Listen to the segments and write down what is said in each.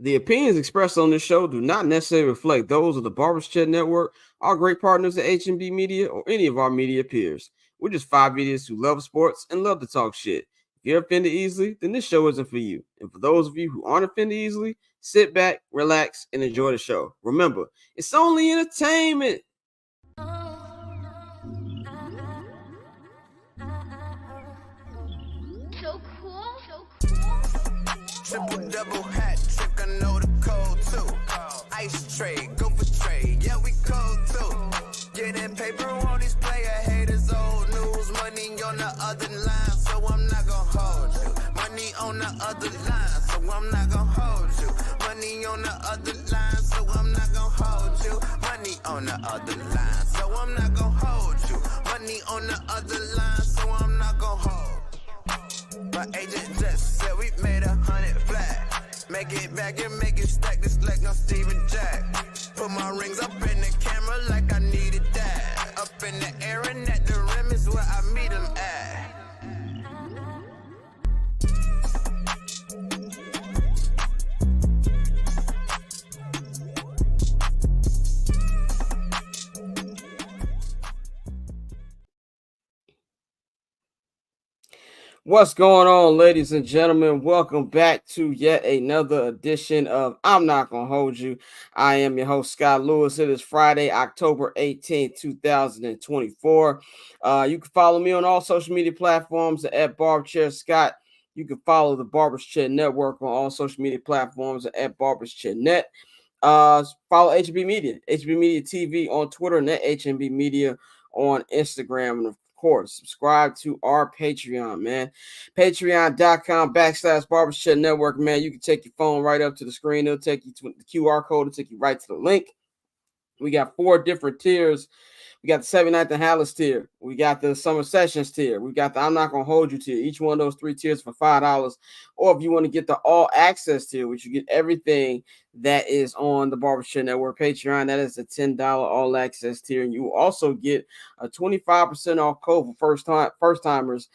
The opinions expressed on this show do not necessarily reflect those of the Barbers Chat Network, our great partners at HMB Media, or any of our media peers. We're just five idiots who love sports and love to talk shit. If you're offended easily, then this show isn't for you. And for those of you who aren't offended easily, sit back, relax, and enjoy the show. Remember, it's only entertainment. So cool. Triple double hat trick, I know the code too. Ice trade, go for trade, yeah we cold too. Getting paper on these player haters, old news. Money on the other line, so I'm not gonna hold you. Money on the other line, so I'm not gonna hold you. Money on the other line, so I'm not gonna hold you. Money on the other line, so I'm not gonna hold you. Money on the other line, so I'm not gonna hold. My agent just said we made 100 flat. Make it back and make it stack this like no Steven Jack. Put my rings up in the camera like I needed that. Up in the air and at the rim is where I meet them at. What's going on, ladies and gentlemen? Welcome back to yet another edition of I'm Not Gonna Hold You. I am your host, Scott Lewis. It is Friday, October 18th, 2024. You can follow me on all social media platforms at Barberchair Scott. You can follow the Barbers Chair Network on all social media platforms at Barbers Chair Net. Follow HB Media TV on Twitter, and at HB Media on Instagram. And of course, subscribe to our Patreon, man. Patreon.com/Barbershop Network, man. You can take your phone right up to the screen. It'll take you to the QR code. It'll take you right to the link. We got 4 different tiers. We got the 79th and Hallis tier. We got the Summer Sessions tier. We got the I'm Not Gonna Hold You tier. Each one of those 3 tiers for $5. Or if you want to get the All Access tier, which you get everything that is on the Barbershop Network Patreon, that is a $10 All Access tier. And you also get a 25% off code for first timers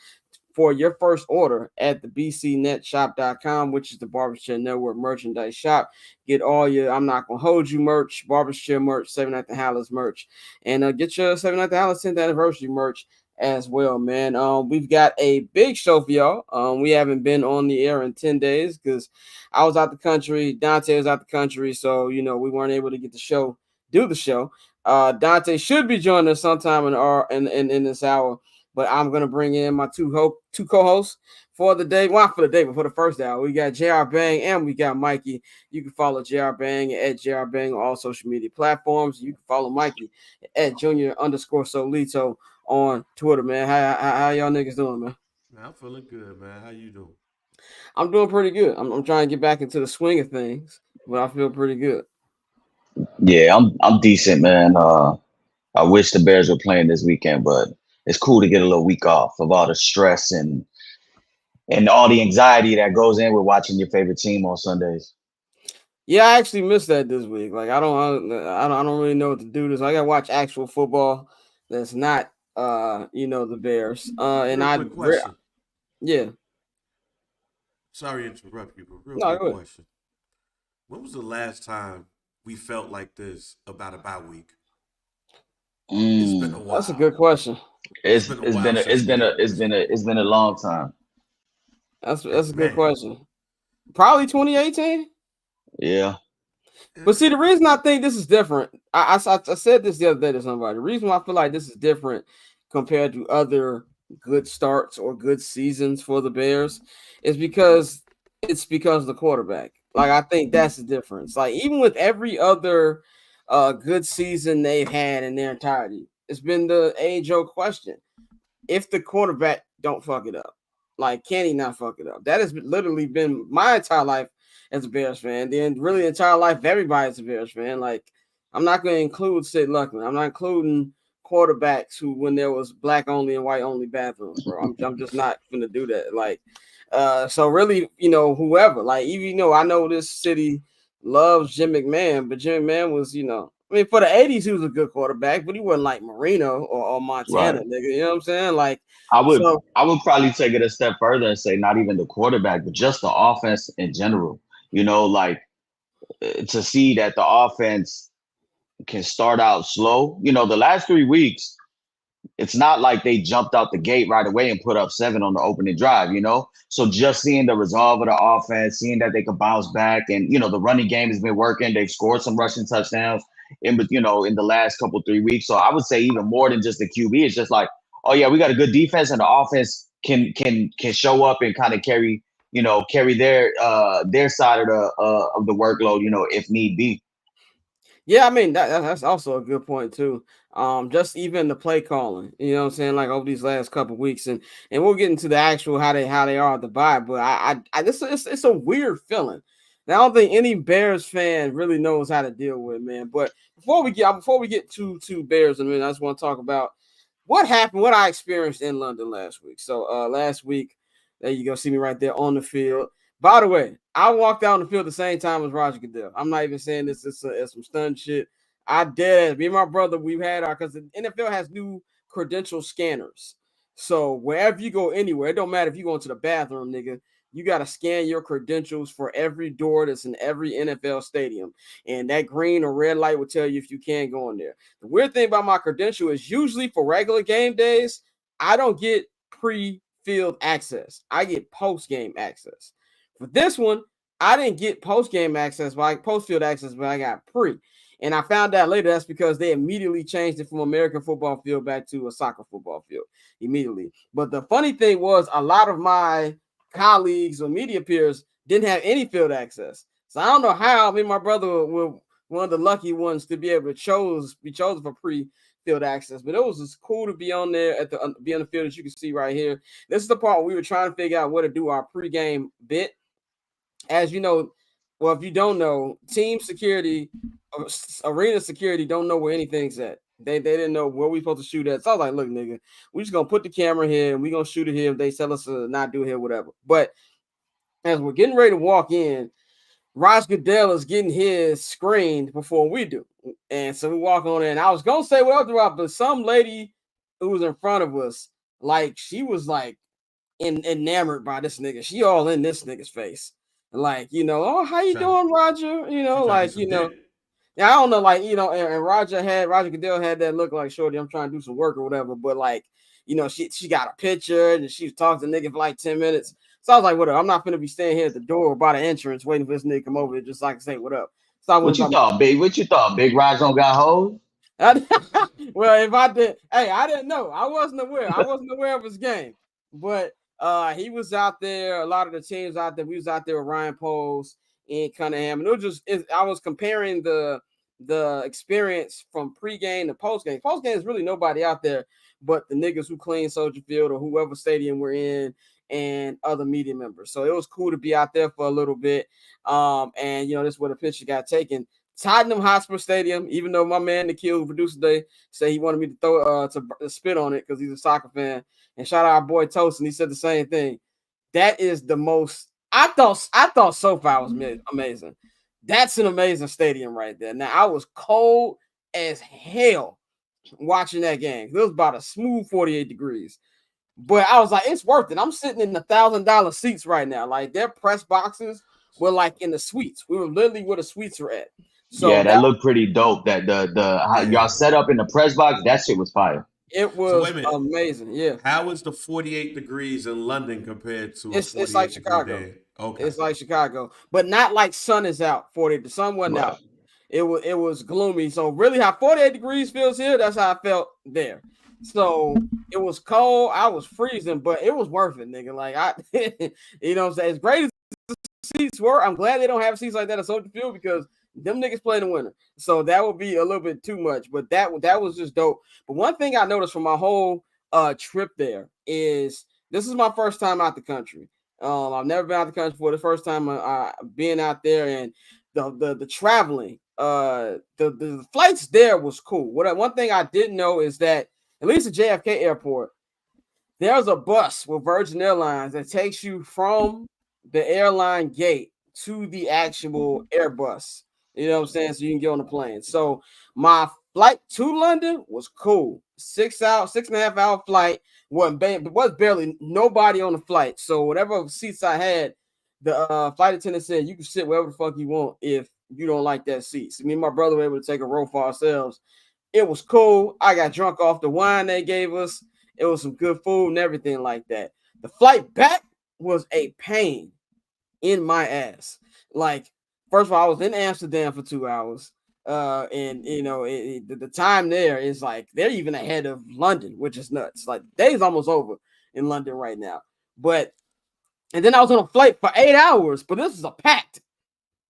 for your first order at the bcnetshop.com, which is the Barbershop Network merchandise shop. Get all your I'm Not Gonna Hold You merch, Barbershop merch, 79th and Hallis merch, and get your 79th and Hallis 10th anniversary merch as well, man. We've got a big show for y'all. We haven't been on the air in 10 days because I was out the country, Dante was out the country, so we weren't able to do the show. Dante should be joining us sometime in this hour. But I'm going to bring in my two co-hosts for the day. Well, not for the day, but for the first hour. We got JR Bang and we got Mikey. You can follow JR Bang at JR Bang on all social media platforms. You can follow Mikey at Junior_Solito on Twitter, man. How y'all niggas doing, man? Man, I'm feeling good, man. How you doing? I'm doing pretty good. I'm trying to get back into the swing of things, but I feel pretty good. Yeah, I'm decent, man. I wish the Bears were playing this weekend, but it's cool to get a little week off of all the stress and all the anxiety that goes in with watching your favorite team on Sundays. Yeah, I actually missed that this week. Like I don't really know what to do this. I gotta watch actual football that's not the Bears. Yeah. Sorry to interrupt you, but quick question. When was the last time we felt like this about a bye week? It's been a while. That's a good question. It's been a long time. That's a good question. Probably 2018. Yeah. But see, the reason I think this is different, I said this the other day to somebody. The reason why I feel like this is different compared to other good starts or good seasons for the Bears is because of the quarterback. Like I think that's the difference. Like even with every other good season they've had in their entirety, it's been the age-old question. If the quarterback don't fuck it up, like can he not fuck it up? That has literally been my entire life as a Bears fan. Then really the entire life of everybody as a Bears fan. Like I'm not going to include Sid Luckman. I'm not including quarterbacks who when there was black only and white only bathrooms, bro. I'm just not going to do that. Like so really, whoever. Like even I know this city loves Jim McMahon, but Jim McMahon was, for the 80s, he was a good quarterback, but he wasn't like Marino or Montana, right. Nigga. You know what I'm saying? Like I would probably take it a step further and say not even the quarterback, but just the offense in general. Like to see that the offense can start out slow. You know, the last 3 weeks, it's not like they jumped out the gate right away and put up 7 on the opening drive, you know? So just seeing the resolve of the offense, seeing that they could bounce back, and, you know, the running game has been working. They've scored some rushing touchdowns in the last couple 3 weeks. So I would say even more than just the QB, it's just like, oh yeah, we got a good defense, and the offense can show up and kind of carry their side of the workload, you know, if need be. Yeah, I mean that's also a good point too. Just even the play calling, you know what I'm saying, like over these last couple of weeks, and we'll get into the actual how they are at the bye, but I this it's a weird feeling. Now, I don't think any Bears fan really knows how to deal with it, man. But before we get to Bears, I mean, I just want to talk about what happened, what I experienced in London last week. So last week, there you go, see me right there on the field. By the way, I walked out on the field at the same time as Roger Goodell. I'm not even saying this is some stun shit. I did. Me and my brother, we've had because the NFL has new credential scanners. So wherever you go anywhere, it don't matter if you go into the bathroom, nigga. You got to scan your credentials for every door that's in every NFL stadium. And that green or red light will tell you if you can go in there. The weird thing about my credential is usually for regular game days, I don't get pre-field access. I get post-game access. For this one, I didn't get post-game access, post-field access, but I got pre. And I found out later that's because they immediately changed it from American football field back to a soccer football field immediately. But the funny thing was a lot of my colleagues or media peers didn't have any field access. So I don't know how me and my brother were one of the lucky ones to be able to be chosen for pre-field access. But it was just cool to be on there be on the field, as you can see right here. This is the part where we were trying to figure out what to do our pregame bit. As you know, well, if you don't know, team security, arena security don't know where anything's at. They didn't know where we supposed to shoot at. So I was like, look, nigga, we just gonna put the camera here and we gonna shoot it here. If they tell us to not do it here, whatever. But as we're getting ready to walk in, Roger Goodell is getting his screened before we do. And so we walk on in. I was gonna say what else about, but some lady who was in front of us, like she was like enamored by this nigga. She all in this nigga's face. Like, you know, oh, how you doing, Roger? You know, like, you know, yeah, I don't know, like, you know, and Roger Goodell had that look like, shorty, I'm trying to do some work or whatever. But like, you know, she got a picture and she was talking to the nigga for like 10 minutes. So I was like, whatever, I'm not gonna be staying here at the door by the entrance waiting for this nigga to come over here just so I can say what up. So I what you thought, Big? What you thought? Big Raj don't got hoes? Well, if I did, hey, I didn't know. I wasn't aware. I wasn't aware of his game. But he was out there. A lot of the teams out there. We was out there with Ryan Poles and Cunningham, and it was just. I was comparing the experience from pregame to postgame. Postgame is really nobody out there but the niggas who clean Soldier Field or whoever stadium we're in and other media members. So it was cool to be out there for a little bit. And you know, this is where the picture got taken. Tottenham Hotspur Stadium, even though my man Nikhil, who produced today, said he wanted me to throw to spit on it because he's a soccer fan. And shout out our boy Toast, and he said the same thing. That is the most. I thought SoFi was amazing. That's an amazing stadium right there. Now I was cold as hell watching that game. It was about a smooth 48 degrees, but I was like, it's worth it. I'm sitting in the $1,000 seats right now. Like their press boxes were like in the suites. We were literally where the suites are at. So yeah, that looked pretty dope. That how y'all set up in the press box, that shit was fire. It was amazing. Yeah. How is the 48 degrees in London compared to it's like Chicago? Day? Okay. It's like Chicago, but not like sun is out. 40. The sun wasn't out. It was gloomy. So really, how 48 degrees feels here, that's how I felt there. So it was cold. I was freezing, but it was worth it, nigga. Like you know what I'm saying? As great as the seats were, I'm glad they don't have seats like that at Soldier Field because them niggas play in the winter. So that would be a little bit too much, but that was just dope. But one thing I noticed from my whole trip there is this is my first time out the country. I've never been out the country before. The first time being out there, and the traveling, the flights there was cool. One thing I didn't know is that at least at JFK Airport, there's a bus with Virgin Airlines that takes you from the airline gate to the actual Airbus. You know what I'm saying? So you can get on the plane. So my flight to London was cool. 6.5 hour flight. Was barely nobody on the flight. So whatever seats I had, the flight attendant said you can sit wherever the fuck you want if you don't like that seat. So me and my brother were able to take a row for ourselves. It was cool. I got drunk off the wine they gave us. It was some good food and everything like that. The flight back was a pain in my ass. Like, first of all, I was in Amsterdam for 2 hours. And you know, the time there is like they're even ahead of London, which is nuts. Like, day's almost over in London right now. But and then I was on a flight for 8 hours, but this is a packed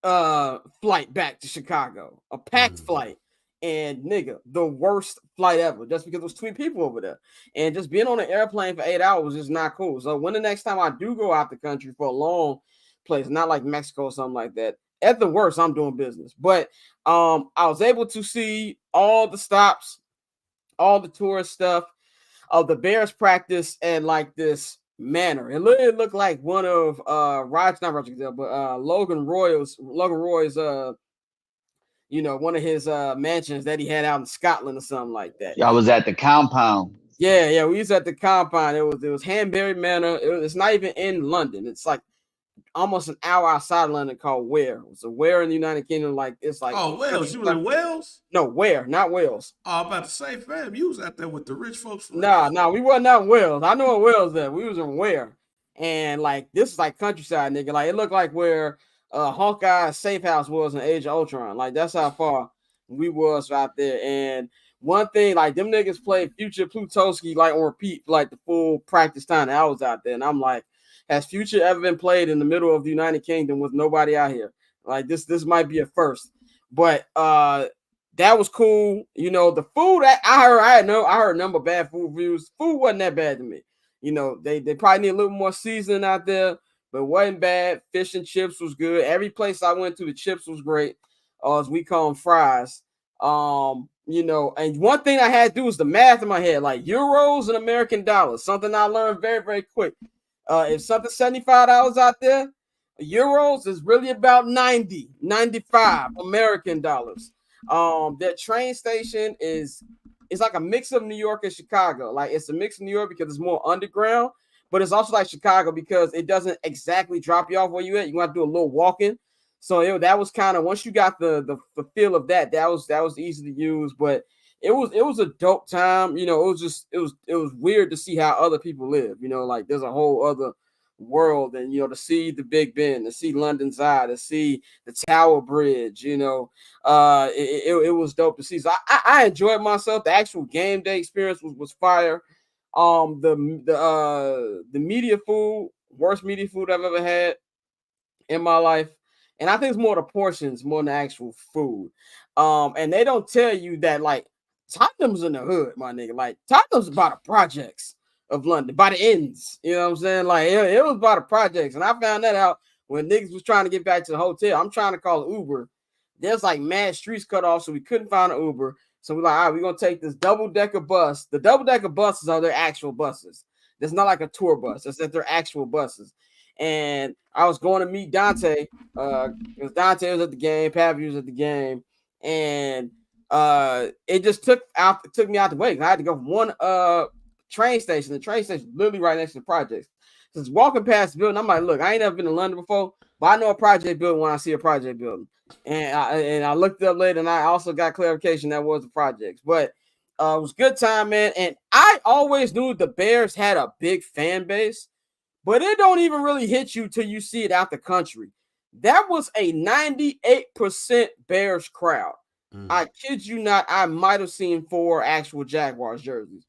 flight back to Chicago, a packed flight. And nigga, the worst flight ever, just because it was 20 people over there. And just being on an airplane for 8 hours is not cool. So when the next time I do go out the country for a long place, not like Mexico or something like that, at the worst, I'm doing business. But I was able to see all the stops, all the tourist stuff of the Bears practice and like this manner. It looked like one of Logan Roy's you know, one of his mansions that he had out in Scotland or something like that. I was at the compound. Yeah, we was at the compound. It was Hanbury Manor. It's not even in London. It's like almost an hour outside London, called Ware. It's a Ware in the United Kingdom. Like, it's like, oh, Wales. You was in Wales? No, Ware, not Wales. Oh, I'm about to say, fam, you was out there with the rich folks. Nah, we wasn't out in Wales. I know what Wales is. We was in Ware, and like this is like countryside, nigga. Like, it looked like where Hawkeye's safe house was in Age of Ultron. Like, that's how far we was out there. And one thing, like, them niggas played Future Plutowski like on repeat for like the full practice time that I was out there, and I'm like, has Future ever been played in the middle of the United Kingdom with nobody out here? Like, this might be a first. But that was cool. You know, the food I heard a number of bad food reviews. Food wasn't that bad to me. You know, they probably need a little more seasoning out there, but it wasn't bad. Fish and chips was good. Every place I went to, the chips was great. As we call them, fries. You know, and one thing I had to do was the math in my head, like euros and American dollars. Something I learned very, very quick. If something's $75 out there, euros is really about 95 American dollars. Their train station it's like a mix of New York and Chicago. Like, it's a mix of New York because it's more underground, but it's also like Chicago because it doesn't exactly drop you off where you at. You have to do a little walking. So that was kind of, once you got the feel of that was easy to use. But it was a dope time. You know, it was weird to see how other people live. You know, like, there's a whole other world, and you know, to see the Big Ben, to see London's Eye, to see the Tower Bridge. You know, it was dope to see. So I enjoyed myself. The actual game day experience was fire. The media food, worst media food I've ever had in my life. And I think it's more the portions more than the actual food. And they don't tell you that, like, Tottenham's in the hood, my nigga. Like, Tottenham's by the projects of London, by the ends. You know what I'm saying? Like, it was by the projects. And I found that out when niggas was trying to get back to the hotel. I'm trying to call Uber. There's like mad streets cut off, so we couldn't find an Uber. So we're like, all right, we're going to take this double-decker bus. The double-decker buses are their actual buses. It's not like a tour bus. It's that they're actual buses. And I was going to meet Dante because Dante was at the game, Pappy was at the game, and it just took me out the way. I had to go from one train station. The train station literally right next to the projects. So it's walking past the building. I'm like, look, I ain't never been to London before, but I know a project building when I see a project building. And I looked up later, and I also got clarification that was the projects. But it was a good time, man. And I always knew the Bears had a big fan base, but it don't even really hit you till you see it out the country. That was a 98% Bears crowd. I kid you not, I might have seen 4 actual Jaguars jerseys.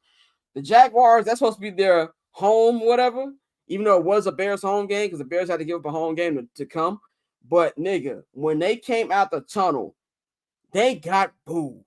The Jaguars, that's supposed to be their home, whatever, even though it was a Bears home game because the Bears had to give up a home game to come. But, nigga, when they came out the tunnel, they got booed.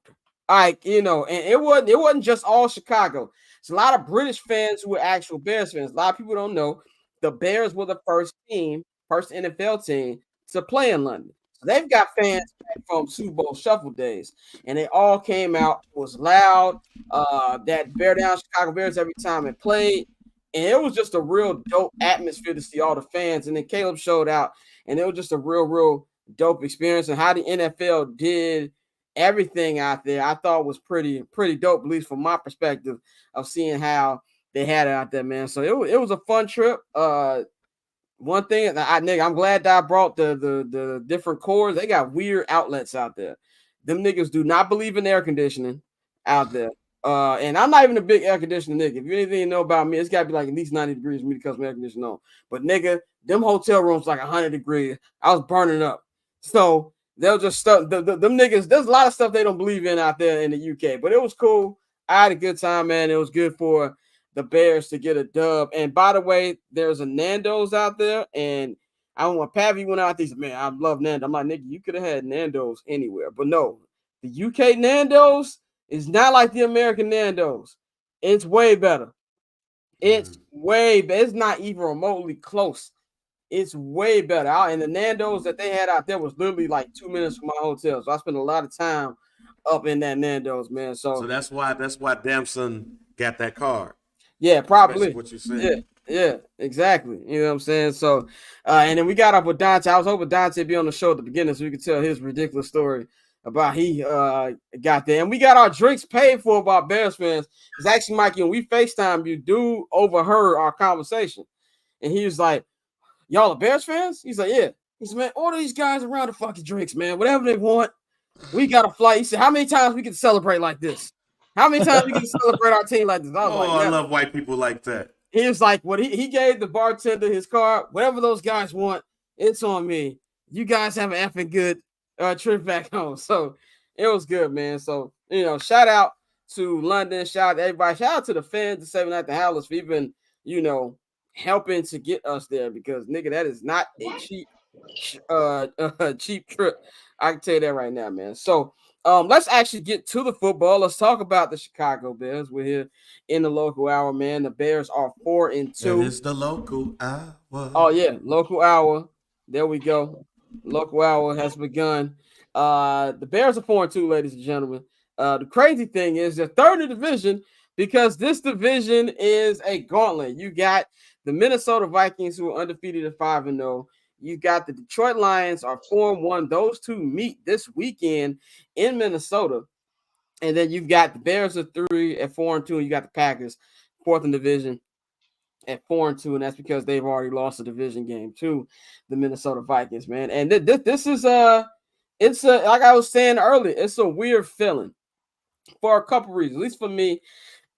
Like, you know, and it wasn't just all Chicago. It's a lot of British fans who were actual Bears fans. A lot of people don't know the Bears were the first NFL team to play in London. So they've got fans back from Super Bowl Shuffle days, and they all came out. It was loud. That bear down Chicago Bears every time it played, and it was just a real dope atmosphere to see all the fans. And then Caleb showed out, and it was just a real dope experience. And how the NFL did everything out there, I thought was pretty dope, at least from my perspective of seeing how they had it out there, man. So it was a fun trip. one thing, I'm glad that I brought the different cores. They got weird outlets out there. Them niggas do not believe in air conditioning out there. And I'm not even a big air conditioning nigga. If you anything you know about me, it's got to be like at least 90 degrees for me to cut some air conditioning on. But nigga, them hotel rooms like 100 degrees. I was burning up. So they'll just stuff them niggas. There's a lot of stuff they don't believe in out there in the UK. But it was cool. I had a good time, man. It was good for the Bears to get a dub. And by the way, there's a Nando's out there. And I don't want Pavi went out there. He said, man, I love Nando's. I'm like, nigga, you could have had Nando's anywhere. But no, the UK Nando's is not like the American Nando's. It's way better. It's way better. It's not even remotely close. It's way better. And the Nando's that they had out there was literally like 2 minutes from my hotel. So I spent a lot of time up in that Nando's, man. So that's why Damson got that card. Yeah, probably. What you said. Yeah, exactly. You know what I'm saying? So, and then we got up with Dante. I was hoping Dante would be on the show at the beginning so we could tell his ridiculous story about he got there. And we got our drinks paid for by Bears fans. It's actually Mikey, and we FaceTime you. Dude overheard our conversation. And he was like, y'all are Bears fans? He's like, yeah. He said, man, order these guys around the fucking drinks, man. Whatever they want. We got a flight. He said, how many times we can celebrate like this? How many times we can celebrate our team like this? I was like, I love white people like that. He was like, what he gave the bartender his card. Whatever those guys want, it's on me. You guys have an effing good trip back home. So it was good, man. So, you know, shout out to London. Shout out to everybody. Shout out to the fans, the 7 Night the Howlers for even, you know, helping to get us there because, nigga, that is not a cheap trip. I can tell you that right now, man. So, let's actually get to the football. Let's talk about the Chicago Bears. We're here in the local hour, man. The Bears are 4-2. It's the local hour. Oh yeah, local hour. There we go. Local hour has begun. The Bears are 4-2, ladies and gentlemen. The crazy thing is they're third in the division because this division is a gauntlet. You got the Minnesota Vikings who are undefeated at 5-0. You got the Detroit Lions are 4-1. Those two meet this weekend in Minnesota. And then you've got the Bears at 3 at 4-2. And you got the Packers, fourth in division at 4-2. And that's because they've already lost a division game to the Minnesota Vikings, man. And this is it's like I was saying earlier, it's a weird feeling for a couple reasons, at least for me.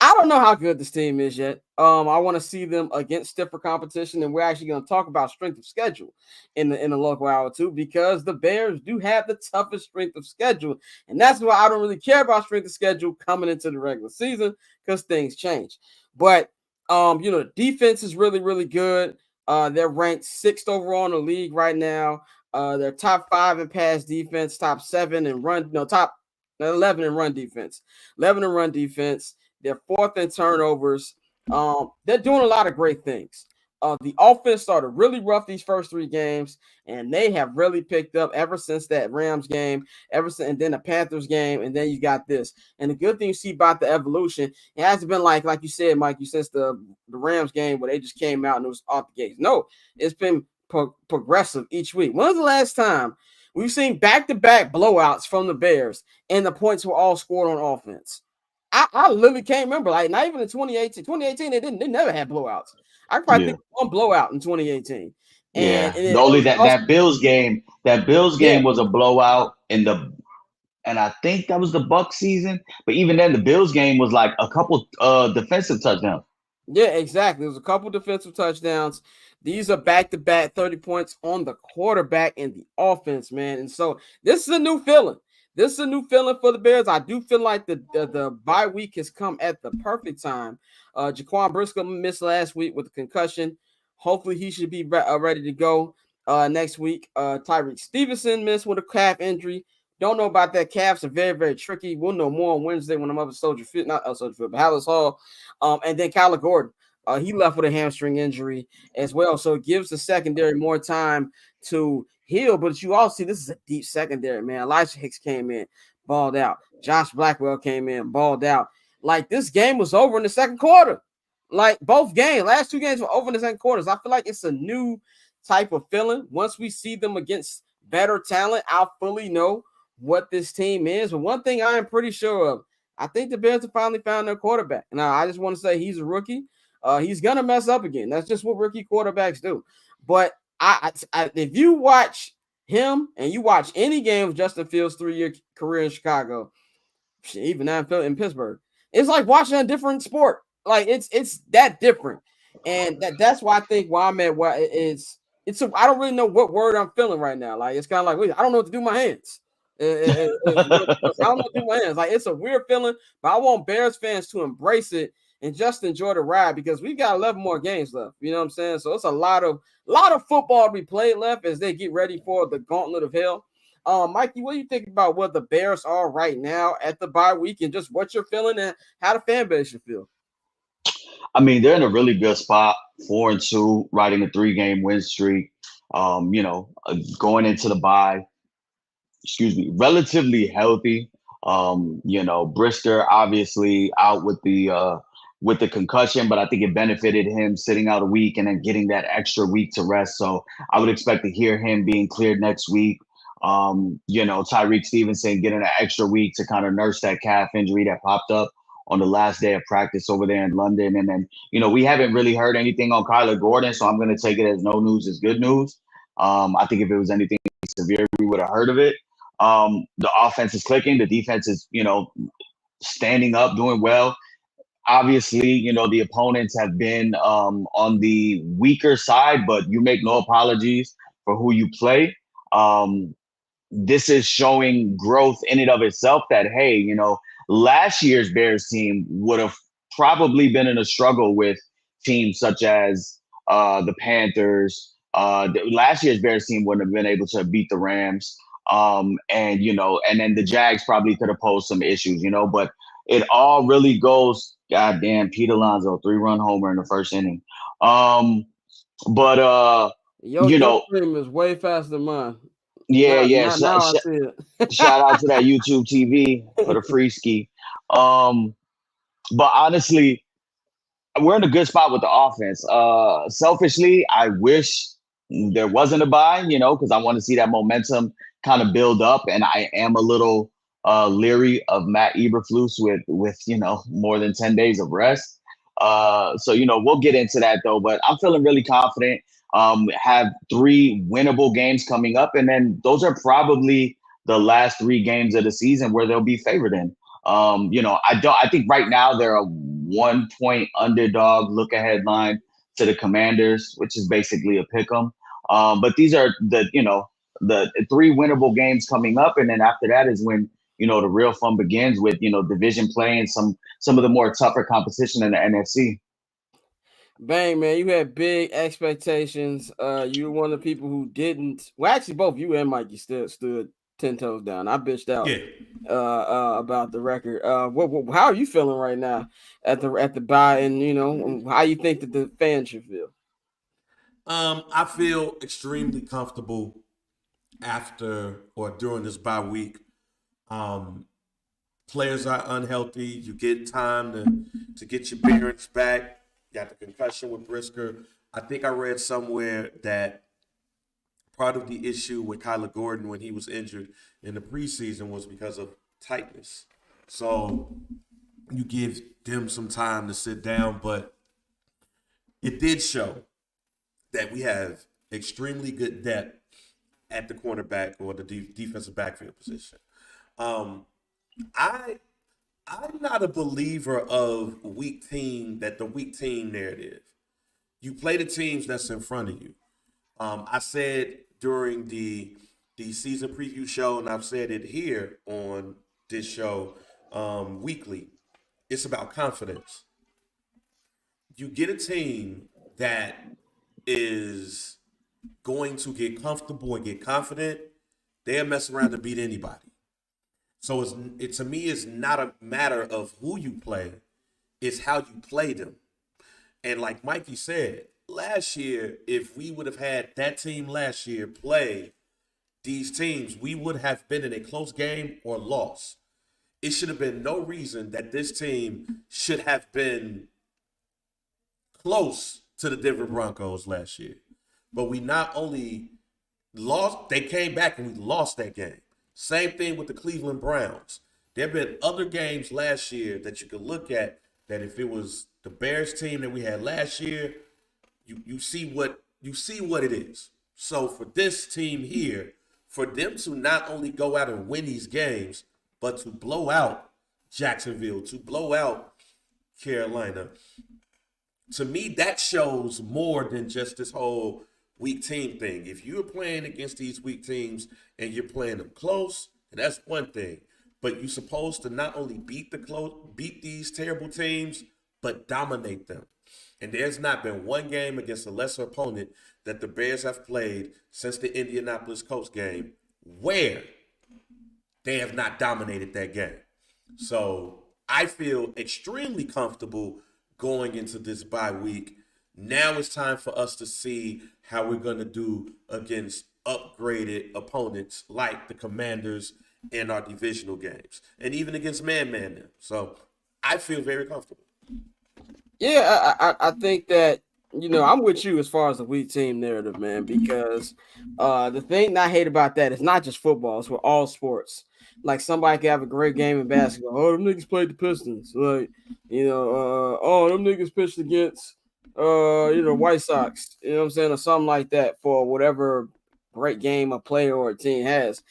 I don't know how good this team is yet. I want to see them against stiffer competition, and we're actually going to talk about strength of schedule in the local hour too, because the Bears do have the toughest strength of schedule, and that's why I don't really care about strength of schedule coming into the regular season because things change. But you know, the defense is really, really good. They're ranked 6th overall in the league right now. They're top 5 in pass defense, top 7 in run, top 11 in run defense. 11 in run defense. They're 4th in turnovers. They're doing a lot of great things. The offense started really rough these first 3 games, and they have really picked up ever since that Rams game, and then the Panthers game, and then you got this. And the good thing you see about the evolution, it hasn't been like you said, Mike, since the Rams game where they just came out and it was off the gates. No, it's been progressive each week. When was the last time we've seen back-to-back blowouts from the Bears and the points were all scored on offense? I literally can't remember. Like, not even in 2018. 2018, they never had blowouts. I could probably think of one blowout in 2018. And only that Bills game. That Bills game was a blowout and I think that was the Bucs season. But even then, the Bills game was like a couple defensive touchdowns. Yeah, exactly. There was a couple defensive touchdowns. These are back-to-back 30 points on the quarterback and the offense, man. And so this is a new feeling. This is a new feeling for the Bears. I do feel like the bye week has come at the perfect time. Jaquan Briscoe missed last week with a concussion. Hopefully he should be ready to go next week. Tyreek Stevenson missed with a calf injury. Don't know about that. Calves are very, very tricky. We'll know more on Wednesday when I'm up at Soldier Field, not Soldier Field, but Hallis Hall. And then Kyler Gordon. He left with a hamstring injury as well. So it gives the secondary more time to heal. But you all see this is a deep secondary, man. Elijah Hicks came in, balled out. Josh Blackwell came in, balled out. Like, this game was over in the second quarter. Like, both games, last 2 games were over in the second quarters. I feel like it's a new type of feeling. Once we see them against better talent, I'll fully know what this team is. But one thing I am pretty sure of, I think the Bears have finally found their quarterback. Now, I just want to say he's a rookie. He's going to mess up again. That's just what rookie quarterbacks do. But if you watch him and you watch any game of Justin Fields' 3-year career in Chicago, even now in Pittsburgh, it's like watching a different sport. Like it's that different, and that's why I think why I'm at why it's I don't really know what word I'm feeling right now. Like it's kind of like wait, I don't know what to do with my hands. I don't know what to do with my hands. Like it's a weird feeling, but I want Bears fans to embrace it and just enjoy the ride because we got 11 more games left. You know what I'm saying? So it's a lot of football to be played left as they get ready for the gauntlet of hell. Mikey, what do you think about what the Bears are right now at the bye week and just what you're feeling and how the fan base should feel? I mean, they're in a really good spot, 4-2, riding a 3-game win streak. Going into the bye, relatively healthy. Brisker obviously out with the concussion, but I think it benefited him sitting out a week and then getting that extra week to rest. So I would expect to hear him being cleared next week. Tyreek Stevenson getting an extra week to kind of nurse that calf injury that popped up on the last day of practice over there in London. And then, we haven't really heard anything on Kyler Gordon, so I'm going to take it as no news is good news. I think if it was anything severe, we would have heard of it. The offense is clicking. The defense is, standing up, doing well. Obviously, the opponents have been on the weaker side, but you make no apologies for who you play. This is showing growth in and of itself that, hey, last year's Bears team would have probably been in a struggle with teams such as the Panthers. Last year's Bears team wouldn't have been able to beat the Rams. And then the Jags probably could have posed some issues, but it all really goes, goddamn, Pete Alonso, 3-run homer in the first inning. Your stream is way faster than mine. Yeah. Now I see it. Shout out to that YouTube TV for the free ski. But honestly, we're in a good spot with the offense. Selfishly, I wish there wasn't a bye, because I want to see that momentum kind of build up. And I am a little leery of Matt Eberflus with more than 10 days of rest. So we'll get into that though. But I'm feeling really confident. Have 3 winnable games coming up, and then those are probably the last 3 games of the season where they'll be favored in. I think right now they're a 1-point underdog look ahead line to the Commanders, which is basically a pick 'em. But these are the 3 winnable games coming up, and then after that is when the real fun begins with division play and some of the more tougher competition in the NFC. Bang, man, you had big expectations. You were one of the people who didn't. Well, actually, both you and Mikey stood 10 toes down. I bitched out about the record. How are you feeling right now at the bye, and how you think that the fans should feel? I feel extremely comfortable after or during this bye week. Players are unhealthy. You get time to get your bearings back. Got the concussion with Brisker. I think I read somewhere that part of the issue with Kyler Gordon when he was injured in the preseason was because of tightness. So you give them some time to sit down, but it did show that we have extremely good depth at the cornerback or the defensive backfield position. I'm not a believer of the weak team narrative. You play the teams that's in front of you. I said during the season preview show, and I've said it here on this show weekly, it's about confidence. You get a team that is going to get comfortable and get confident, they'll mess around and beat anybody. So to me, it's not a matter of who you play, it's how you play them. And like Mikey said, last year, if we would have had that team last year play these teams, we would have been in a close game or lost. It should have been no reason that this team should have been close to the Denver Broncos last year. But we not only lost, they came back and we lost that game. Same thing with the Cleveland Browns. There have been other games last year that you could look at that if it was the Bears team that we had last year, you see what you see what it is. So for this team here, for them to not only go out and win these games, but to blow out Jacksonville, to blow out Carolina, to me, that shows more than just this whole weak team thing. If you're playing against these weak teams and you're playing them close, that's one thing. But you're supposed to not only beat these terrible teams, but dominate them. And there's not been one game against a lesser opponent that the Bears have played since the Indianapolis Colts game where they have not dominated that game. So I feel extremely comfortable going into this bye week. Now it's time for us to see how we're going to do against upgraded opponents like the Commanders in our divisional games and even against man. So I feel very comfortable. Yeah, I think that, I'm with you as far as the weak team narrative, man, because the thing that I hate about that is not just football, it's with all sports. Like somebody could have a great game in basketball. Oh, them niggas played the Pistons. Like, oh, them niggas pitched against, White Sox, you know what I'm saying, or something like that for whatever great game a player or a team has.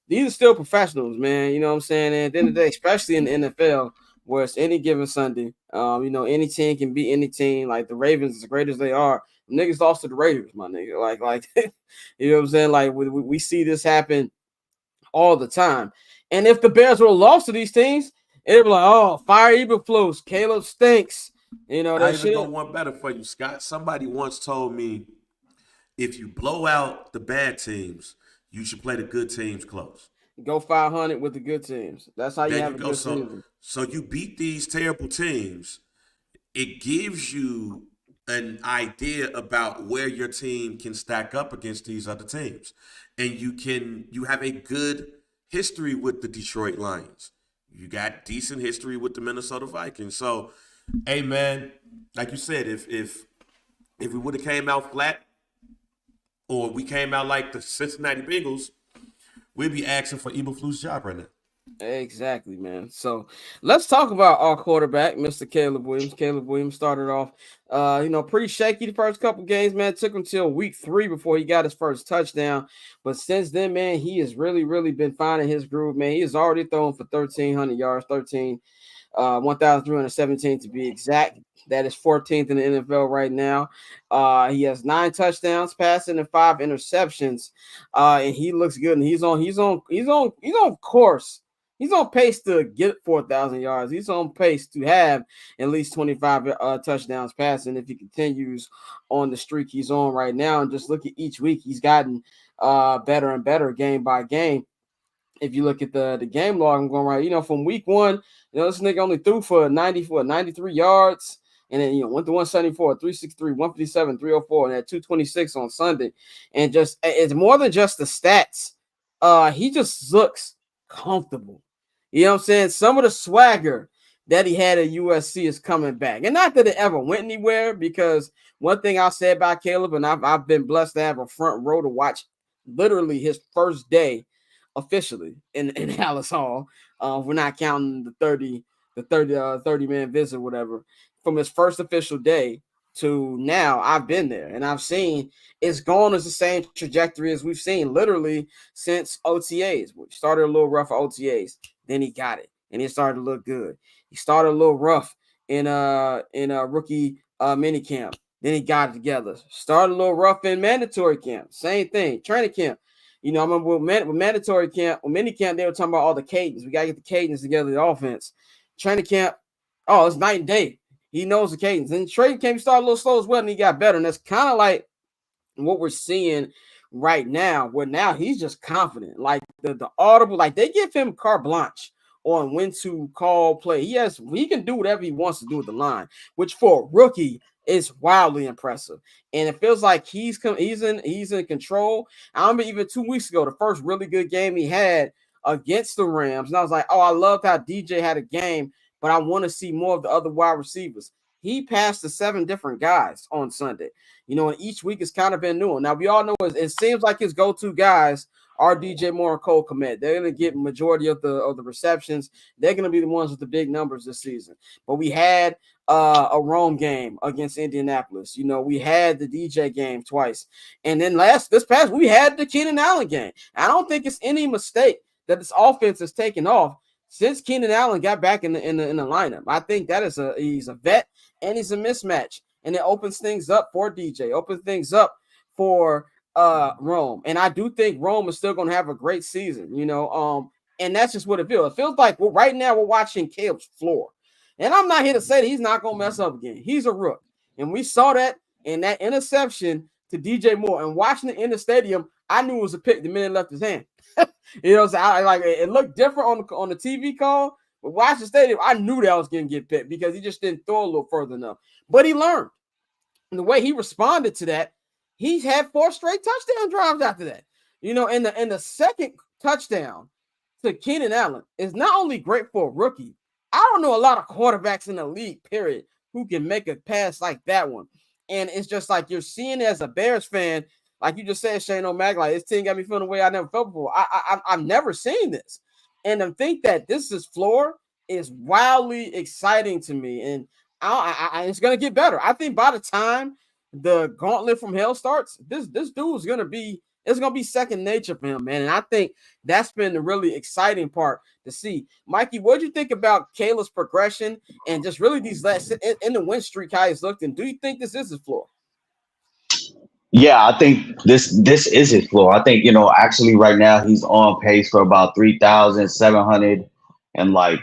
These are still professionals, man. You know what I'm saying? And at the end of the day, especially in the NFL, where it's any given Sunday, any team can beat any team. Like the Ravens, as great as they are, niggas lost to the Raiders, my nigga. Like you know what I'm saying? Like we see this happen all the time. And if the Bears would have lost to these teams, it'd be like, oh, fire Eberflus, Caleb stinks. That shit. I even got one better for you, Scott. Somebody once told me if you blow out the bad teams, you should play the good teams close. Go 500 with the good teams. That's how you have a good season. So you beat these terrible teams. It gives you an idea about where your team can stack up against these other teams. And you have a good history with the Detroit Lions. You got decent history with the Minnesota Vikings. So, hey man, like you said, if we would have came out flat or we came out like the Cincinnati Bengals, we'd be asking for Eberflus' job right now. Exactly, man. So let's talk about our quarterback, Mr. Caleb Williams. Caleb Williams started off, pretty shaky the first couple games, man. It took him till week 3 before he got his first touchdown. But since then, man, he has really, really been finding his groove, man. He has already thrown for 1,300 yards, 1,317 to be exact. That is 14th in the NFL right now. He has 9 touchdowns passing and 5 interceptions. And he looks good. And he's on course. He's on pace to get 4,000 yards. He's on pace to have at least 25 touchdowns passing if he continues on the streak he's on right now. And just look at each week, he's gotten better and better game by game. If you look at the game log, I'm going right, from week 1, this nigga only threw for 93 yards. And then, went to 174, 363, 157, 304, and at 226 on Sunday. And just, it's more than just the stats. He just looks comfortable. You know what I'm saying? Some of the swagger that he had at USC is coming back. And not that it ever went anywhere, because one thing I'll say about Caleb, and I've been blessed to have a front row to watch literally his first day officially in Hallis Hall. We're not counting the 30-man visit or whatever. From his first official day to now, I've been there and I've seen it's gone as the same trajectory as we've seen literally since OTAs. We started a little rough for OTAs, then he got it and it started to look good. He started a little rough in a rookie mini camp, then he got it together. Started a little rough in mandatory camp, same thing. Training camp, I remember with mandatory camp, or mini camp, they were talking about all the cadence. We gotta get the cadence together, the offense. Training camp, oh, it's night and day. He knows the cadence. And training camp started a little slow as well, and he got better. And that's kind of like what we're seeing right now, where now he's just confident. Like the audible, like they give him carte blanche on when to call play. He can do whatever he wants to do with the line, which for a rookie is wildly impressive. And it feels like he's in control. I remember even 2 weeks ago, the first really good game he had against the Rams. And I was like, oh, I loved how DJ had a game, but I want to see more of the other wide receivers. He passed to 7 different guys on Sunday, and each week has kind of been new. Now, we all know it seems like his go-to guys are DJ Moore and Cole Kmet. They're going to get majority of the receptions. They're going to be the ones with the big numbers this season. But we had a Rome game against Indianapolis. You know, we had the DJ game twice. And then this past, we had the Keenan Allen game. I don't think it's any mistake that this offense is taking off since Keenan Allen got back in the lineup. I think that he's a vet and he's a mismatch. And it opens things up for DJ, opens things up for Rome. And I do think Rome is still going to have a great season, you know. And that's just what it feels. It feels like right now we're watching Caleb's floor. And I'm not here to say that he's not going to mess up again. He's a rook. And we saw that in that interception to DJ Moore. And watching it in the stadium, I knew it was a pick the minute it left his hand. You know, so it looked different on the TV call. But watching the stadium, I knew that was going to get picked because he just didn't throw a little further enough. But he learned. And the way he responded to that, he had 4 straight touchdown drives after that. You know, and the second touchdown to Keenan Allen is not only great for a rookie. I don't know a lot of quarterbacks in the league, period, who can make a pass like that one. And it's just like you're seeing it as a Bears fan, like you just said, Shane O'Mac, like this team got me feeling the way I never felt before. I've never seen this. And to think that this is floor is wildly exciting to me. And it's going to get better. I think by the time the gauntlet from hell starts, this dude's going to be, it's going to be second nature for him, man. And I think that's been the really exciting part to see. Mikey, what did you think about Caleb's progression and just really these last in the win streak, how he's looked? And do you think this is his floor? Yeah, I think this is his floor. I think, you know, actually right now he's on pace for about 3,700 and like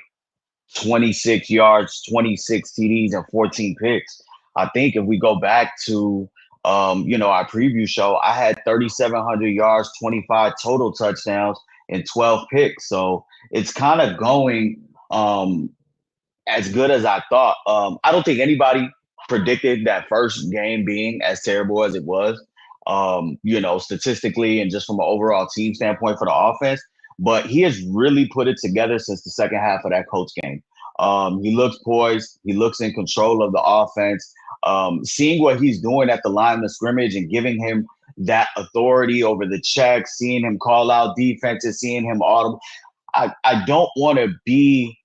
26 yards, 26 TDs, and 14 picks. I think if we go back to you know, our preview show, I had 3,700 yards, 25 total touchdowns, and 12 picks. So it's kind of going as good as I thought. I don't think anybody predicted that first game being as terrible as it was, you know, statistically and just from an overall team standpoint for the offense. But he has really put it together since the second half of that Colts game. He looks poised. He looks in control of the offense. Seeing what he's doing at the line of scrimmage and giving him that authority over the check, seeing him call out defenses, seeing him audible. I don't want to be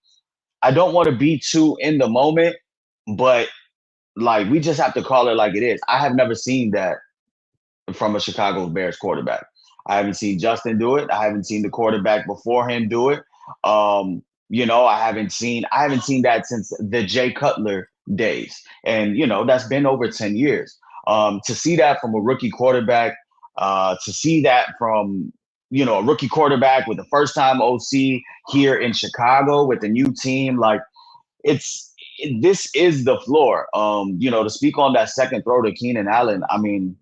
too in the moment, but like we just have to call it like it is. I have never seen that from a Chicago Bears quarterback. I haven't seen Justin do it. I haven't seen the quarterback before him do it. You know, I haven't seen that since the Jay Cutler days. And, you know, that's been over 10 years. To see that from a rookie quarterback, to see that from, you know, a rookie quarterback with the first time OC here in Chicago with a new team, like this is the floor. You know, to speak on that second throw to Keenan Allen, I mean,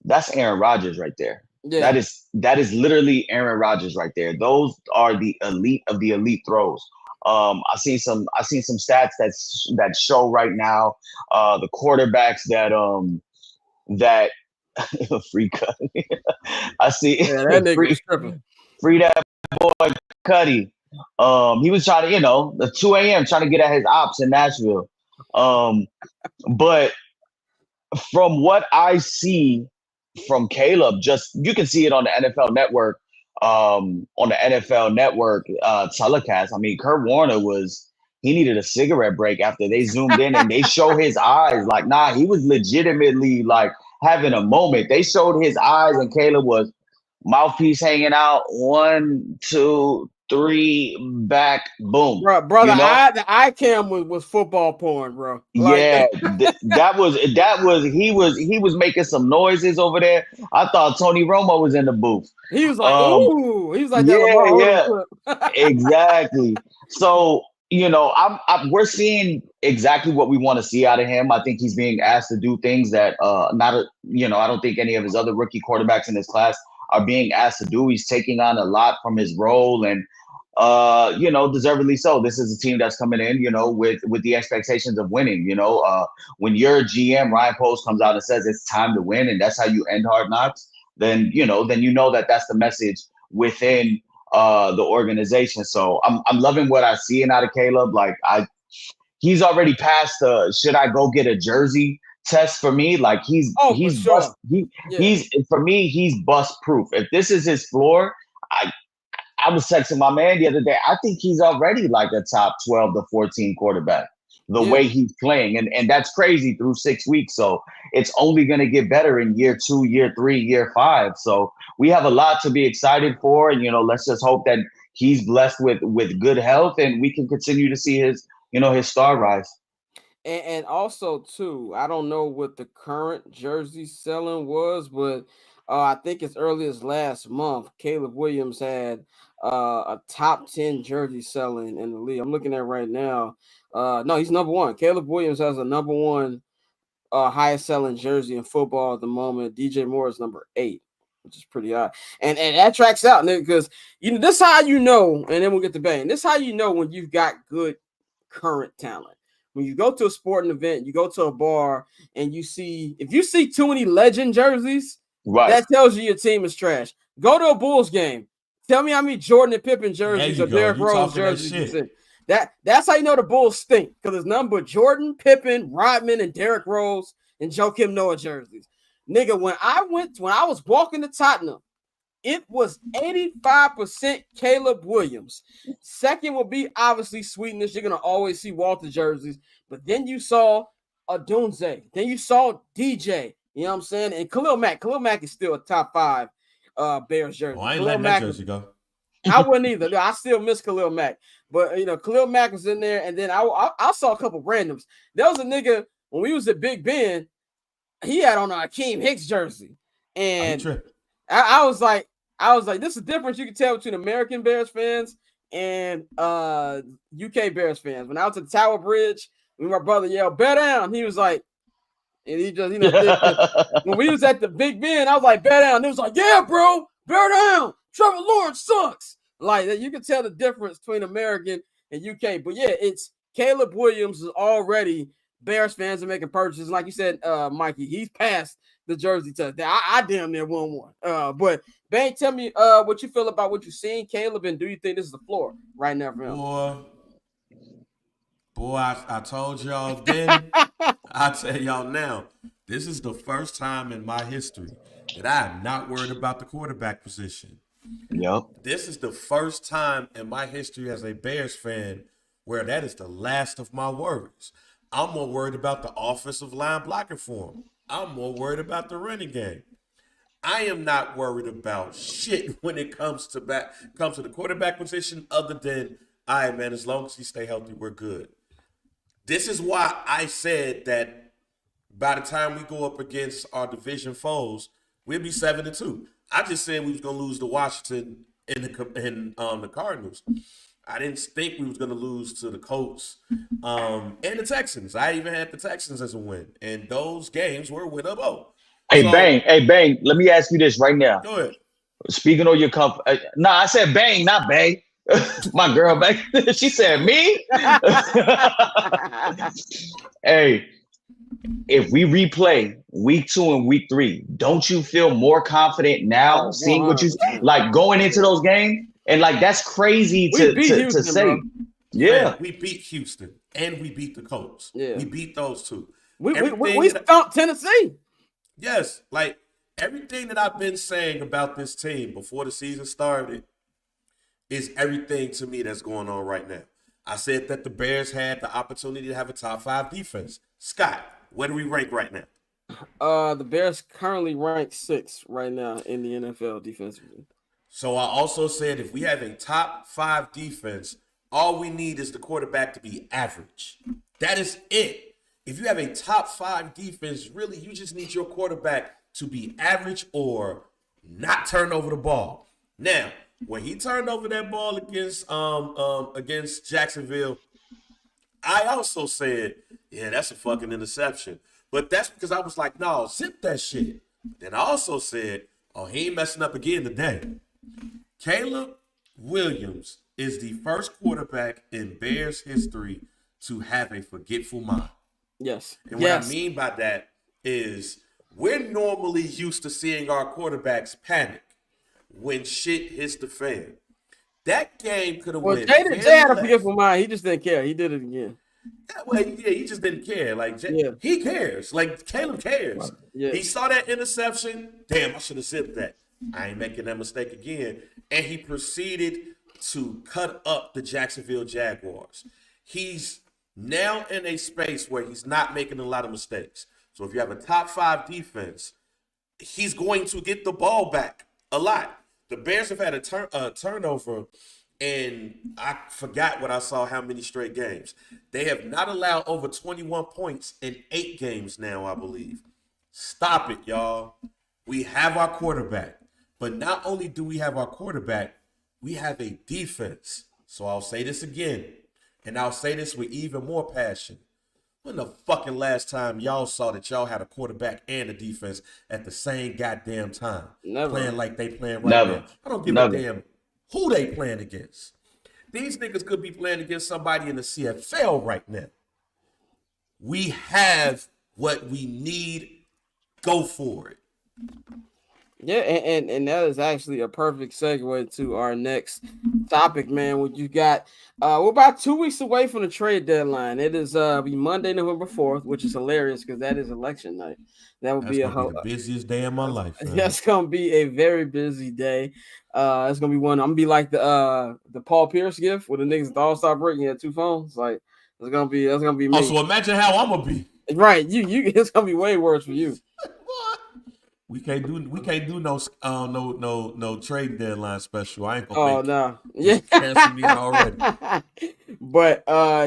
that's Aaron Rodgers right there. Yeah. That is literally Aaron Rodgers right there. Those are the elite of the elite throws. I've seen some stats that show right now the quarterbacks that free cut. I see. Yeah, that nigga was tripping. Free that boy Cuddy. He was trying to, you know, the 2 a.m. trying to get at his ops in Nashville. But from what I see from Caleb, just you can see it on the NFL Network, telecast. I mean, Kurt Warner he needed a cigarette break after they zoomed in and they show his eyes. Like, nah, he was legitimately like having a moment. They showed his eyes and Caleb was mouthpiece hanging out. 1, 2, 3, back, boom. Brother, you know? The eye cam was football porn, bro. Like, yeah, he was making some noises over there. I thought Tony Romo was in the booth. He was like, ooh, he was like, yeah. Exactly. So, you know, we're seeing exactly what we want to see out of him. I think he's being asked to do things that I don't think any of his other rookie quarterbacks in this class are being asked to do. He's taking on a lot from his role and, you know, deservedly so. This is a team that's coming in, you know, with the expectations of winning. You know, when your GM, Ryan Post, comes out and says it's time to win and that's how you end Hard Knocks, then you know that that's the message within the organization. So I'm loving what I see out of Caleb. Like he's already passed the should I go get a jersey test for me. Like he's bust proof. If this is his floor, I was texting my man the other day. I think he's already like a top 12 to 14 quarterback. the way he's playing. And that's crazy through 6 weeks. So it's only going to get better in year 2, year 3, year 5. So we have a lot to be excited for. And, let's just hope that he's blessed with good health and we can continue to see his star rise. And also, too, I don't know what the current jersey selling was, but I think as early as last month, Caleb Williams had a top 10 jersey selling in the league. I'm looking at right now. No, he's number one. Caleb Williams has a number one highest selling jersey in football at the moment. DJ Moore is number 8, which is pretty odd. And that tracks out, nigga, because this is how and then we'll get to Bang. This is how when you've got good current talent. When you go to a sporting event, you go to a bar, and if you see too many legend jerseys, right, that tells you your team is trash. Go to a Bulls game. Tell me how many Jordan and Pippen jerseys or Derrick Rose jerseys you see. That's how you know the Bulls stink, because there's nothing but Jordan, Pippen, Rodman, and Derrick Rose and Joakim Noah jerseys. Nigga, when I was walking to Tottenham, it was 85% Caleb Williams. Second would be obviously Sweetness. You're going to always see Walter jerseys. But then you saw Adunze. Then you saw DJ. You know what I'm saying? And Khalil Mack. Khalil Mack is still a top 5 Bears jersey. Well, I ain't letting that jersey go. I wouldn't either. I still miss Khalil Mack. But, Khalil Mack was in there. And then I saw a couple randoms. There was a nigga, when we was at Big Ben, he had on a Akeem Hicks jersey. And I was like, this is a difference you can tell between American Bears fans and UK Bears fans. When I was at the Tower Bridge, when my brother yelled, "Bear down," he was like, and he just, when we was at the Big Ben, I was like, "Bear down." He was like, "Yeah, bro, bear down. Trevor Lawrence sucks." Like, you can tell the difference between American and UK. But yeah, it's Caleb Williams is already Bears fans are making purchases. Like you said, Mikey, he's passed the jersey test. I damn near won one. But Bang, tell me what you feel about what you've seen, Caleb, and do you think this is the floor right now for him? Boy, I told y'all then. I tell y'all now. This is the first time in my history that I am not worried about the quarterback position. Yep. This is the first time in my history as a Bears fan where that is the last of my worries. I'm more worried about the offensive line blocking for him. I'm more worried about the running game. I am not worried about shit when it comes to the quarterback position, other than, all right, man, as long as he stay healthy, we're good. This is why I said that by the time we go up against our division foes, we'll be 7-2. I just said we was gonna lose to Washington and the Cardinals. I didn't think we was going to lose to the Colts and the Texans. I even had the Texans as a win. And those games were winnable. Hey, Bang. Let me ask you this right now. Go ahead. Speaking of your company. I said Bang, not Bang. My girl, Bang. She said me. Hey, if we replay week 2 and week 3, don't you feel more confident now seeing what you like going into those games? And that's crazy to Houston, say. bro. Yeah. Man, we beat Houston and we beat the Colts. Yeah. We beat those two. We stomped Tennessee. Yes. Everything that I've been saying about this team before the season started is everything to me that's going on right now. I said that the Bears had the opportunity to have a top 5 defense. Scott, where do we rank right now? The Bears currently rank 6 right now in the NFL defensively. So I also said if we have a top 5 defense, all we need is the quarterback to be average. That is it. If you have a top 5 defense, really, you just need your quarterback to be average or not turn over the ball. Now, when he turned over that ball against Jacksonville, I also said, yeah, that's a fucking interception. But that's because I was like, no, zip that shit. Then I also said, oh, he ain't messing up again today. Caleb Williams is the first quarterback in Bears history to have a forgetful mind. Yes. And what I mean by that is we're normally used to seeing our quarterbacks panic when shit hits the fan. That game could have went. Jay had a forgetful mind. He just didn't care. He did it again. He just didn't care. He cares. Caleb cares. Yeah. He saw that interception. Damn, I should have zipped that. I ain't making that mistake again. And he proceeded to cut up the Jacksonville Jaguars. He's now in a space where he's not making a lot of mistakes. So if you have a top 5 defense, he's going to get the ball back a lot. The Bears have had a turnover, and I forgot what I saw how many straight games. They have not allowed over 21 points in 8 games now, I believe. Stop it, y'all. We have our quarterback. But not only do we have our quarterback, we have a defense. So I'll say this again, and I'll say this with even more passion. When the fucking last time y'all saw that y'all had a quarterback and a defense at the same goddamn time? Never. Playing like they playing right Never. now. I don't give Never. a damn who they playing against. These niggas could be playing against somebody in the CFL right now. We have what we need. Go for it. Yeah, and that is actually a perfect segue to our next topic, man. What you got? We're about 2 weeks away from the trade deadline. It is be Monday, November 4th, which is hilarious because that is election night. That would That's be the busiest day of my life. Man. That's gonna be a very busy day. It's gonna be one. I'm gonna be like the Paul Pierce gift with the niggas at the All-Star break. You had 2 phones. Like that's gonna be me. Oh, so imagine how I'm gonna be. Right, you it's gonna be way worse for you. We can't do no trade deadline special. I ain't gonna. Oh no, yeah, cancel me already. But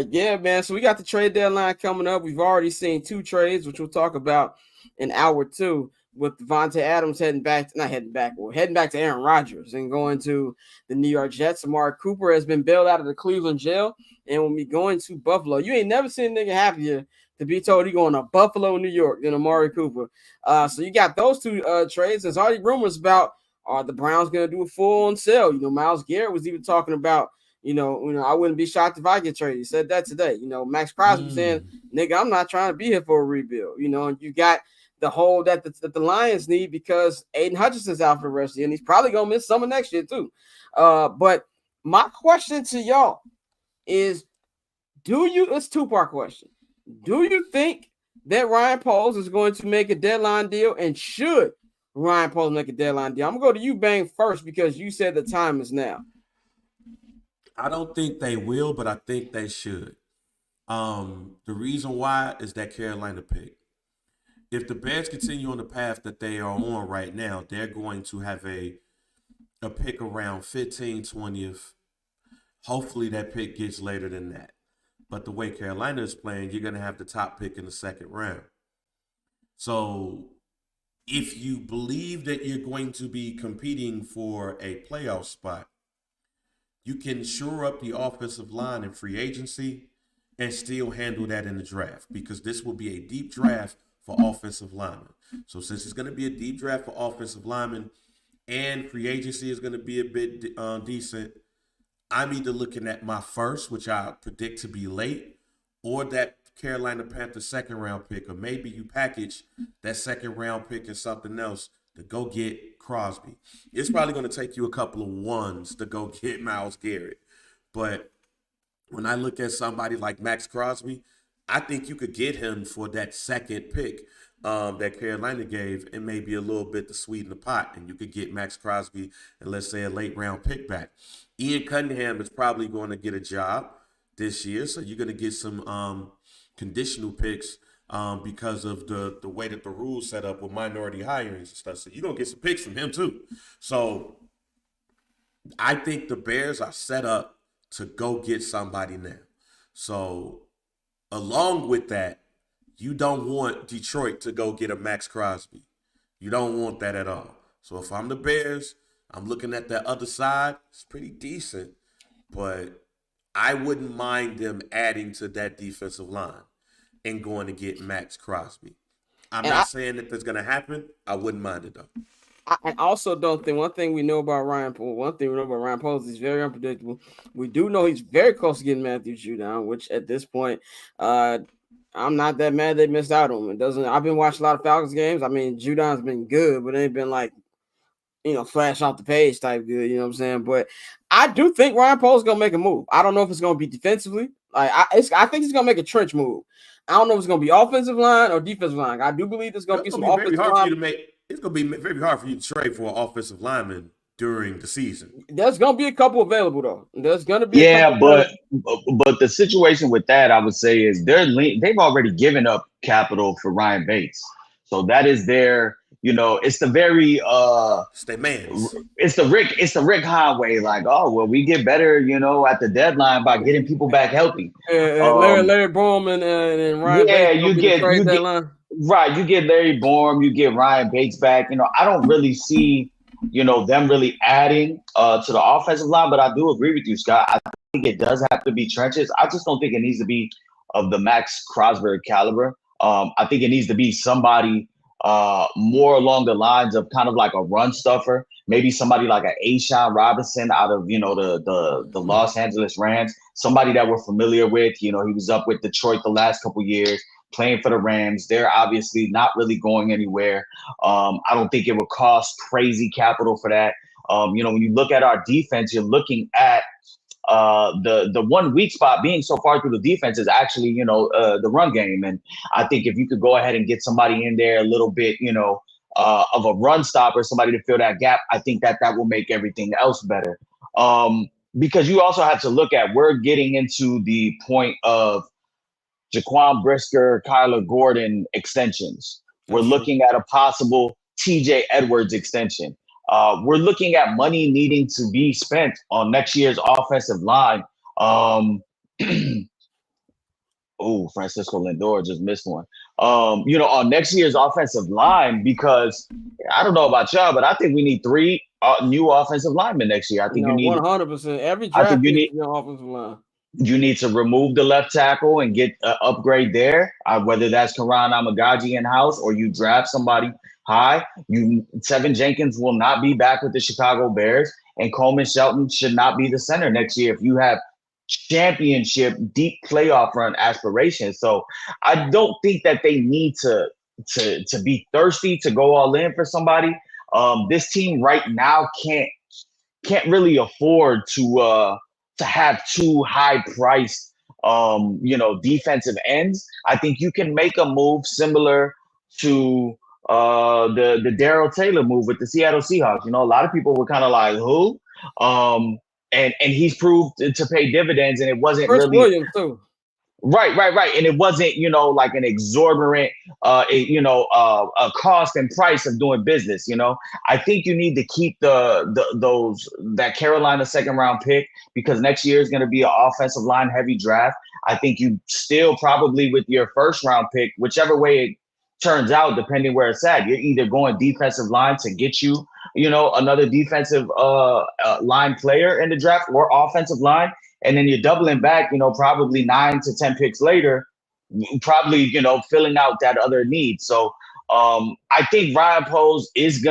yeah, man. So we got the trade deadline coming up. We've already seen 2 trades, which we'll talk about in hour 2. With DaVante Adams heading back to Aaron Rodgers and going to the New York Jets. Amari Cooper has been bailed out of the Cleveland jail and will be going to Buffalo. You ain't never seen a nigga happier to be told he going to Buffalo, New York than Amari Cooper. So you got those 2 trades. There's already rumors about are the Browns going to do a full-on sale. Myles Garrett was even talking about, I wouldn't be shocked if I get traded. He said that today. Max Crosby saying, nigga, I'm not trying to be here for a rebuild. And you got the hole that the Lions need because Aiden Hutchinson's out for the rest of the year, and he's probably going to miss some of next year too. But my question to y'all is, it's a 2-part question. Do you think that Ryan Poles is going to make a deadline deal, and should Ryan Poles make a deadline deal? I'm going to go to you, Bang, first because you said the time is now. I don't think they will, but I think they should. The reason why is that Carolina pick. If the Bears continue on the path that they are on right now, they're going to have a pick around 15th, 20th. Hopefully that pick gets later than that. But the way Carolina is playing, you're going to have the top pick in the 2nd round. So if you believe that you're going to be competing for a playoff spot, you can shore up the offensive line in free agency and still handle that in the draft, because this will be a deep draft for offensive linemen. So since it's going to be a deep draft for offensive linemen and free agency is going to be a bit decent, I'm either looking at my first, which I predict to be late, or that Carolina Panthers 2nd round pick, or maybe you package that 2nd round pick and something else to go get Crosby. It's probably going to take you a couple of ones to go get Myles Garrett. But when I look at somebody like Max Crosby, I think you could get him for that 2nd pick that Carolina gave, and maybe a little bit to sweeten the pot, and you could get Max Crosby and let's say a late round pick back. Ian Cunningham is probably going to get a job this year, so you're going to get some conditional picks because of the way that the rules set up with minority hirings and stuff. So you're going to get some picks from him too. So I think the Bears are set up to go get somebody now. So along with that, you don't want Detroit to go get a Max Crosby. You don't want that at all. So if I'm the Bears, I'm looking at that other side. It's pretty decent, but I wouldn't mind them adding to that defensive line and going to get Max Crosby. I'm not saying that that's going to happen. I wouldn't mind it, though. I also don't think one thing we know about Ryan Poles, he's very unpredictable. We do know he's very close to getting Matthew Judon, which at this point, I'm not that mad they missed out on him. I've been watching a lot of Falcons games. I mean, Judon's been good, but it ain't been like, flash off the page type good, you know what I'm saying? But I do think Ryan Poles is going to make a move. I don't know if it's going to be defensively. I think he's going to make a trench move. I don't know if it's going to be offensive line or defensive line. I do believe there's going to be some offensive line. It's going to be very hard for you to trade for an offensive lineman during the season. There's gonna be a couple available though. There's gonna be Yeah, a couple but the situation with that, I would say, is they've already given up capital for Ryan Bates, so that is their, it's the very It's their man's. it's the Rick Hahn way, like, oh well, we get better, at the deadline by getting people back healthy. Larry Bohm and Ryan Yeah, Bates. You get Larry Bourne, you get Ryan Bates back. I don't really see, them really adding to the offensive line, but I do agree with you, Scott. I think it does have to be trenches. I just don't think it needs to be of the Max Crosby caliber. I think it needs to be somebody more along the lines of kind of like a run stuffer, maybe somebody like an A'Shawn Robinson out of the Los Angeles Rams, somebody that we're familiar with. He was up with Detroit the last couple years, playing for the Rams. They're obviously not really going anywhere. I don't think it would cost crazy capital for that. When you look at our defense, you're looking at the one weak spot being so far through the defense is actually, the run game. And I think if you could go ahead and get somebody in there a little bit, of a run stopper, somebody to fill that gap, I think that will make everything else better. Because you also have to look at, we're getting into the point of Jaquan Brisker, Kyler Gordon extensions. We're looking at a possible TJ Edwards extension. We're looking at money needing to be spent on next year's offensive line. Francisco Lindor just missed one. On next year's offensive line, because I don't know about y'all, but I think we need 3 new offensive linemen next year. I think you need 100%. Every draft needs an offensive line. You need to remove the left tackle and get an upgrade there, whether that's Karan Amagaji in-house or you draft somebody high. Tevin Jenkins will not be back with the Chicago Bears, and Coleman Shelton should not be the center next year if you have championship, deep playoff run aspirations. So I don't think that they need to be thirsty to go all in for somebody. This team right now can't really afford to have 2 high-priced, defensive ends. I think you can make a move similar to the Darrell Taylor move with the Seattle Seahawks. A lot of people were kind of like, who? And he's proved to pay dividends, and it wasn't Chris really Williams too. Right. And it wasn't, like an exorbitant, a cost and price of doing business. I think you need to keep that Carolina 2nd round pick, because next year is going to be an offensive line heavy draft. I think you still probably with your 1st round pick, whichever way it turns out, depending where it's at, you're either going defensive line to get you, another defensive line player in the draft, or offensive line. And then you're doubling back, probably 9 to 10 picks later, probably, filling out that other need. So I think Ryan Poles is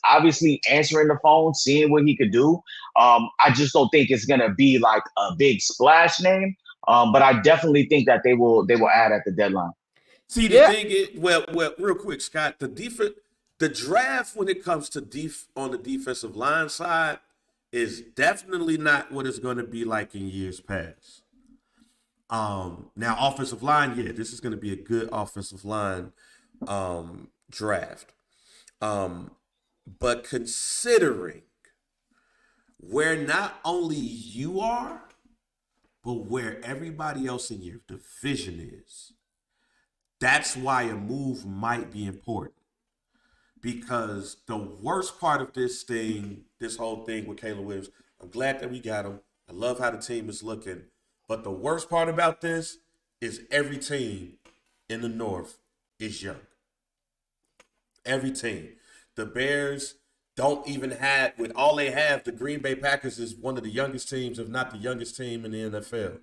obviously answering the phone, seeing what he could do. I just don't think it's gonna be like a big splash name. But I definitely think that they will add at the deadline. See, the thing is, well, real quick, Scott, the draft when it comes to on the defensive line side is definitely not what it's going to be like in years past. Now, offensive line, this is going to be a good offensive line draft. But considering where not only you are, but where everybody else in your division is, that's why a move might be important. Because the worst part of this whole thing with Caleb Williams, I'm glad that we got him. I love how the team is looking. But the worst part about this is every team in the North is young. Every team. The Bears don't even have, with all they have, the Green Bay Packers is one of the youngest teams, if not the youngest team in the NFL.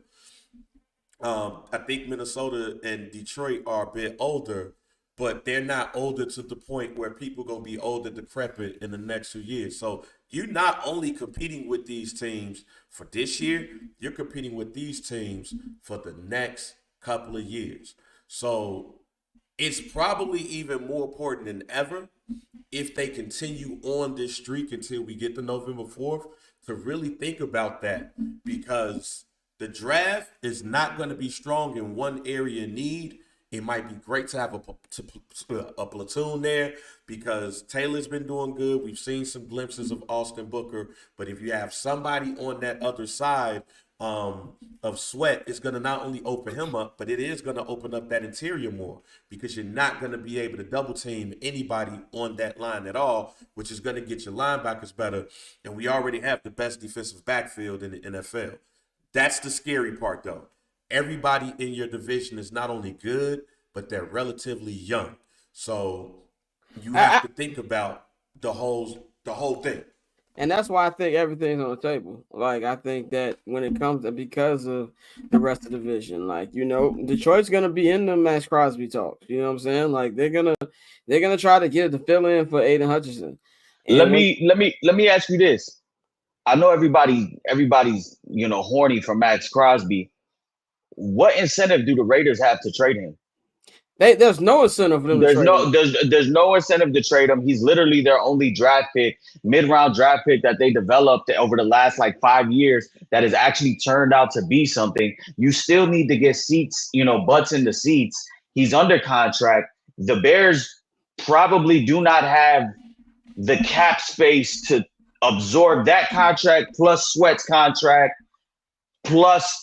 I think Minnesota and Detroit are a bit older, but they're not older to the point where people going to be older, decrepit in the next 2 years. So you're not only competing with these teams for this year, you're competing with these teams for the next couple of years. So it's probably even more important than ever if they continue on this streak until we get to November 4th to really think about that, because the draft is not going to be strong in one area need. It might be great to have a platoon there because Taylor's been doing good. We've seen some glimpses of Austin Booker, but if you have somebody on that other side of Sweat, it's going to not only open him up, but it is going to open up that interior more because you're not going to be able to double team anybody on that line at all, which is going to get your linebackers better. And we already have the best defensive backfield in the NFL. That's the scary part, though. Everybody in your division is not only good, but they're relatively young. So you have to think about the whole thing. And that's why I think everything's on the table. Like, I think that when it comes to, because of the rest of the division, like, Detroit's gonna be in the Max Crosby talks. You know what I'm saying? Like, they're gonna try to get it to fill in for Aiden Hutchinson. And let me ask you this. I know everybody's horny for Max Crosby. What incentive do the Raiders have to trade him? There's no incentive for them to trade him. There's no incentive to trade him. He's literally their only draft pick, mid-round draft pick that they developed over the last 5 years that has actually turned out to be something. You still need to get seats, butts in the seats. He's under contract. The Bears probably do not have the cap space to absorb that contract plus Sweat's contract, plus,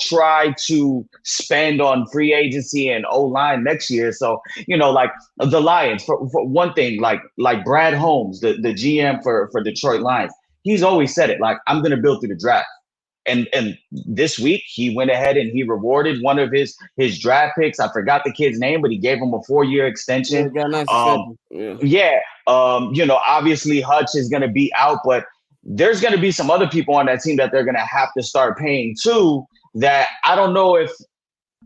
try to spend on free agency and O-line next year. So, the Lions, for one thing, like Brad Holmes, the GM for Detroit Lions, he's always said it, I'm going to build through the draft. And this week, he went ahead and he rewarded one of his draft picks. I forgot the kid's name, but he gave him a 4-year extension. Yeah. Obviously Hutch is going to be out, but there's going to be some other people on that team that they're going to have to start paying too, that I don't know if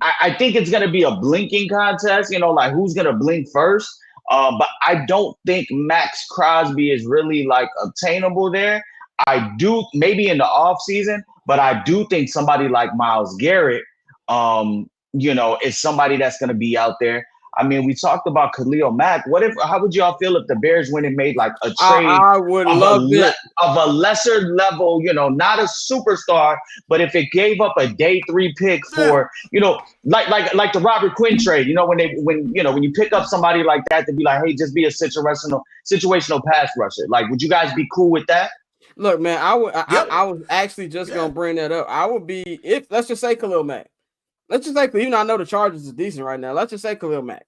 I think it's going to be a blinking contest, who's going to blink first. But I don't think Max Crosby is really obtainable there. I do maybe in the off season, but I do think somebody like Myles Garrett, is somebody that's going to be out there. I mean, we talked about Khalil Mack. How would y'all feel if the Bears went and made a trade I would love it. Of a lesser level, not a superstar, but if it gave up a day 3 pick for, like the Robert Quinn trade, when you pick up somebody like that to be like, hey, just be a situational pass rusher. Would you guys be cool with that? Look, man, I was actually just gonna bring that up. I would be, if let's just say Khalil Mack. Let's just say, even though I know the Chargers is decent right now, let's just say Khalil Mack.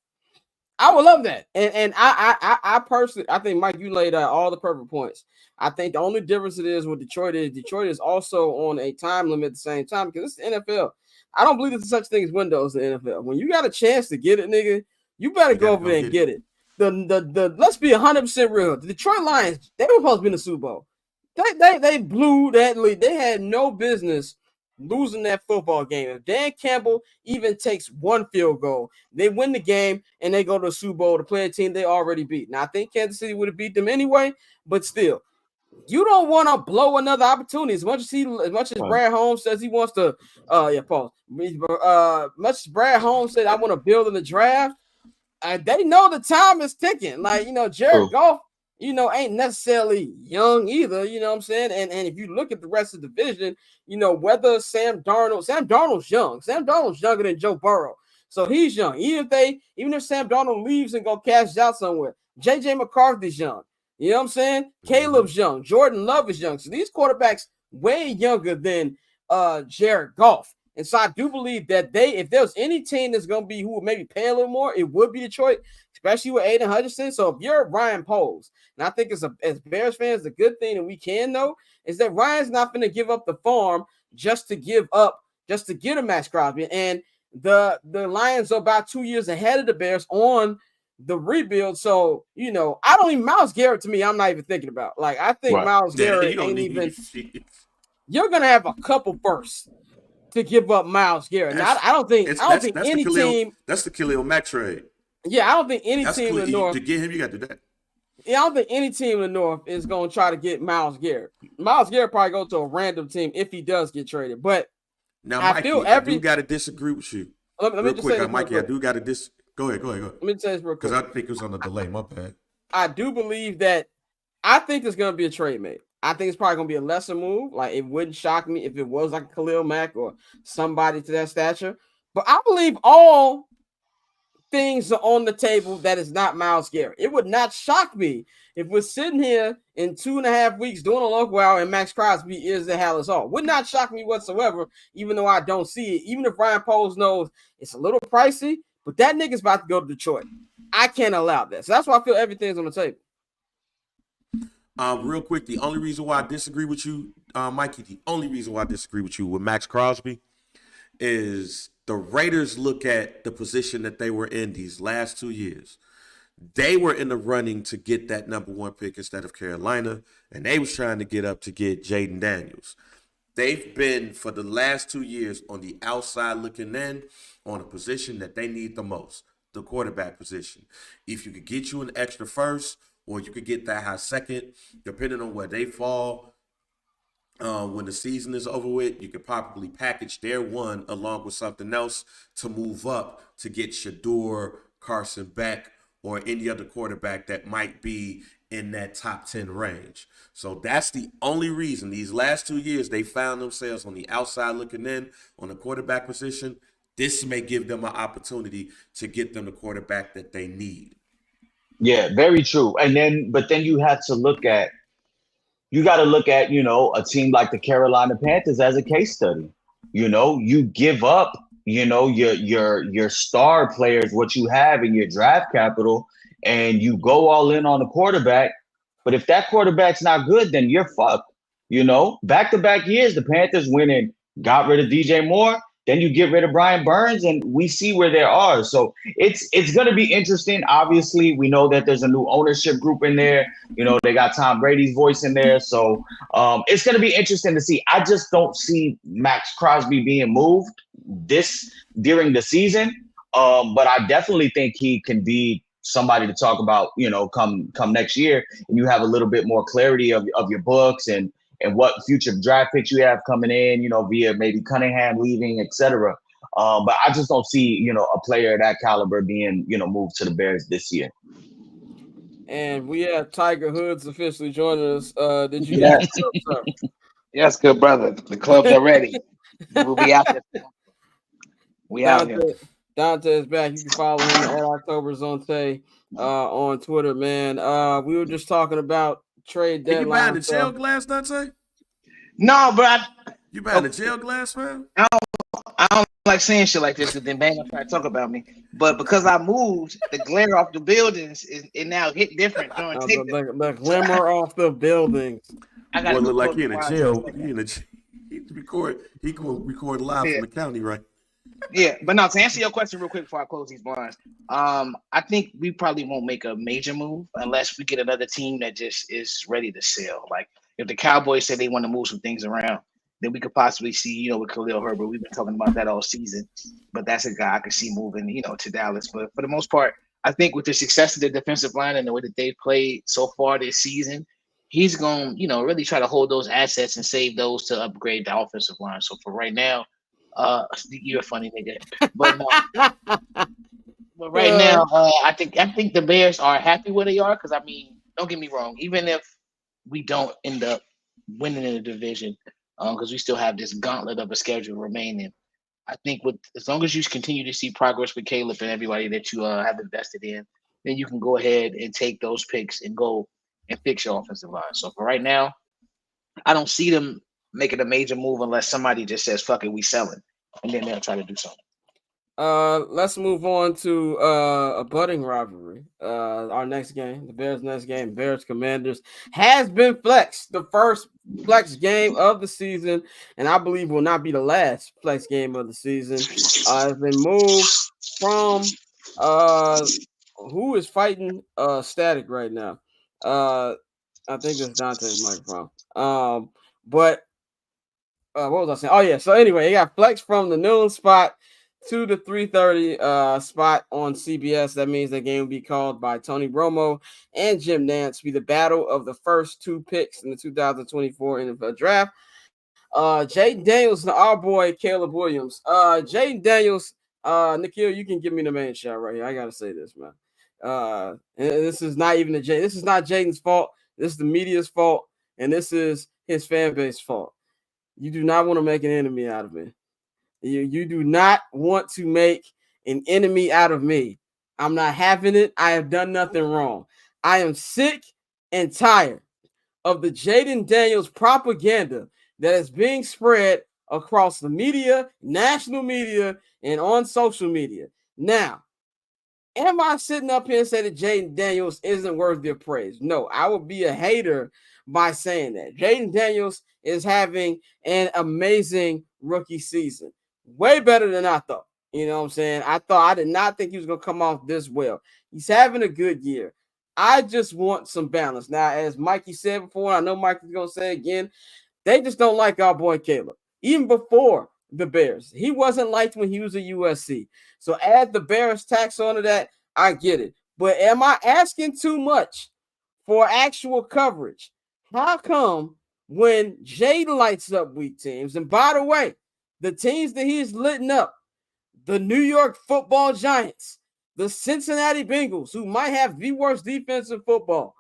I would love that. And I personally, I think, Mike, you laid out all the perfect points. I think the only difference it is with Detroit is also on a time limit at the same time, because it's the NFL. I don't believe there's such thing as windows in the NFL. When you got a chance to get it, nigga, you better go over there and get it. Let's be 100% real. The Detroit Lions, they were supposed to be in the Super Bowl. They blew that lead. They had no business losing that football game. If Dan Campbell even takes one field goal, they win the game and they go to the Super Bowl to play a team they already beat. Now, I think Kansas City would have beat them anyway, but still, you don't want to blow another opportunity. As much as Brad Holmes says he wants to, much as Brad Holmes said, I want to build in the draft, they know the time is ticking. Jared Goff, ain't necessarily young either, you know what I'm saying? And if you look at the rest of the division, whether Sam Darnold's young. Sam Darnold's younger than Joe Burrow. So he's young. Even if Sam Darnold leaves and go cash out somewhere, JJ McCarthy's young. You know what I'm saying? Caleb's young. Jordan Love is young. So these quarterbacks way younger than Jared Goff. And so I do believe that if there's any team that's going to be who would maybe pay a little more, it would be Detroit, especially with Aiden Hutchinson. So if you're Ryan Poles, and I think as Bears fans, the good thing that we can know is that Ryan's not going to give up the farm just to get a Max Crosby. And the Lions are about 2 years ahead of the Bears on the rebuild. So, I don't even, Myles Garrett to me, I'm not even thinking about. I think Myles Garrett ain't even, you're going to have a couple firsts to give up Myles Garrett. Now, I don't think any team. That's the Khalil Mack trade. Yeah, I don't think any team in the North. To get him, you got to do that. Yeah, I don't think any team in the North is going to try to get Myles Garrett. Myles Garrett probably go to a random team if he does get traded. But now, Mikey, I do got to disagree with you. Let me just say this Mikey, real quick. I do got to Go ahead. Let me say this real quick. Because I think it was on the delay. My bad. I do believe that I think there's going to be a trade made. I think it's probably going to be a lesser move. It wouldn't shock me if it was like Khalil Mack or somebody to that stature. But I believe all things are on the table that is not Myles Garrett. It would not shock me if we're sitting here in 2.5 weeks doing a local hour and Max Crosby is the Hallis Hall. Would not shock me whatsoever, even though I don't see it. Even if Ryan Poles knows it's a little pricey, but that nigga's about to go to Detroit. I can't allow that. So that's why I feel everything's on the table. Real quick, the only reason why I disagree with you, Mikey, the only reason why I disagree with you with Max Crosby is the Raiders look at the position that they were in these last 2 years. They were in the running to get that number 1 pick instead of Carolina, and they was trying to get up to get Jayden Daniels. They've been, for the last 2 years, on the outside looking in on a position that they need the most, the quarterback position. If you could get you an extra first, or you could get that high second, depending on where they fall, when the season is over with, you could probably package their 1 along with something else to move up to get Shador, Carson Beck, or any other quarterback that might be in that top 10 range. So that's the only reason these last 2 years they found themselves on the outside looking in on the quarterback position. This may give them an opportunity to get them the quarterback that they need. Yeah, very true. But then you got to look at, a team like the Carolina Panthers as a case study. You give up, your star players, what you have in your draft capital, and you go all in on the quarterback. But if that quarterback's not good, then you're fucked. Back-to-back years, the Panthers went and got rid of DJ Moore. Then you get rid of Brian Burns, and we see where they are. So it's going to be interesting. Obviously, we know that there's a new ownership group in there. They got Tom Brady's voice in there. So it's going to be interesting to see. I just don't see Max Crosby being moved during the season. But I definitely think he can be somebody to talk about, come next year, and you have a little bit more clarity of your books and what future draft picks you have coming in, via maybe Cunningham leaving, etc. But I just don't see, a player of that caliber being, moved to the Bears this year. And we have Tiger Hoods officially joining us. Did you? Yes. Yes, good brother. The clubs are ready. We'll be out there. We out here. Dante is back. You can follow him at October Zonte on Twitter, man. We were just talking about trade deadline. You buying the jail glass, Dante? No, bro. You buying the jail glass, man? I don't like saying shit like this, because then Bang will try to talk about me. But because I moved, the glare off the buildings it now hit different. The glimmer off the buildings. I got to look like he in a jail. He can record live from the county, right? Yeah, but now to answer your question real quick before I close these blinds, I think we probably won't make a major move unless we get another team that just is ready to sell. Like if the Cowboys say they want to move some things around, then we could possibly see, with Khalil Herbert. We've been talking about that all season, but that's a guy I could see moving, to Dallas. But for the most part, I think with the success of the defensive line and the way that they've played so far this season, he's going to, really try to hold those assets and save those to upgrade the offensive line. So for right now, you're a funny nigga, but but right now, I think the Bears are happy where they are, because don't get me wrong, even if we don't end up winning in the division, because we still have this gauntlet of a schedule remaining. I think as long as you continue to see progress with Caleb and everybody that you have invested in, then you can go ahead and take those picks and go and fix your offensive line. So for right now, I don't see them making a major move unless somebody just says, fuck it, we selling. And then they'll try to do something. Let's move on to a budding rivalry. Our next game, the Bears' next game, Bears Commanders, has been flexed. The first flex game of the season, and I believe will not be the last flex game of the season. Has been moved from who is fighting static right now. I think it's Dante's microphone. But what was I saying? Oh yeah. So anyway, it got flexed from the noon spot to the 3:30 spot on CBS. That means the game will be called by Tony Romo and Jim Nantz. Be the battle of the first two picks in the 2024 NFL Draft. Jayden Daniels and our boy Caleb Williams. Jayden Daniels, Nikhil, you can give me the main shot right here. I gotta say this, man. And this is not even this is not Jayden's fault. This is the media's fault, and this is his fan base fault. You do not want to make an enemy out of me. You do not want to make an enemy out of me. I'm not having it. I have done nothing wrong. I am sick and tired of the Jayden Daniels propaganda that is being spread across the media, national media, and on social media. Now, am I sitting up here and say that Jayden Daniels isn't worthy of praise? No, I would be a hater by saying that. Jayden Daniels is having an amazing rookie season. Way better than I thought. You know what I'm saying? I did not think he was going to come off this well. He's having a good year. I just want some balance. Now, as Mikey said before, I know Mikey's going to say again, they just don't like our boy Caleb. Even before the Bears, he wasn't liked when he was at USC. So add the Bears tax onto that, I get it. But am I asking too much for actual coverage? How come when Jayden lights up weak teams, and by the way, the teams that he's litting up, the New York Football Giants, the Cincinnati Bengals, who might have the worst defense in football.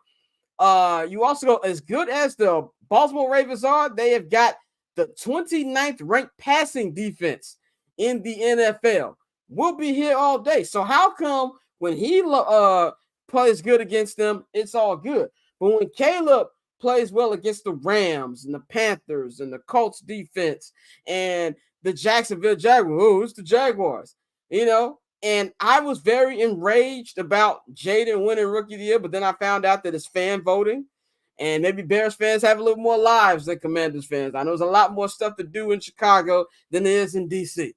You also go as good as the Baltimore Ravens are, they have got the 29th ranked passing defense in the NFL. We'll be here all day. So how come when he plays good against them, it's all good? But when Caleb plays well against the Rams and the Panthers and the Colts defense and the Jacksonville Jaguars, oh, it's the Jaguars, you know? And I was very enraged about Jayden winning Rookie of the Year, but then I found out that it's fan voting. And maybe Bears fans have a little more lives than Commanders fans. I know there's a lot more stuff to do in Chicago than there is in D.C.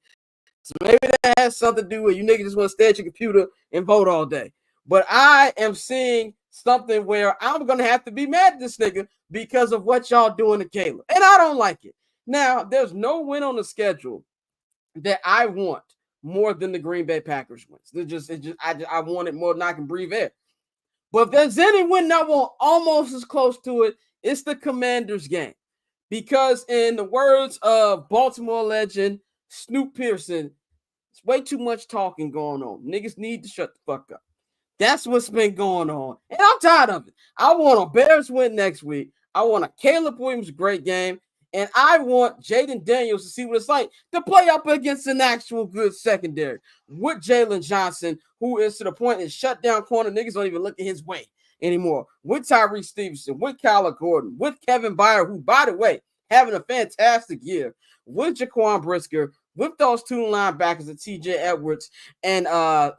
So maybe that has something to do with you niggas just want to stay at your computer and vote all day. But I am seeing something where I'm going to have to be mad at this nigga because of what y'all doing to Caleb. And I don't like it. Now, there's no win on the schedule that I want more than the Green Bay Packers wins. I want it more than I can breathe air. But if there's any win I want almost as close to it, it's the Commanders game. Because in the words of Baltimore legend Snoop Pearson, it's way too much talking going on. Niggas need to shut the fuck up. That's what's been going on. And I'm tired of it. I want a Bears win next week. I want a Caleb Williams great game. And I want Jayden Daniels to see what it's like to play up against an actual good secondary with Jalen Johnson, who is to the point is shut down corner. Niggas don't even look at his way anymore. With Tyree Stevenson, with Kyler Gordon, with Kevin Byard, who, by the way, having a fantastic year, with Jaquan Brisker, with those two linebackers of TJ Edwards and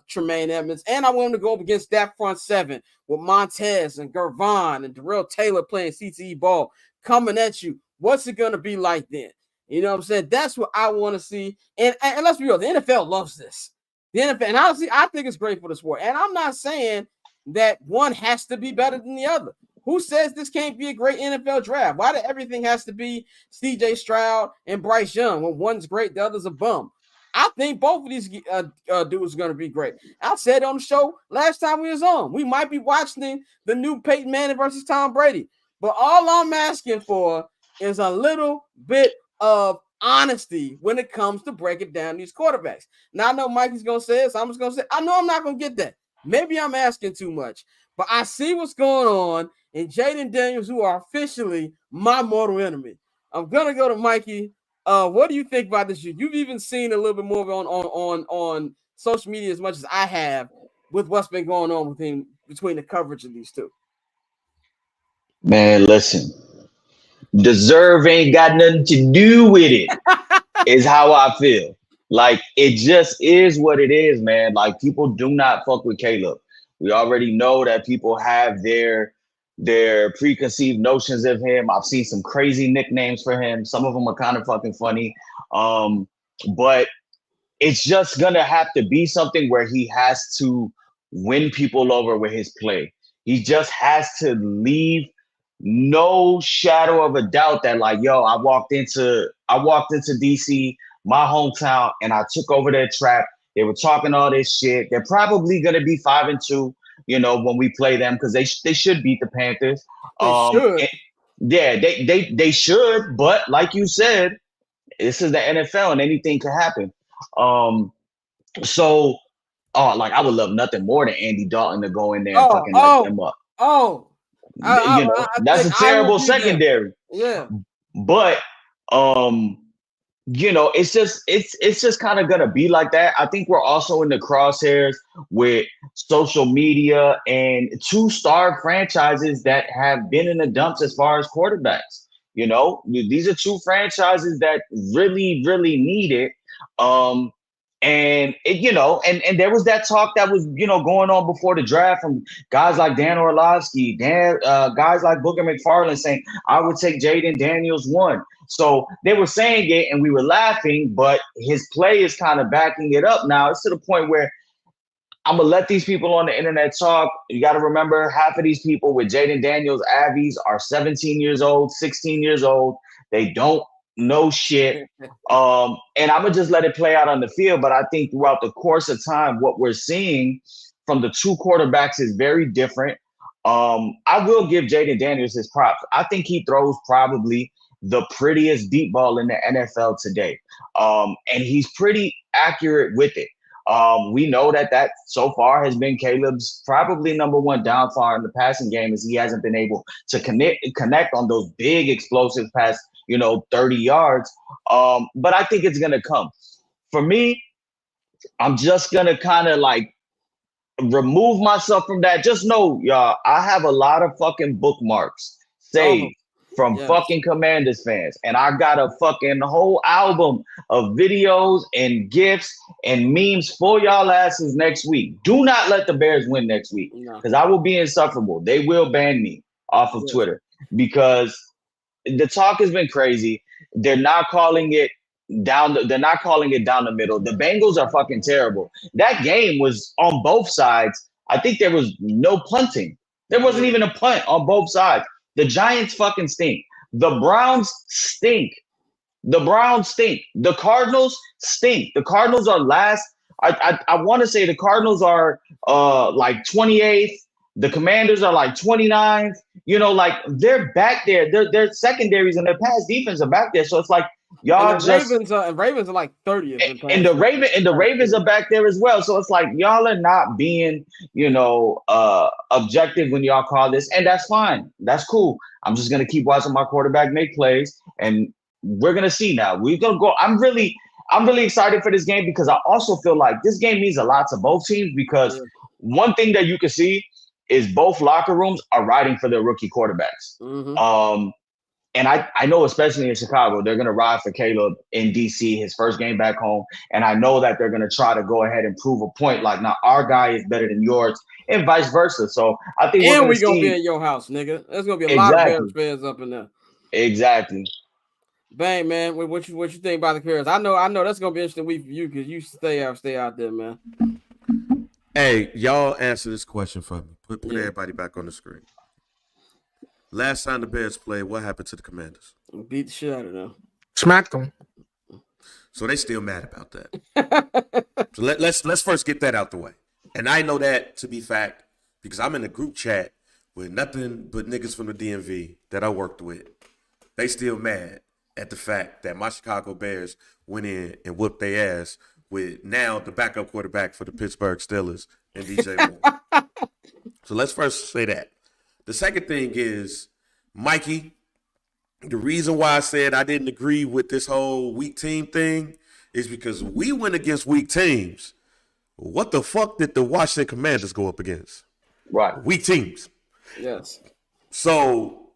Tremaine Edmonds. And I want him to go up against that front seven with Montez and Gervon and Darrell Taylor playing CTE ball coming at you. What's it going to be like then? You know what I'm saying? That's what I want to see. And let's be real, the NFL loves this. The NFL, and honestly, I think it's great for the sport. And I'm not saying that one has to be better than the other. Who says this can't be a great NFL draft? Why do everything has to be CJ Stroud and Bryce Young when one's great, the other's a bum? I think both of these dudes are going to be great. I said on the show last time we was on, we might be watching the new Peyton Manning versus Tom Brady. But all I'm asking for is a little bit of honesty when it comes to breaking down these quarterbacks. Now, I know Mikey's going to say it, so I'm just going to say, I know I'm not going to get that. Maybe I'm asking too much, but I see what's going on in Jayden Daniels, who are officially my mortal enemy. I'm going to go to Mikey. What do you think about this? You've even seen a little bit more on social media as much as I have with what's been going on with him between the coverage of these two. Man, listen. Deserve ain't got nothing to do with it, is how I feel. Like, it just is what it is, man. Like, people do not fuck with Caleb. We already know that people have their preconceived notions of him. I've seen some crazy nicknames for him. Some of them are kind of fucking funny. But it's just going to have to be something where he has to win people over with his play. He just has to leave no shadow of a doubt that, like, yo, I walked into DC, my hometown, and I took over their trap. They were talking all this shit. They're probably gonna be 5-2, you know, when we play them, because they should beat the Panthers. They should. But like you said, this is the NFL, and anything can happen. So I would love nothing more than Andy Dalton to go in there and fucking light them up. That's a terrible secondary. Yeah. But it's just kind of gonna be like that. I think we're also in the crosshairs with social media and two star franchises that have been in the dumps as far as quarterbacks. These are two franchises that really, really need it. And and there was that talk that was, going on before the draft from guys like Dan Orlovsky, guys like Booker McFarland saying, I would take Jayden Daniels 1. So they were saying it and we were laughing, but his play is kind of backing it up now. It's to the point where I'm going to let these people on the internet talk. You got to remember, half of these people with Jayden Daniels Avies are 17 years old, 16 years old. They don't know shit. And I'm going to just let it play out on the field. But I think throughout the course of time, what we're seeing from the two quarterbacks is very different. I will give Jayden Daniels his props. I think he throws probably the prettiest deep ball in the NFL today. And he's pretty accurate with it. We know that so far has been Caleb's probably number one downfall in the passing game, is he hasn't been able to connect on those big explosive past 30 yards. But I think it's gonna come. For me, I'm just gonna kind of like remove myself from that. Just know, y'all, I have a lot of fucking bookmarks saved from fucking Commanders fans. And I got a fucking whole album of videos and GIFs and memes for y'all asses next week. Do not let the Bears win next week, because I will be insufferable. They will ban me off of Twitter because the talk has been crazy. They're not calling it down the middle. The Bengals are fucking terrible. That game was on both sides. I think there was no punting. There wasn't even a punt on both sides. The Giants fucking stink. The Browns stink. The Cardinals stink. The Cardinals are last. I want to say the Cardinals are like 28th. The Commanders are like 29th. They're back there. Their secondaries and their pass defense are back there. So it's like y'all Ravens are like 30th. And the Ravens are back there as well. So it's like y'all are not being, objective when y'all call this, and that's fine. That's cool. I'm just gonna keep watching my quarterback make plays, and we're gonna see now. We're gonna go. I'm really excited for this game because I also feel like this game means a lot to both teams, because one thing that you can see is both locker rooms are riding for their rookie quarterbacks. Mm-hmm. And I know, especially in Chicago, they're going to ride for Caleb in D.C., his first game back home. And I know that they're going to try to go ahead and prove a point. Like, now our guy is better than yours, and vice versa. So I think we're going to be in your house, nigga. There's going to be a lot of Bears fans up in there. Exactly. Bang, man. What you think about the Bears? I know that's going to be an interesting week for you because you stay out there, man. Hey, y'all answer this question for me. Put everybody back on the screen. Last time the Bears played, what happened to the Commanders? Beat the shit out of them. Smacked them. So they still mad about that. So let's first get that out the way. And I know that to be fact because I'm in a group chat with nothing but niggas from the DMV that I worked with. They still mad at the fact that my Chicago Bears went in and whooped their ass with now the backup quarterback for the Pittsburgh Steelers and DJ Moore. So let's first say that. The second thing is, Mikey, the reason why I said I didn't agree with this whole weak team thing is because we went against weak teams. What the fuck did the Washington Commanders go up against? Right. Weak teams. Yes. So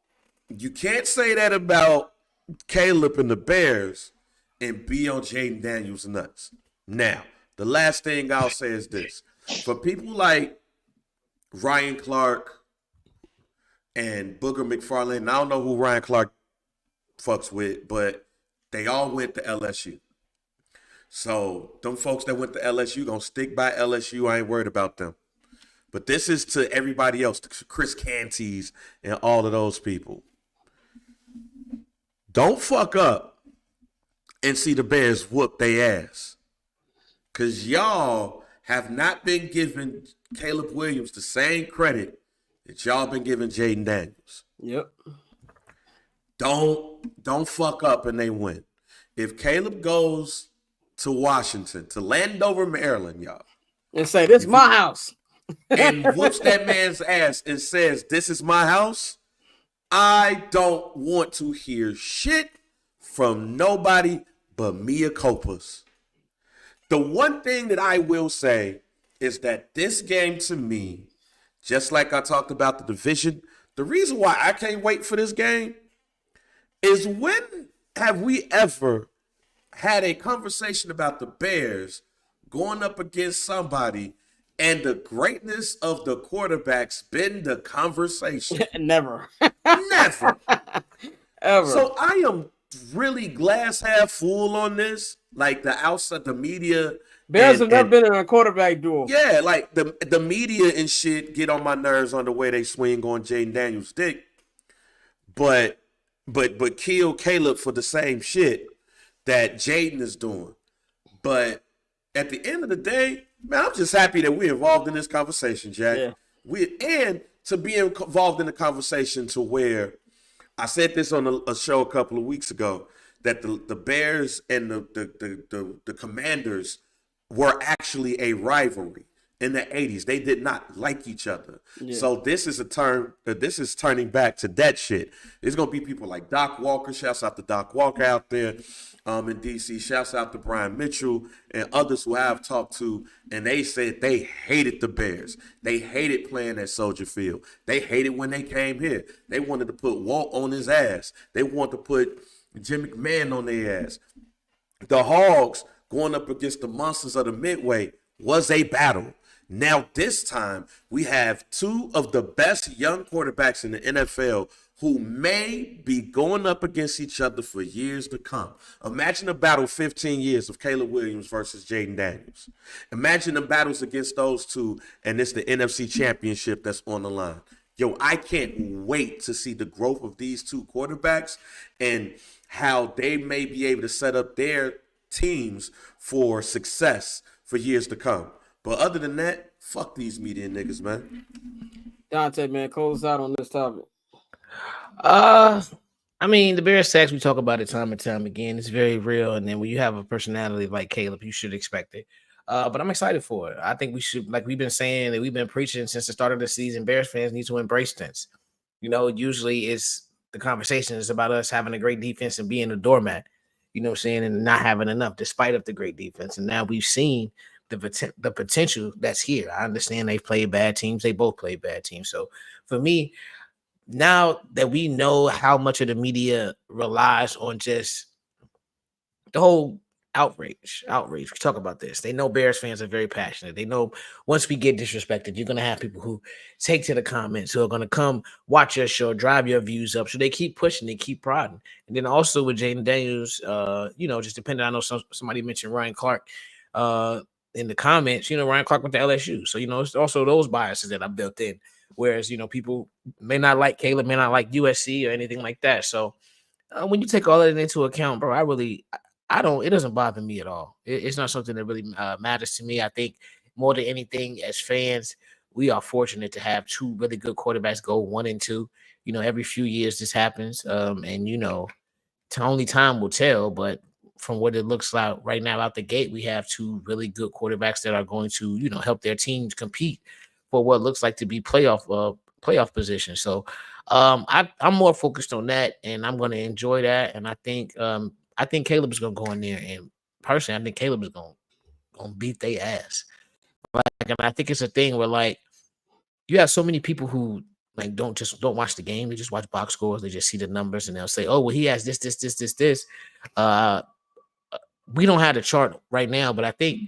you can't say that about Caleb and the Bears and be on Jayden Daniels nuts. Now, the last thing I'll say is this. For people like Ryan Clark and Booker McFarland, I don't know who Ryan Clark fucks with, but they all went to LSU. So them folks that went to LSU gonna stick by LSU. I ain't worried about them. But this is to everybody else, to Chris Canties and all of those people. Don't fuck up and see the Bears whoop their ass. Because y'all have not been giving Caleb Williams the same credit that y'all been giving Jayden Daniels. Yep. Don't fuck up and they win. If Caleb goes to Washington, to Landover, Maryland, y'all, and say, this is my house, and whoops that man's ass and says, this is my house, I don't want to hear shit from nobody but mea culpas. The one thing that I will say is that this game to me, just like I talked about the division, the reason why I can't wait for this game is when have we ever had a conversation about the Bears going up against somebody and the greatness of the quarterbacks been the conversation? Never. Never. Ever. So I am really glass half full on this. Like the outside, the media. Bears have never been in a quarterback duel. Yeah, like the media and shit get on my nerves on the way they swing on Jayden Daniels' dick. But kill Caleb for the same shit that Jayden is doing. But at the end of the day, man, I'm just happy that we're involved in this conversation, Jack. Yeah. And to be involved in the conversation to where I said this on a show a couple of weeks ago that the Bears and the Commanders were actually a rivalry in the 80s. They did not like each other. Yeah. So this is turning back to that shit. There's going to be people like Doc Walker. Shouts out to Doc Walker out there in D.C. Shouts out to Brian Mitchell and others who I have talked to, and they said they hated the Bears. They hated playing at Soldier Field. They hated when they came here. They wanted to put Walt on his ass. They wanted to put Jim McMahon on their ass. The Hogs going up against the monsters of the Midway was a battle. Now this time we have two of the best young quarterbacks in the NFL who may be going up against each other for years to come. Imagine a battle 15 years of Caleb Williams versus Jayden Daniels. Imagine the battles against those two, and it's the NFC Championship that's on the line. Yo, I can't wait to see the growth of these two quarterbacks and how they may be able to set up their teams for success for years to come. But other than that, fuck these media niggas, man. Dante, man, close out on this topic. I mean, the Bears sacks, we talk about it time and time again. It's very real. And then when you have a personality like Caleb, you should expect it. But I'm excited for it. I think we should, like we've been saying, that we've been preaching since the start of the season, Bears fans need to embrace this. You know, usually it's the conversation is about us having a great defense and being a doormat, you know what I'm saying, and not having enough despite of the great defense. And now we've seen the potential that's here. I understand they've played bad teams. They both played bad teams. So for me, now that we know how much of the media relies on just the whole outrage, we talk about this. They know Bears fans are very passionate. They know once we get disrespected, you're going to have people who take to the comments, who are going to come watch your show, drive your views up. So they keep pushing, they keep prodding. And then also with Jayden Daniels, you know, just depending, I know somebody mentioned Ryan Clark in the comments, you know, Ryan Clark went to LSU. So, you know, it's also those biases that I built in. Whereas, you know, people may not like Caleb, may not like USC or anything like that. So when you take all that into account, bro, it doesn't bother me at all. It's not something that really matters to me. I think more than anything, as fans, we are fortunate to have two really good quarterbacks go 1 and 2. You know, every few years this happens. And, you know, only time will tell. But from what it looks like right now out the gate, we have two really good quarterbacks that are going to, you know, help their teams compete for what looks like to be playoff position. So I'm more focused on that, and I'm going to enjoy that. And I think Caleb is going to go in there, and personally, I think Caleb is going to beat their ass. Like, and I think it's a thing where, like, you have so many people who like don't watch the game. They just watch box scores. They just see the numbers, and they'll say, "Oh, well, he has this." We don't have the chart right now, but I think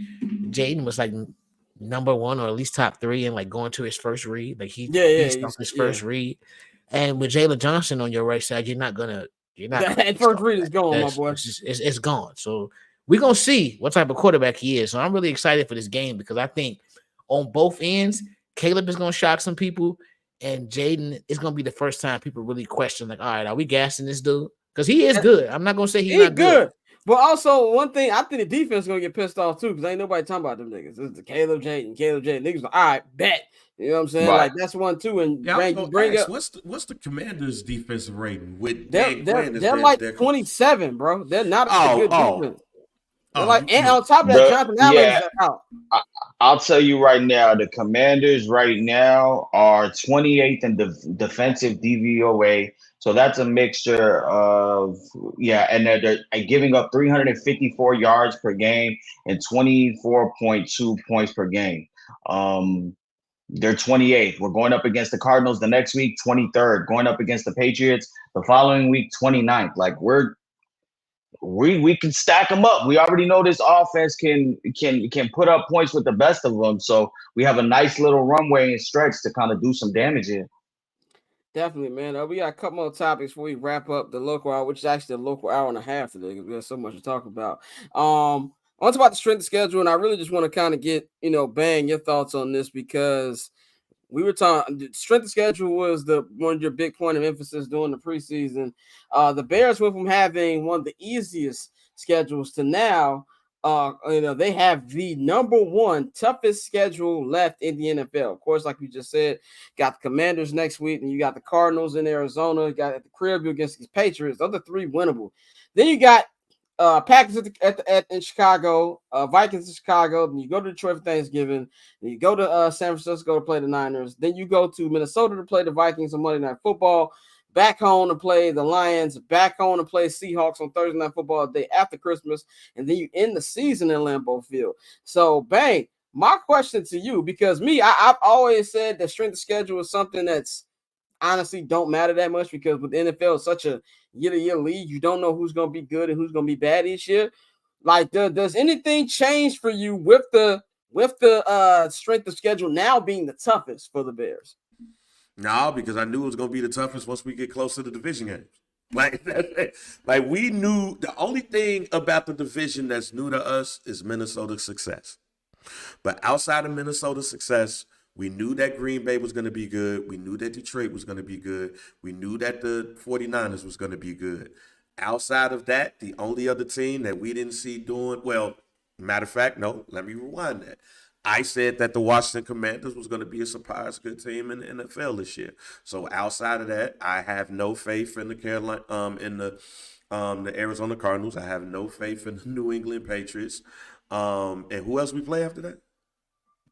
Jayden was like number 1 or at least top 3 and like going to his first read. Like he's his first read. And with Jalen Johnson on your right side, you're not that first read is gone, my boy. It's gone. So we're gonna see what type of quarterback he is. So I'm really excited for this game because I think on both ends, Caleb is gonna shock some people, and Jayden is gonna be the first time people really question, like, all right, are we gassing this dude? Because he is good. I'm not gonna say he's not good. But also, one thing, I think the defense is going to get pissed off, too, because ain't nobody talking about them niggas. It's the Caleb Jayden. Niggas like, all right, bet. You know what I'm saying? Right. Like, that's one, too. And bring up. What's the Commanders' defensive rating? With they're like 27, bro. They're not a good defense. And on top of that, Jonathan Allen is out. I'll tell you right now, the Commanders right now are 28th in defensive DVOA So that's a mixture of, yeah, and they're giving up 354 yards per game and 24.2 points per game. They're 28th. We're going up against the Cardinals the next week, 23rd. Going up against the Patriots the following week, 29th. Like we can stack them up. We already know this offense can put up points with the best of them. So we have a nice little runway and stretch to kind of do some damage here. Definitely, man. We got a couple more topics before we wrap up the local hour, which is actually a local hour and a half today because we have so much to talk about. I want to talk about the strength of schedule, and I really just want to kind of get, Bang, your thoughts on this because we were talking. Strength of schedule was one of your big point of emphasis during the preseason. The Bears went from having one of the easiest schedules to now. They have the number one toughest schedule left in the NFL. Of course, like we just said, got the Commanders next week, and you got the Cardinals in Arizona. You got at the crib against the Patriots. Those are three winnable. Then you got Packers in Chicago, Vikings in Chicago. Then you go to Detroit for Thanksgiving. Then you go to San Francisco to play the Niners. Then you go to Minnesota to play the Vikings on Monday Night Football. Back home to play the Lions. Back home to play Seahawks on Thursday Night Football the day after Christmas. And then you end the season in Lambeau Field. So, Bang, my question to you, because I've always said that strength of schedule is something that's honestly don't matter that much because with the NFL, it's such a year-to-year league. You don't know who's going to be good and who's going to be bad each year. Like, does anything change for you with the strength of schedule now being the toughest for the Bears? No, because I knew it was going to be the toughest once we get close to the division games. Like we knew the only thing about the division that's new to us is Minnesota's success. But outside of Minnesota's success, we knew that Green Bay was going to be good. We knew that Detroit was going to be good. We knew that the 49ers was going to be good. Outside of that, the only other team that we didn't see doing well, matter of fact, no, let me rewind that. I said that the Washington Commanders was going to be a surprise good team in the NFL this year. So outside of that, I have no faith in the the Arizona Cardinals. I have no faith in the New England Patriots. And who else we play after that?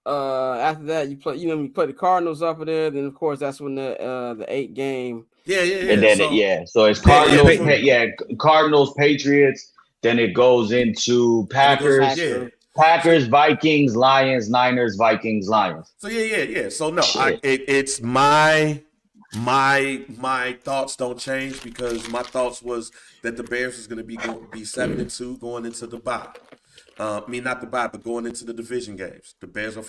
After that, you play the Cardinals up there. Then of course that's when the 8-game. Yeah. And then so it's Cardinals, Cardinals, Patriots. Then it goes into Packers. Packers, Vikings, Lions, Niners, Vikings, Lions. So yeah. So no, it's my thoughts don't change because my thoughts was that the Bears is going to be 7-2 going into the bye. Not the bye, but going into the division games. The Bears are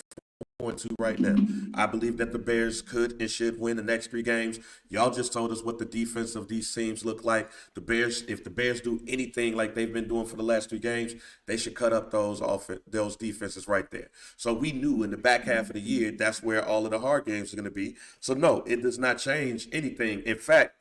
4-2 right now. I believe that the Bears could and should win the next 3 games. Y'all just told us what the defense of these teams look like. The Bears, if the Bears do anything like they've been doing for the last 3 games, they should cut up those defenses right there. So we knew in the back half of the year, that's where all of the hard games are going to be. So no, it does not change anything. In fact,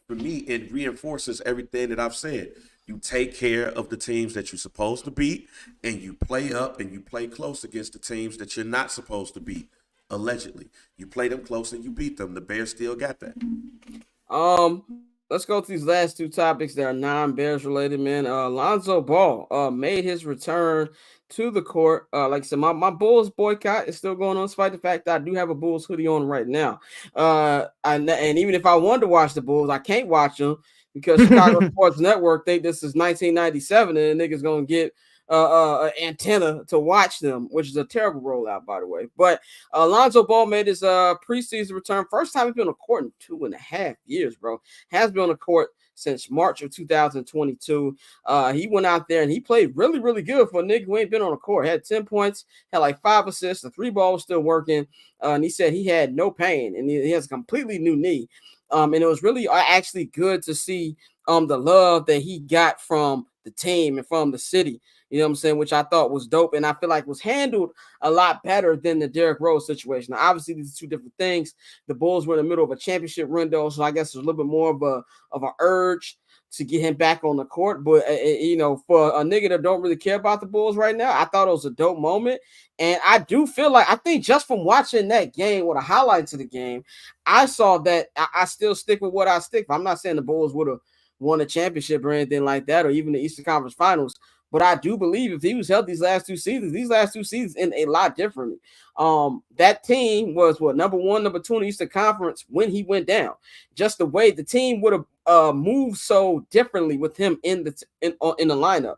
for me, it reinforces everything that I've said. You take care of the teams that you're supposed to beat, and you play up and you play close against the teams that you're not supposed to beat, allegedly. You play them close and you beat them. The Bears still got that. Let's go to these last 2 topics that are non-Bears related, man. Lonzo Ball made his return to the court. Like I said, my Bulls boycott is still going on, despite the fact that I do have a Bulls hoodie on right now. And even if I wanted to watch the Bulls, I can't watch them because Chicago Sports Network think this is 1997 and the niggas gonna get an antenna to watch them, which is a terrible rollout, by the way. But Lonzo Ball made his preseason return. First time he's been on the court in 2.5 years, bro. Has been on the court since March of 2022. He went out there and he played really, really good for a nigga who ain't been on the court. Had 10 points, had like 5 assists. The 3-ball was still working. And he said he had no pain and he has a completely new knee. And it was really actually good to see the love that he got from the team and from the city, you know what I'm saying, which I thought was dope. And I feel like was handled a lot better than the Derrick Rose situation. Now, obviously, these are 2 different things. The Bulls were in the middle of a championship window, so I guess there's a little bit more of an urge to get him back on the court. But, for a nigga that don't really care about the Bulls right now, I thought it was a dope moment. And I do feel like, I think just from watching that game or the highlights of the game, I saw that I still stick with what I stick with. I'm not saying the Bulls would have won a championship or anything like that, or even the Eastern Conference Finals. But I do believe if he was healthy these last two seasons end a lot differently. That team was number 1, number 2 in the Eastern Conference when he went down. Just the way the team would have moved so differently with him in the lineup.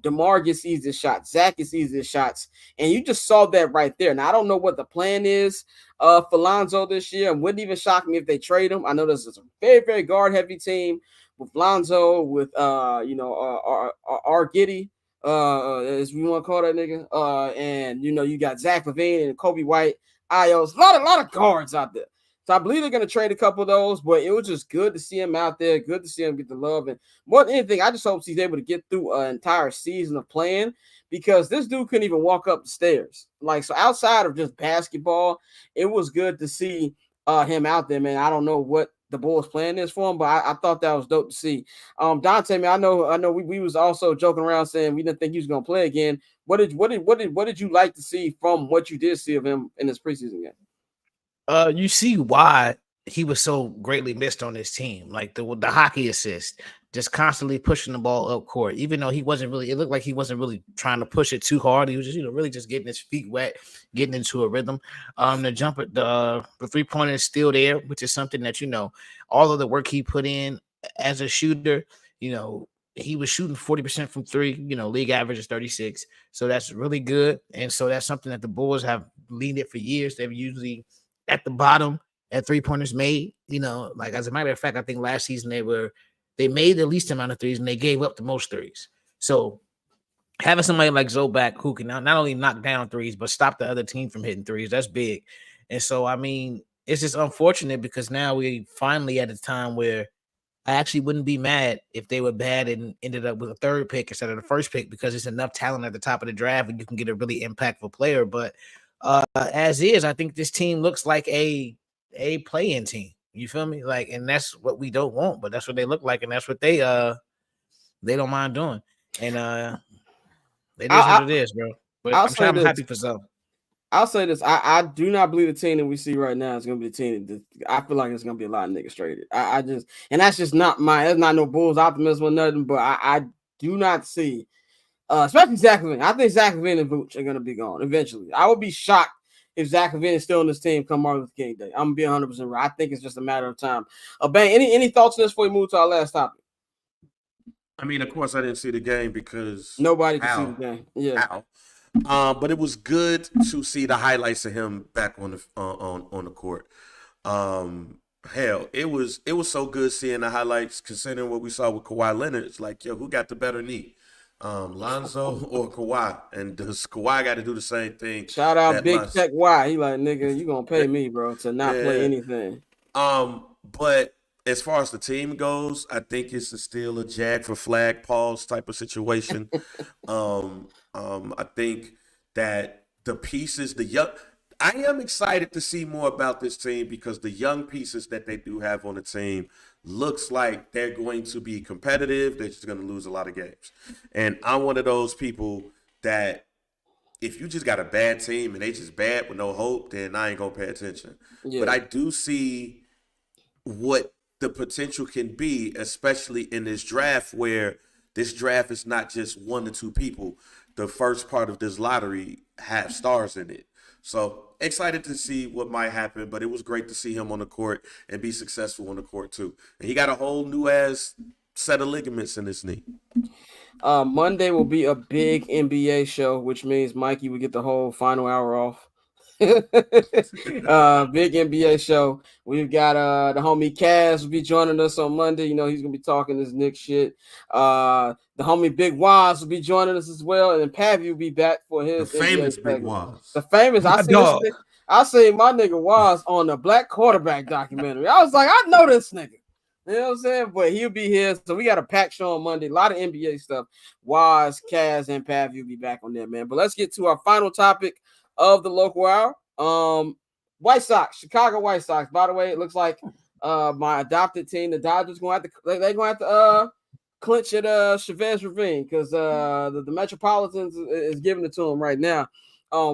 DeMar gets easier shots, Zach gets easier shots, and you just saw that right there. Now I don't know what the plan is for Lonzo this year, and wouldn't even shock me if they trade him. I know this is a very, very guard heavy team with Lonzo, with R. Giddy, as we want to call that nigga, and you got Zach LaVine and Kobe White, Ios, a lot of guards out there. So I believe they're going to trade a couple of those, but it was just good to see him out there, good to see him get the love. And more than anything, I just hope he's able to get through an entire season of playing, because this dude couldn't even walk up the stairs. So outside of just basketball, it was good to see him out there, man. I don't know what the Bulls' plan is for him, but I thought that was dope to see. Dante, man, I know we was also joking around saying we didn't think he was going to play again. What did you like to see from what you did see of him in this preseason game? You see why he was so greatly missed on this team. Like the hockey assist, just constantly pushing the ball up court, even though it looked like he wasn't really trying to push it too hard. He was just, really just getting his feet wet, getting into a rhythm. The jumper, the 3-pointer is still there, which is something that, all of the work he put in as a shooter, he was shooting 40% from 3, league average is 36. So that's really good. And so that's something that the Bulls have leaned it for years. They've usually at the bottom at 3-pointers made, as a matter of fact, I think last season they made the least amount of threes and they gave up the most threes. So having somebody like Zoe back who can not only knock down threes, but stop the other team from hitting threes, that's big. And so, it's just unfortunate because now we finally at a time where I actually wouldn't be mad if they were bad and ended up with a 3rd pick instead of the 1st pick, because it's enough talent at the top of the draft and you can get a really impactful player. But as is, I think this team looks like a play-in team. You feel me? And that's what we don't want, but that's what they look like, and that's what they don't mind doing. And it is what it is, bro. But I'm happy for some. I'll say this: I do not believe the team that we see right now is going to be the team that I feel like it's going to be a lot of niggas traded. I just, and that's just not that's not no Bulls optimism or nothing, but I do not see. Especially Zach LaVine. I think Zach LaVine and Vooch are going to be gone eventually. I would be shocked if Zach LaVine is still in this team come Martin Luther King Day. I'm going to be 100% right. I think it's just a matter of time. Bang, any thoughts on this before we move to our last topic? Of course, I didn't see the game because nobody can see the game. Yeah. But it was good to see the highlights of him back on the court. Hell, it was so good seeing the highlights, considering what we saw with Kawhi Leonard. It's like, who got the better knee? Lonzo or Kawhi? And does Kawhi got to do the same thing? Shout out Big Tech Y. He like, nigga, you gonna pay me, bro, to not play anything. But as far as the team goes, I think it's still a jag for flag pause type of situation. I think that the pieces, I am excited to see more about this team because the young pieces that they do have on the team looks like they're going to be competitive. They're just going to lose a lot of games. And I'm one of those people that if you just got a bad team and they just bad with no hope, then I ain't going to pay attention. Yeah. But I do see what the potential can be, especially in this draft, where this draft is not just 1 to 2 people. The first part of this lottery have stars in it. So excited to see what might happen, but it was great to see him on the court and be successful on the court too. And he got a whole new ass set of ligaments in his knee. Monday will be a big NBA show, which means Mikey will get the whole final hour off. Big NBA show. We've got the homie Kaz will be joining us on Monday. He's gonna be talking this Knicks shit. The homie Big Waz will be joining us as well, and then Pavi will be back for his famous Big Waz. The famous. I see my nigga Waz on the Black Quarterback documentary. I was like, I know this nigga. You know what I'm saying? But he'll be here. So we got a packed show on Monday. A lot of NBA stuff. Waz, Kaz, and Pavi will be back on there, man. But let's get to our final topic of the local hour. White Sox, Chicago White Sox. By the way, it looks like my adopted team, the Dodgers, they're gonna have to clinch at Chavez Ravine because the Metropolitans is giving it to them right now,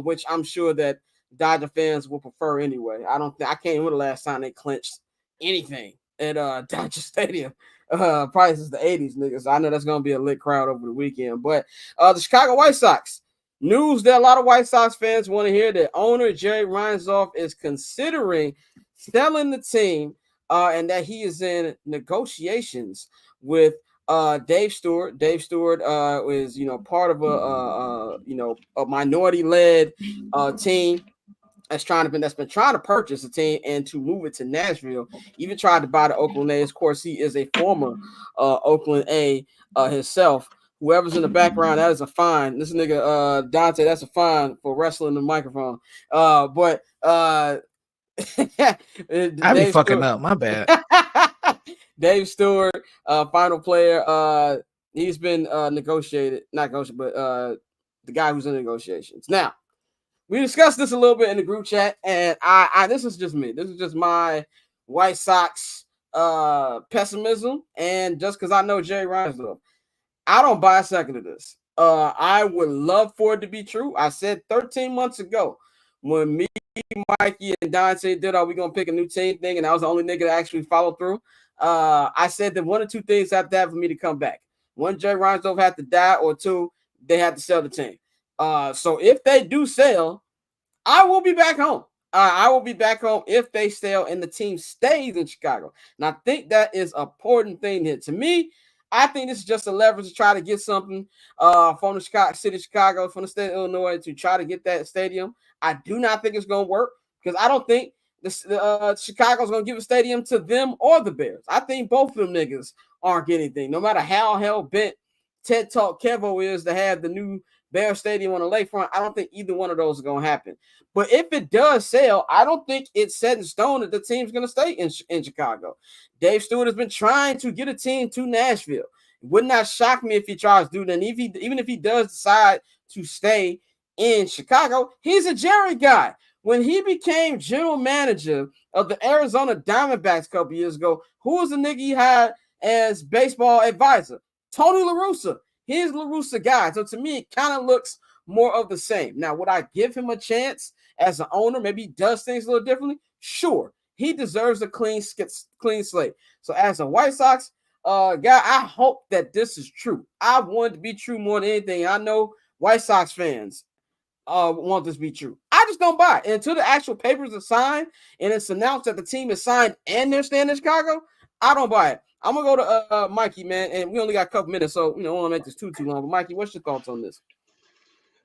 which I'm sure that Dodger fans will prefer anyway. I can't remember the last time they clinched anything at Dodger Stadium. Probably since the 80s, niggas. I know that's gonna be a lit crowd over the weekend. But the Chicago White Sox. News that a lot of White Sox fans want to hear that owner Jerry Reinsdorf is considering selling the team, and that he is in negotiations with Dave Stewart. Dave Stewart is part of a minority-led team that's been trying to purchase a team and to move it to Nashville. Even tried to buy the Oakland A's. Of course, he is a former Oakland A himself. Whoever's in the background, that is a fine. This nigga Dante, that's a fine for wrestling the microphone. But I be fucking up. My bad. Dave Stewart, final player. He's been not negotiated, but the guy who's in negotiations. Now, we discussed this a little bit in the group chat, and I this is just me. This is just my White Sox pessimism, and just because I know Jerry Reinsdorf. I don't buy a second of this. I would love for it to be true. I said 13 months ago when me, Mikey, and Dante did we gonna pick a new team thing, and I was the only nigga that actually followed through. I said that one or two things have to happen for me to come back. One, Jerry Reinsdorf had to die, or two, they had to sell the team. So if they do sell, I will be back home. I will be back home if they sell and the team stays in Chicago. And I think that is an important thing here. To me, I think this is just a leverage to try to get something from the city of Chicago, from the state of Illinois, to try to get that stadium. I do not think it's going to work because I don't think Chicago's going to give a stadium to them or the Bears. I think both of them niggas aren't getting anything. No matter how hell-bent Ted Talk Kevo is to have the new Bear Stadium on the lakefront, I don't think either one of those are going to happen. But if it does sell, I don't think it's set in stone that the team's going to stay in Chicago. Dave Stewart has been trying to get a team to Nashville. It would not shock me if he tries to do that. And even if he does decide to stay in Chicago, he's a Jerry guy. When he became general manager of the Arizona Diamondbacks a couple years ago, who was the nigga he had as baseball advisor? Tony La Russa. He's La Russa guy. So to me, it kind of looks more of the same. Now, would I give him a chance as an owner? Maybe he does things a little differently. Sure. He deserves a clean slate. So as a White Sox guy, I hope that this is true. I want it to be true more than anything. I know White Sox fans want this to be true. I just don't buy it. And until the actual papers are signed and it's announced that the team is signed and they're staying in Chicago, I don't buy it. I'm going to go to Mikey, man, and we only got a couple minutes, so I don't want to make this too long. But Mikey, what's your thoughts on this?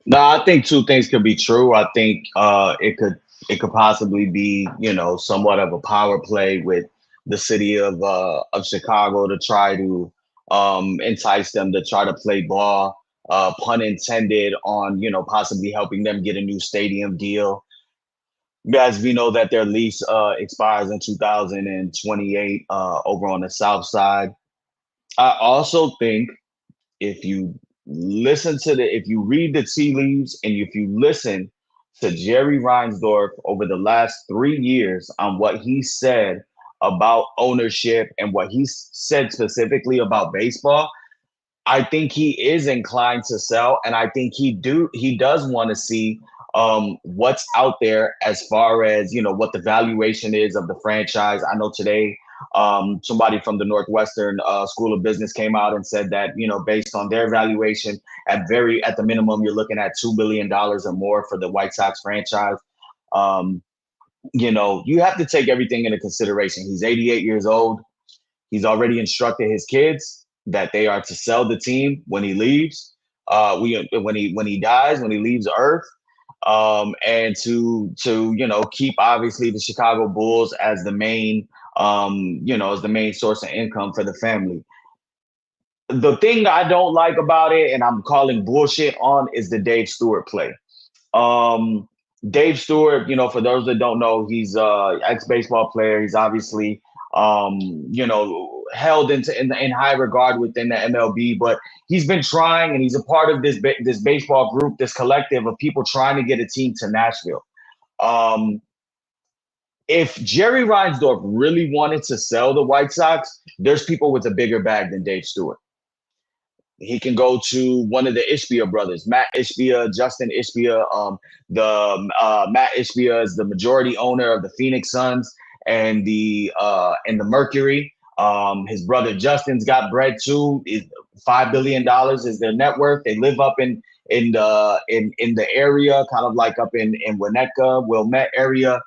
No, I think two things could be true. I think it could possibly be, somewhat of a power play with the city of Chicago to try to entice them to try to play ball, pun intended, on, possibly helping them get a new stadium deal. As we know that their lease expires in 2028 over on the south side. I also think if you read the tea leaves and if you listen to Jerry Reinsdorf over the last 3 years on what he said about ownership and what he said specifically about baseball, I think he is inclined to sell, and I think he does want to see what's out there as far as what the valuation is of the franchise. I know today somebody from the Northwestern School of Business came out and said that based on their valuation, at the minimum you're looking at $2 billion or more for the White Sox franchise. You have to take everything into consideration. He's 88 years old. He's already instructed his kids that they are to sell the team when he leaves, when he dies, when he leaves Earth. And to keep obviously the Chicago Bulls as the main source of income for the family. The thing I don't like about it, and I'm calling bullshit on, is the Dave Stewart play. Dave Stewart, for those that don't know, he's a ex-baseball player. He's obviously held in high regard within the MLB, but he's been trying, and he's a part of this baseball group, this collective of people trying to get a team to Nashville. If Jerry Reinsdorf really wanted to sell the White Sox, there's people with a bigger bag than Dave Stewart. He can go to one of the Ishbia brothers, Matt Ishbia, Justin Ishbia. Matt Ishbia is the majority owner of the Phoenix Suns and the Mercury. His brother Justin's got bread too. $5 billion is their net worth. They live up in the area, kind of like up in Winnetka, Wilmette area.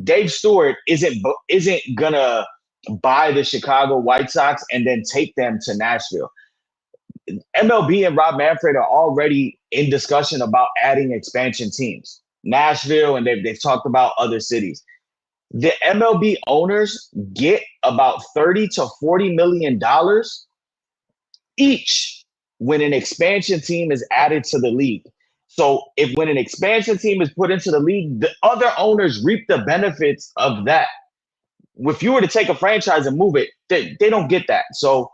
Dave Stewart isn't gonna buy the Chicago White Sox and then take them to Nashville. MLB and Rob Manfred are already in discussion about adding expansion teams. Nashville, and they've talked about other cities. The MLB owners get about $30 to $40 million each when an expansion team is added to the league. So when an expansion team is put into the league, the other owners reap the benefits of that. If you were to take a franchise and move it, they don't get that. So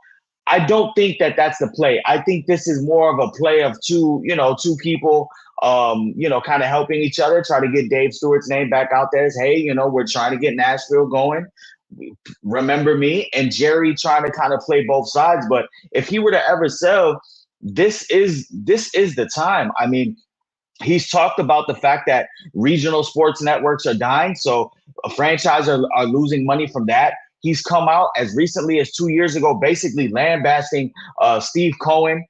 I don't think that that's the play. I think this is more of a play of two people, kind of helping each other, try to get Dave Stewart's name back out there as, hey, we're trying to get Nashville going. Remember me, and Jerry trying to kind of play both sides. But if he were to ever sell, this is the time. I mean, he's talked about the fact that regional sports networks are dying, so a franchise are losing money from that. He's come out as recently as 2 years ago, basically lambasting Steve Cohen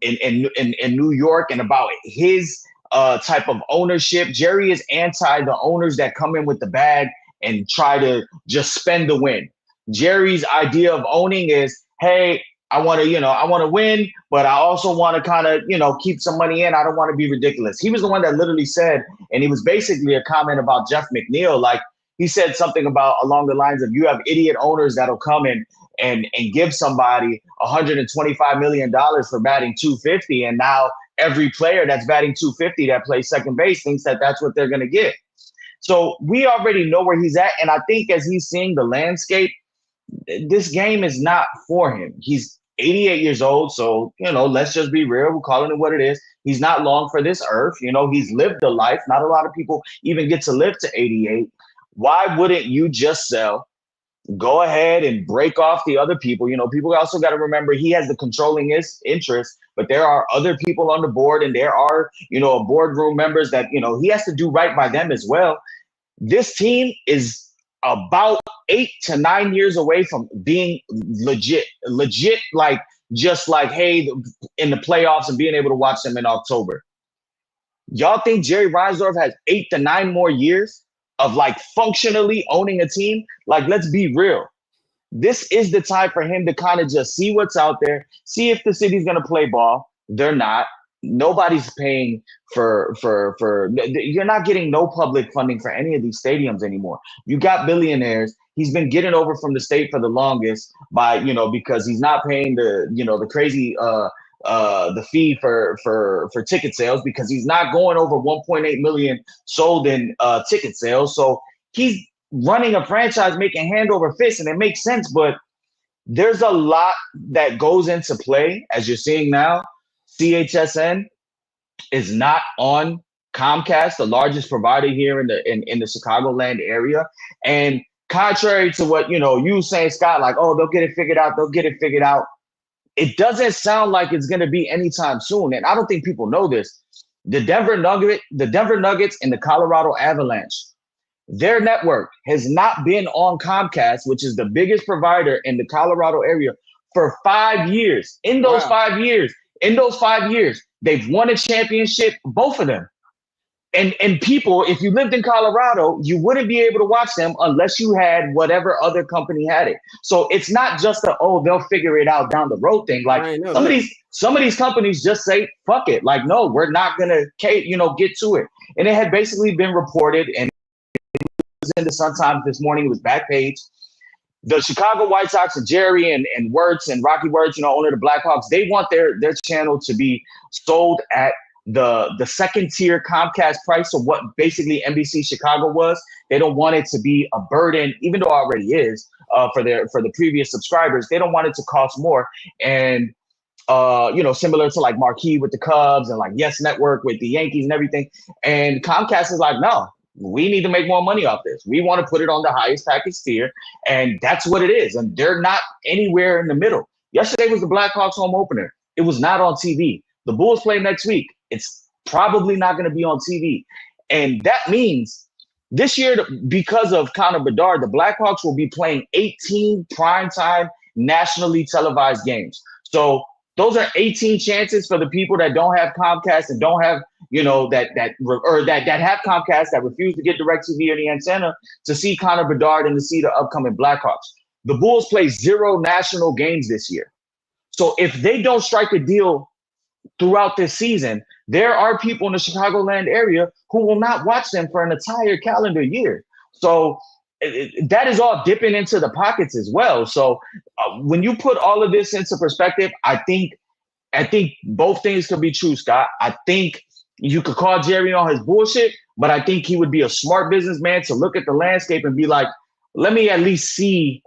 in New York and about his type of ownership. Jerry is anti the owners that come in with the bag and try to just spend the win. Jerry's idea of owning is, hey, I want to win, but I also want to kind of, keep some money in. I don't want to be ridiculous. He was the one that literally said, and it was basically a comment about Jeff McNeil. Like, he said something about along the lines of, you have idiot owners that'll come in and give somebody $125 million for batting 250. And now every player that's batting 250 that plays second base thinks that that's what they're going to get. So we already know where he's at. And I think as he's seeing the landscape, this game is not for him. He's 88 years old. So, let's just be real. We're calling it what it is. He's not long for this earth. He's lived a life. Not a lot of people even get to live to 88. Why wouldn't you just sell? Go ahead and break off the other people. People also got to remember he has the controlling interest, but there are other people on the board, and there are, boardroom members that, he has to do right by them as well. This team is about 8 to 9 years away from being legit, like just like, hey, in the playoffs and being able to watch them in October. Y'all think Jerry Reinsdorf has 8 to 9 more years of like functionally owning a team? Like, let's be real. This is the time for him to kind of just see what's out there, see if the city's going to play ball. They're not. Nobody's paying for you're not getting no public funding for any of these stadiums anymore. You got billionaires. He's been getting over from the state for the longest by, because he's not paying the crazy the fee for ticket sales, because he's not going over 1.8 million sold in ticket sales. So he's running a franchise making hand over fist, and it makes sense. But there's a lot that goes into play, as you're seeing now. CHSN is not on Comcast, the largest provider here in the Chicagoland area. And contrary to what you saying, Scott, like, oh, they'll get it figured out. It doesn't sound like it's going to be anytime soon. And I don't think people know this. The Denver Nuggets and the Colorado Avalanche, their network has not been on Comcast, which is the biggest provider in the Colorado area, for 5 years. In those 5 years, they've won a championship, both of them. And people, if you lived in Colorado, you wouldn't be able to watch them unless you had whatever other company had it. So it's not just they'll figure it out down the road thing. Like some of these companies just say, fuck it. Like, no, we're not gonna get to it. And it had basically been reported, and it was in the Sun-Times this morning. It was back page. The Chicago White Sox and Jerry and Wirtz and Rocky Wirtz, owner of the Blackhawks, they want their channel to be sold at the second tier Comcast price. So what basically NBC Chicago was. They don't want it to be a burden, even though it already is for the previous subscribers. They don't want it to cost more. And similar to like Marquee with the Cubs and like Yes Network with the Yankees and everything. And Comcast is like, no, we need to make more money off this. We want to put it on the highest package tier, and that's what it is. And they're not anywhere in the middle. Yesterday was the Blackhawks home opener. It was not on TV. The Bulls play next week. It's probably not going to be on TV. And that means this year, because of Connor Bedard, the Blackhawks will be playing 18 primetime nationally televised games. So those are 18 chances for the people that don't have Comcast and don't have, that have Comcast that refuse to get DirecTV or the antenna to see Connor Bedard and to see the upcoming Blackhawks. The Bulls play 0 national games this year. So if they don't strike a deal throughout this season, there are people in the Chicagoland area who will not watch them for an entire calendar year. So that is all dipping into the pockets as well. So when you put all of this into perspective, I think both things could be true, Scott. I think you could call Jerry on his bullshit, but I think he would be a smart businessman to look at the landscape and be like, let me at least see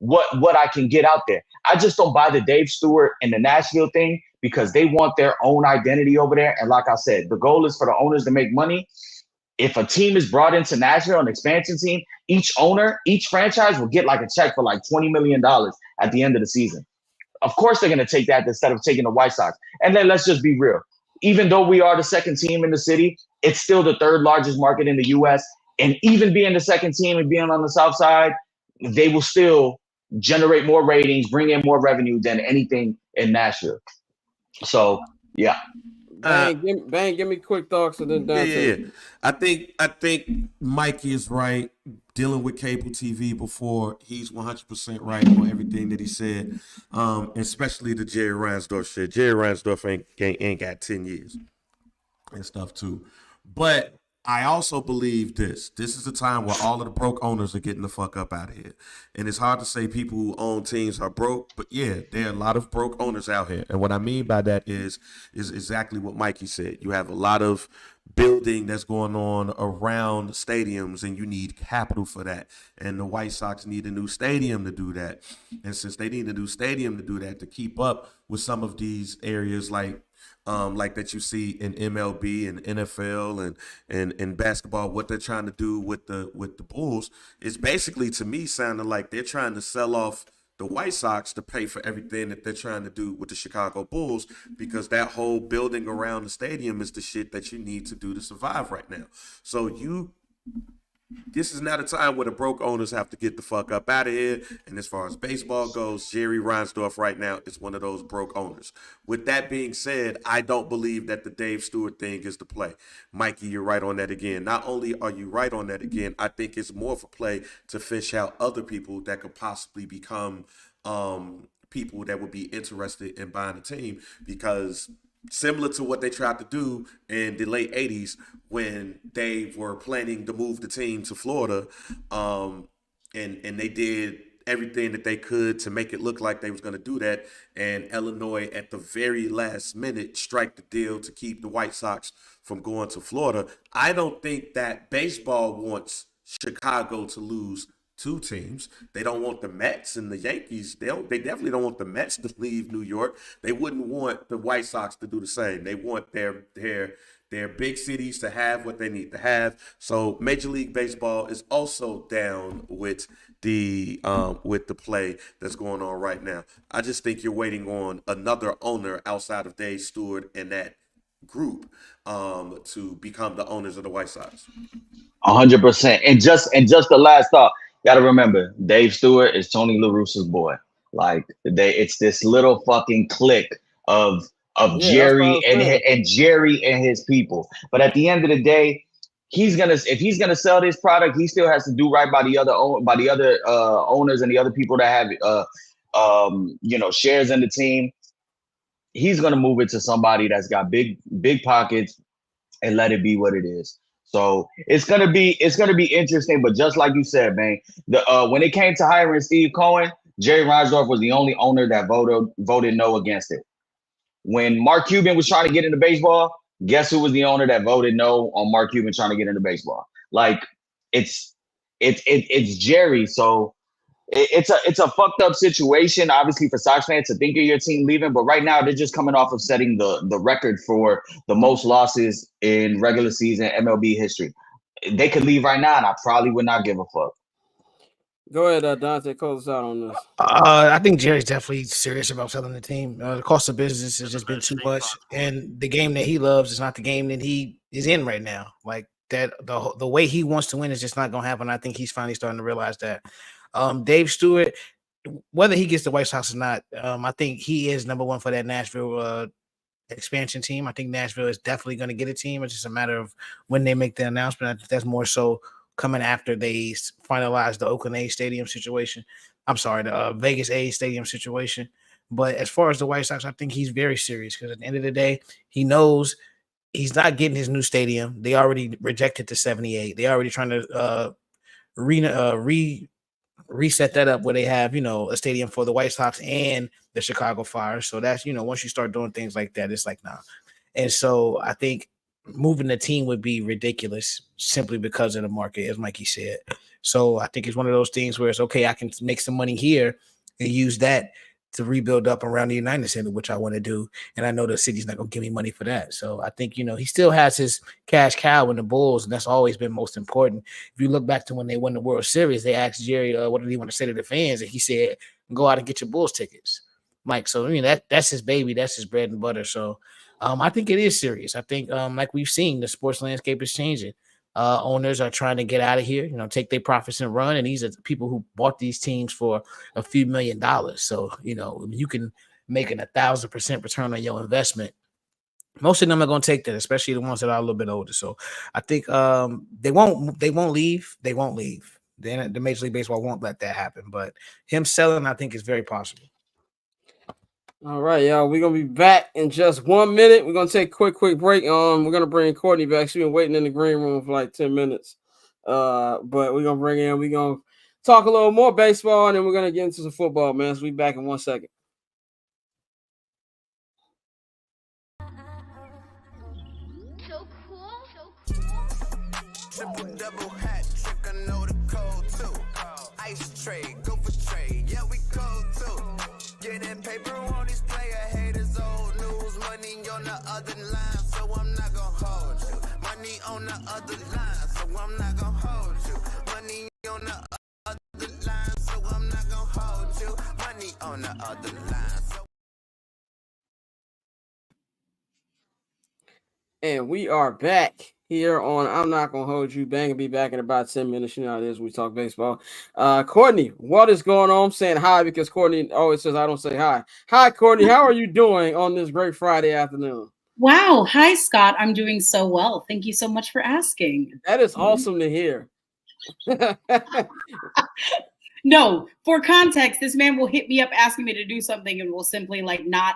what I can get out there. I just don't buy the Dave Stewart and the Nashville thing because they want their own identity over there. And like I said, the goal is for the owners to make money. If a team is brought into Nashville, an expansion team, each franchise will get like a check for like $20 million at the end of the season. Of course, they're going to take that instead of taking the White Sox. And then let's just be real. Even though we are the second team in the city, it's still the third largest market in the U.S. And even being the second team and being on the South Side, they will still generate more ratings, bring in more revenue than anything in Nashville. So, yeah. Bang, give me quick thoughts and then Dante. Yeah. I think Mikey is right. Dealing with cable TV before, he's 100% right on everything that he said, especially the Jerry Reinsdorf shit. Jerry Reinsdorf ain't got 10 years and stuff too. But I also believe this is a time where all of the broke owners are getting the fuck up out of here. And it's hard to say people who own teams are broke, but yeah, there are a lot of broke owners out here. And what I mean by that is exactly what Mikey said. You have a lot of building that's going on around stadiums, and you need capital for that. And the White Sox need a new stadium to do that. And since they need a new stadium to do that, to keep up with some of these areas like that you see in MLB and NFL and basketball, what they're trying to do with the Bulls is basically, to me, sounding like they're trying to sell off the White Sox to pay for everything that they're trying to do with the Chicago Bulls, because that whole building around the stadium is the shit that you need to do to survive right now. So this is not a time where the broke owners have to get the fuck up out of here. And as far as baseball goes, Jerry Reinsdorf right now is one of those broke owners. With that being said, I don't believe that the Dave Stewart thing is the play. Mikey, you're right on that again. Not only are you right on that again, I think it's more of a play to fish out other people that could possibly become people that would be interested in buying a team, because similar to what they tried to do in the late 80s when they were planning to move the team to Florida, and they did everything that they could to make it look like they was going to do that, and Illinois at the very last minute strike the deal to keep the White Sox from going to Florida. I don't think that baseball wants Chicago to lose two teams. They don't want the Mets and the Yankees. They definitely don't want the Mets to leave New York. They wouldn't want the White Sox to do the same. They want their big cities to have what they need to have. So Major League Baseball is also down with the play that's going on right now. I just think you're waiting on another owner outside of Dave Stewart and that group to become the owners of the White Sox. 100%. And just the last thought. Got to remember, Dave Stewart is Tony La Russa's boy. Like, it's this little fucking clique of Jerry and Jerry and his people. But at the end of the day, if he's gonna sell this product, he still has to do right by the other owners and the other people that have shares in the team. He's gonna move it to somebody that's got big pockets and let it be what it is. So it's gonna be interesting, but just like you said, man, when it came to hiring Steve Cohen, Jerry Reinsdorf was the only owner that voted no against it. When Mark Cuban was trying to get into baseball, guess who was the owner that voted no on Mark Cuban trying to get into baseball? Like, it's Jerry. So it's a fucked up situation, obviously, for Sox fans to think of your team leaving. But right now, they're just coming off of setting the record for the most losses in regular season MLB history. They could leave right now, and I probably would not give a fuck. Go ahead, Dante, close us out on this. I think Jerry's definitely serious about selling the team. The cost of business has just been too much, and the game that he loves is not the game that he is in right now. Like, that the way he wants to win is just not going to happen. I think he's finally starting to realize that. Dave Stewart, whether he gets the White Sox or not, I think he is number one for that Nashville expansion team. I think Nashville is definitely going to get a team. It's just a matter of when they make the announcement. I think that's more so coming after they finalize the Oakland A's stadium situation. I'm sorry, the Vegas A's stadium situation. But as far as the White Sox, I think he's very serious because at the end of the day, he knows he's not getting his new stadium. They already rejected the 78. They already trying to reset that up where they have, a stadium for the White Sox and the Chicago Fire. So that's, once you start doing things like that, it's like, nah. And so I think moving the team would be ridiculous simply because of the market, as Mikey said. So I think it's one of those things where it's okay, I can make some money here and use that to rebuild up around the United Center, which I want to do. And I know the city's not going to give me money for that. So I think, he still has his cash cow in the Bulls, and that's always been most important. If you look back to when they won the World Series, they asked Jerry, what did he want to say to the fans? And he said, go out and get your Bulls tickets, Mike. So, that's his baby. That's his bread and butter. So I think it is serious. I think, like we've seen, the sports landscape is changing. Owners are trying to get out of here, take their profits and run. And these are people who bought these teams for a few $1 million. So, you can make an 1,000% return on your investment. Most of them are going to take that, especially the ones that are a little bit older. So I think they won't leave. They won't leave. The Major League Baseball won't let that happen. But him selling, I think, is very possible. All right, y'all. We're gonna be back in just 1 minute. We're gonna take a quick break. We're gonna bring Courtney back. She's been waiting in the green room for like 10 minutes. But we're gonna bring in. We're gonna talk a little more baseball, and then we're gonna get into some football, man. So we'll be back in 1 second. So cool. Triple double hat trick, I know the code too. Ice trade, go for trade, yeah we cold too. Getting paper on these player haters, old news. Money on the other line, so I'm not gonna hold you. Money on the other line, so I'm not gonna hold you. Money on the other line, so I'm not gonna hold you. Money on the other line, so. And we are back here on I'm Not Gonna Hold You. Bang will be back in about 10 minutes. You know how it is. We talk baseball. Courtney, what is going on? I'm saying hi because Courtney always says I don't say hi. Hi, Courtney. How are you doing on this great Friday afternoon? Wow. Hi, Scott. I'm doing so well. Thank you so much for asking. That is awesome to hear. No, for context, this man will hit me up asking me to do something and will simply not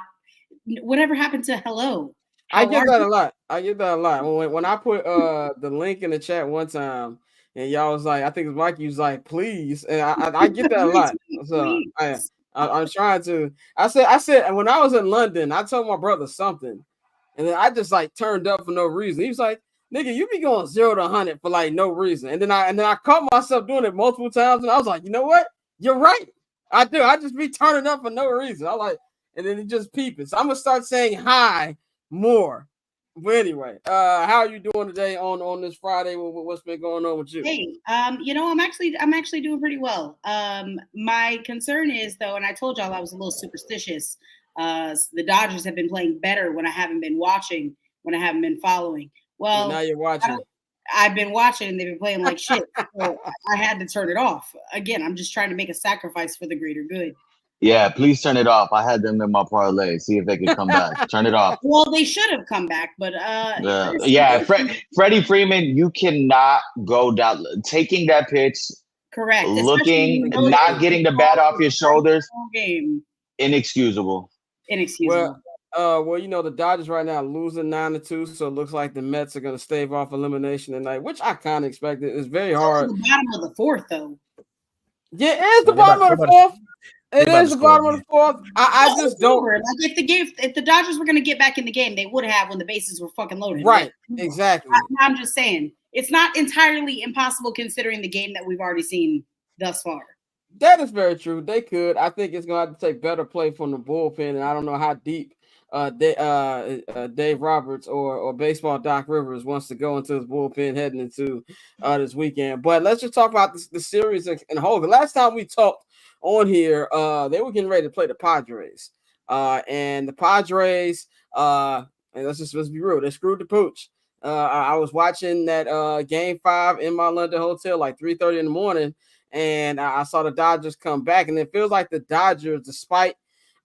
whatever happened to hello. I get that a lot. When I put the link in the chat one time and y'all was like, I think Mikey was like, please. And I get that a lot. So I'm trying to. I said, and when I was in London, I told my brother something. And then I just turned up for no reason. He was like, nigga, you be going 0 to 100 for no reason. And then I caught myself doing it multiple times. And I was like, you know what? You're right. I do. I just be turning up for no reason. And then it just peeping. So I'm going to start saying hi more. But anyway, how are you doing today on this Friday? What's been going on with you? Hey, I'm actually doing pretty well. My concern is though, and I told y'all I was a little superstitious. The Dodgers have been playing better when I haven't been watching, when I haven't been following. Well, now you're watching. I've been watching and they've been playing like shit. So I had to turn it off. Again, I'm just trying to make a sacrifice for the greater good. Yeah, please turn it off. I had them in my parlay. See if they can come back. Turn it off. Well, they should have come back, but Freddie Freeman, you cannot go down taking that pitch. Correct. Looking, not getting the bat off your shoulders. Game. Inexcusable. Inexcusable. Well, the Dodgers right now losing 9-2, so it looks like the Mets are going to stave off elimination tonight, which I kind of expected. It's very hard. The bottom of the fourth, though. Yeah, it's the bottom of the fourth. It is the bottom of the fourth. I just don't. If the Dodgers were going to get back in the game, they would have when the bases were fucking loaded. Right. Exactly. I'm just saying it's not entirely impossible considering the game that we've already seen thus far. That is very true. They could. I think it's going to have to take better play from the bullpen, and I don't know how deep Dave Roberts or baseball Doc Rivers wants to go into his bullpen heading into this weekend. But let's just talk about the series in whole. The last time we talked on here, they were getting ready to play the Padres. And the Padres, and let's be real, they screwed the pooch. I was watching that Game 5 in my London hotel like 3:30 in the morning, and I saw the Dodgers come back, and it feels like the Dodgers, despite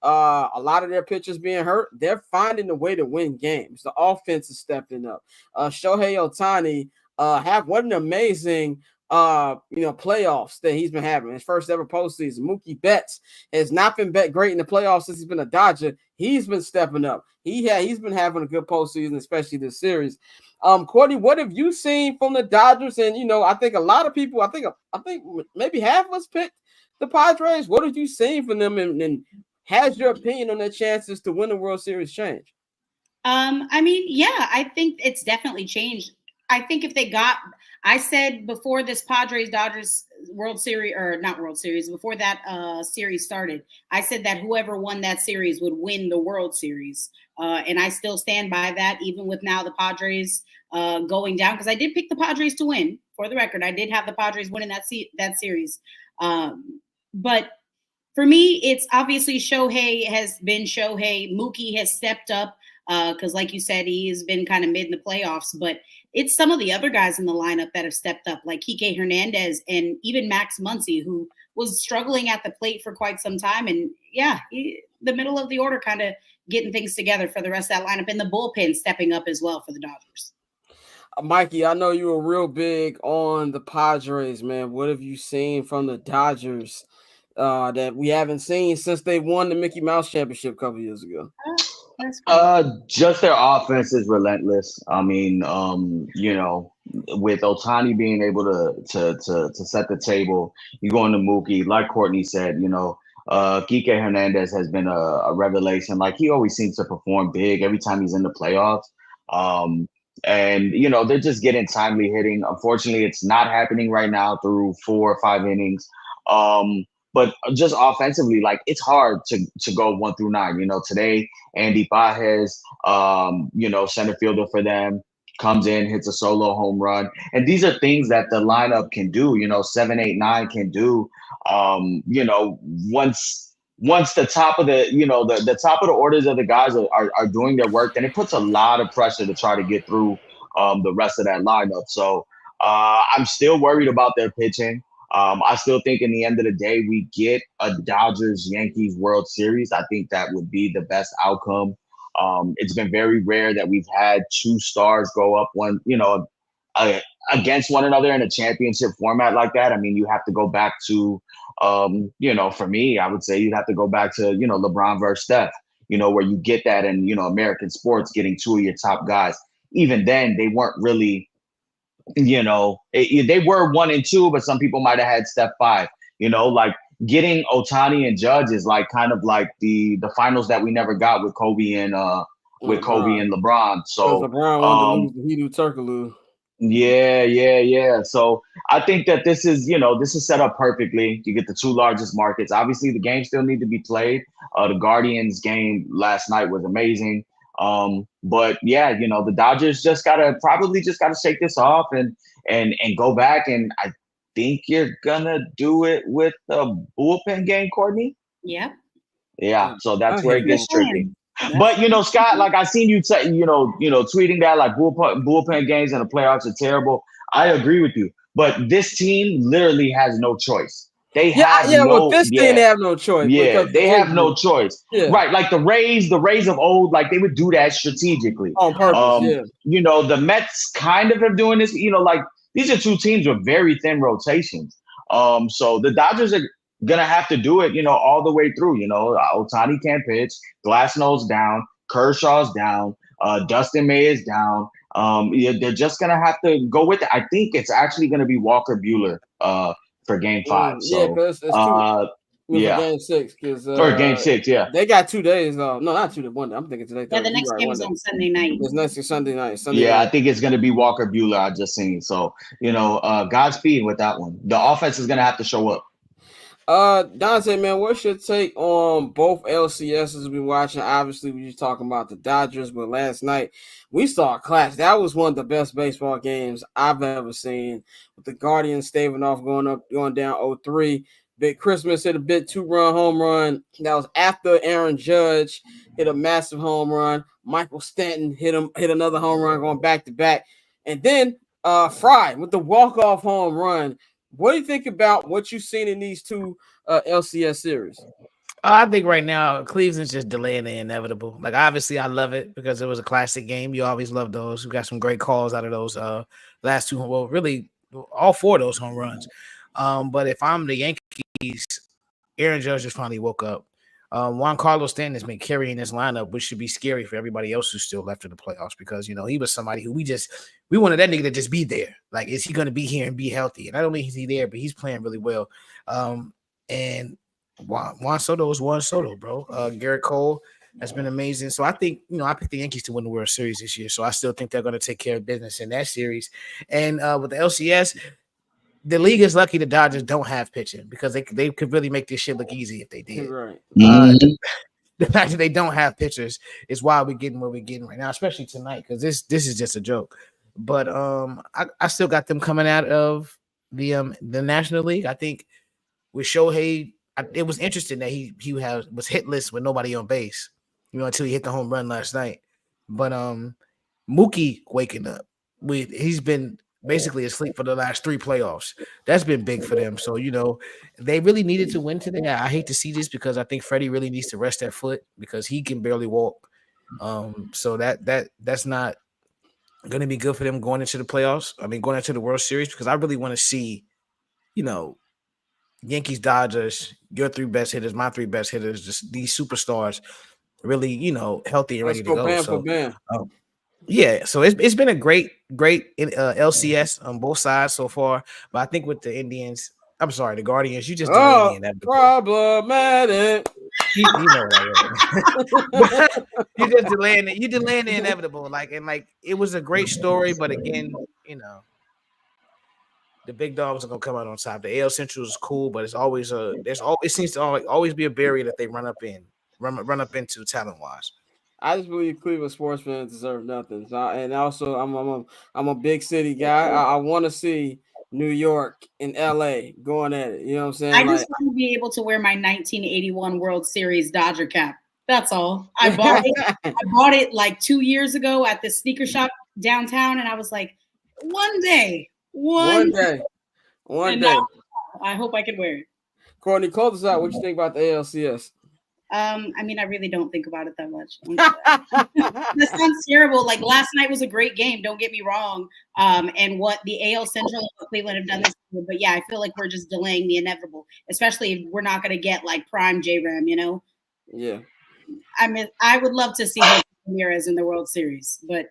a lot of their pitchers being hurt, they're finding a way to win games. The offense is stepping up. Shohei Ohtani have what an amazing playoffs that he's been having. His first ever postseason. Mookie Betts has not been great in the playoffs since he's been a Dodger. He's been stepping up. He's been having a good postseason, especially this series. Courtney, what have you seen from the Dodgers? And I think a lot of people, I think maybe half of us picked the Padres. What have you seen from them, and has your opinion on their chances to win the World Series changed? I think it's definitely changed. I think I said before this Padres-Dodgers World Series, or not World Series, before that series started, I said that whoever won that series would win the World Series. And I still stand by that, even with now the Padres going down, because I did pick the Padres to win. For the record, I did have the Padres winning that series. But for me, it's obviously Shohei has been Shohei. Mookie has stepped up because, like you said, he has been kind of mid in the playoffs. But it's some of the other guys in the lineup that have stepped up, like Kike Hernandez and even Max Muncy, who was struggling at the plate for quite some time. And, the middle of the order kind of getting things together for the rest of that lineup, and the bullpen stepping up as well for the Dodgers. Mikey, I know you were real big on the Padres, man. What have you seen from the Dodgers that we haven't seen since they won the Mickey Mouse Championship a couple years ago? Just their offense is relentless. I mean, with Ohtani being able to set the table, you go into Mookie, like Courtney said, Kike Hernandez has been a revelation. Like, he always seems to perform big every time he's in the playoffs. And they're just getting timely hitting. Unfortunately, it's not happening right now through 4 or 5 innings. But just offensively, like, it's hard to go 1 through 9. Today, Andy Baez, center fielder for them, comes in, hits a solo home run. And these are things that the lineup can do, 7, 8, 9 can do. Once the top of the top of the orders of the guys are doing their work, then it puts a lot of pressure to try to get through the rest of that lineup. So I'm still worried about their pitching. I still think in the end of the day, we get a Dodgers-Yankees World Series. I think that would be the best outcome. It's been very rare that we've had 2 stars go up against one another in a championship format like that. I mean, you have to go back to, for me, I would say you'd have to go back to, LeBron versus Steph, where you get that in, American sports, getting 2 of your top guys. Even then, they weren't really, they were 1 and 2, but some people might have had Steph 5, like getting Ohtani and Judge is like kind of like the finals that we never got with Kobe and Kobe and LeBron. So LeBron wanted to lose the Hedo Turkoglu. Yeah. So I think that this is set up perfectly. You get the 2 largest markets. Obviously, the games still need to be played. The Guardians game last night was amazing. But the Dodgers probably just gotta shake this off and go back. And I think you're gonna do it with the bullpen game, Courtney. Yeah. Yeah. So that's where it gets tricky. But Scott, like I seen you tweeting that like bullpen games in the playoffs are terrible. I agree with you, but this team literally has no choice. They team they have no choice. Yeah, they have no choice. Yeah. Right, like the Rays of old, like they would do that strategically on purpose. The Mets kind of are doing this. Like these are 2 teams with very thin rotations. So the Dodgers are gonna have to do it, all the way through. Ohtani can't pitch, Glasnow's down, Kershaw's down, Dustin May is down. They're just gonna have to go with it. I think it's actually gonna be Walker Buehler for Game 5. So it's Game 6 or Game 6. Yeah, they got 2 days. No, not 2 to 1 day. I'm thinking today. Yeah, the next game is on Sunday night. It's next Sunday night. I think it's gonna be Walker Buehler. I just seen. So Godspeed with that one. The offense is gonna have to show up. Dante, man, what's your take on both LCSs we've been watching? Obviously, we just talking about the Dodgers, but last night we saw a clash. That was one of the best baseball games I've ever seen, with the Guardians staving off, going down 0-3. Big Christmas hit a big 2-run home run. That was after Aaron Judge hit a massive home run. Michael Stanton hit another home run going back to back. And then Fry with the walk-off home run. What do you think about what you've seen in these two LCS series? I think right now Cleveland's just delaying the inevitable. Like, obviously, I love it because it was a classic game. You always love those. We got some great calls out of those last two. Well, really, all 4 of those home runs. But if I'm the Yankees, Aaron Judge just finally woke up. Juan Carlos Stanton has been carrying this lineup, which should be scary for everybody else who's still left in the playoffs because, he was somebody who we wanted that nigga to just be there. Like, is he going to be here and be healthy? And I don't think he's there, but he's playing really well. And Juan Soto is Juan Soto, bro. Garrett Cole has been amazing. So I think, I picked the Yankees to win the World Series this year. So I still think they're going to take care of business in that series. And with the LCS, the league is lucky the Dodgers don't have pitching because they could really make this shit look easy if they did. Right. The fact that they don't have pitchers is why we're getting what we're getting right now, especially tonight, because this is just a joke. But I still got them coming out of the National League. I think with Shohei, it was interesting that he was hitless with nobody on base, until he hit the home run last night. But Mookie waking up, he's been basically asleep for the last 3 playoffs. That's been big for them. So, they really needed to win today. I hate to see this because I think Freddie really needs to rest that foot because he can barely walk. So that's not going to be good for them going into the playoffs. I mean, going into the World Series, because I really want to see, Yankees, Dodgers, your 3 best hitters, my 3 best hitters, just these superstars really, healthy and ready to go. Bam so, for bam. Yeah, so it's been a great LCS on both sides so far. But I think with the Guardians, you just delaying the inevitable. Problematic. You know right. You just delaying the inevitable. Like it was a great story, but again, the big dogs are gonna come out on top. The AL Central is cool, but it's always it seems to always be a barrier that they run up into talent wise. I just believe Cleveland sports fans deserve nothing. So, and also, I'm a big city guy. I want to see New York and LA going at it. You know what I'm saying? I just want to be able to wear my 1981 World Series Dodger cap. That's all. I bought it like 2 years ago at the sneaker shop downtown, and I was like, one day. I hope I can wear it. Courtney, close us out. What you think about the ALCS? I mean, I really don't think about it that much. That sounds terrible. Like, last night was a great game. Don't get me wrong. And what the AL Central and Cleveland have done this year. But yeah, I feel like we're just delaying the inevitable, especially if we're not going to get like prime J-Ram, Yeah. I mean, I would love to see Jose Ramirez in the World Series, but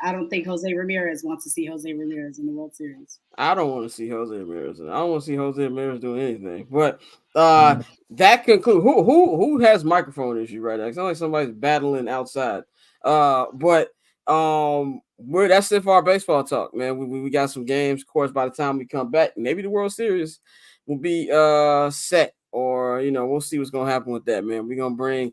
I don't think Jose Ramirez wants to see Jose Ramirez in the World Series. I don't want to see Jose Ramirez. I don't want to see Jose Ramirez doing anything. But that concludes. Who has microphone issue right now? It's not like somebody's battling outside. But that's it for our baseball talk, man. We got some games. Of course, by the time we come back, maybe the World Series will be set. Or we'll see what's gonna happen with that, man. We're gonna bring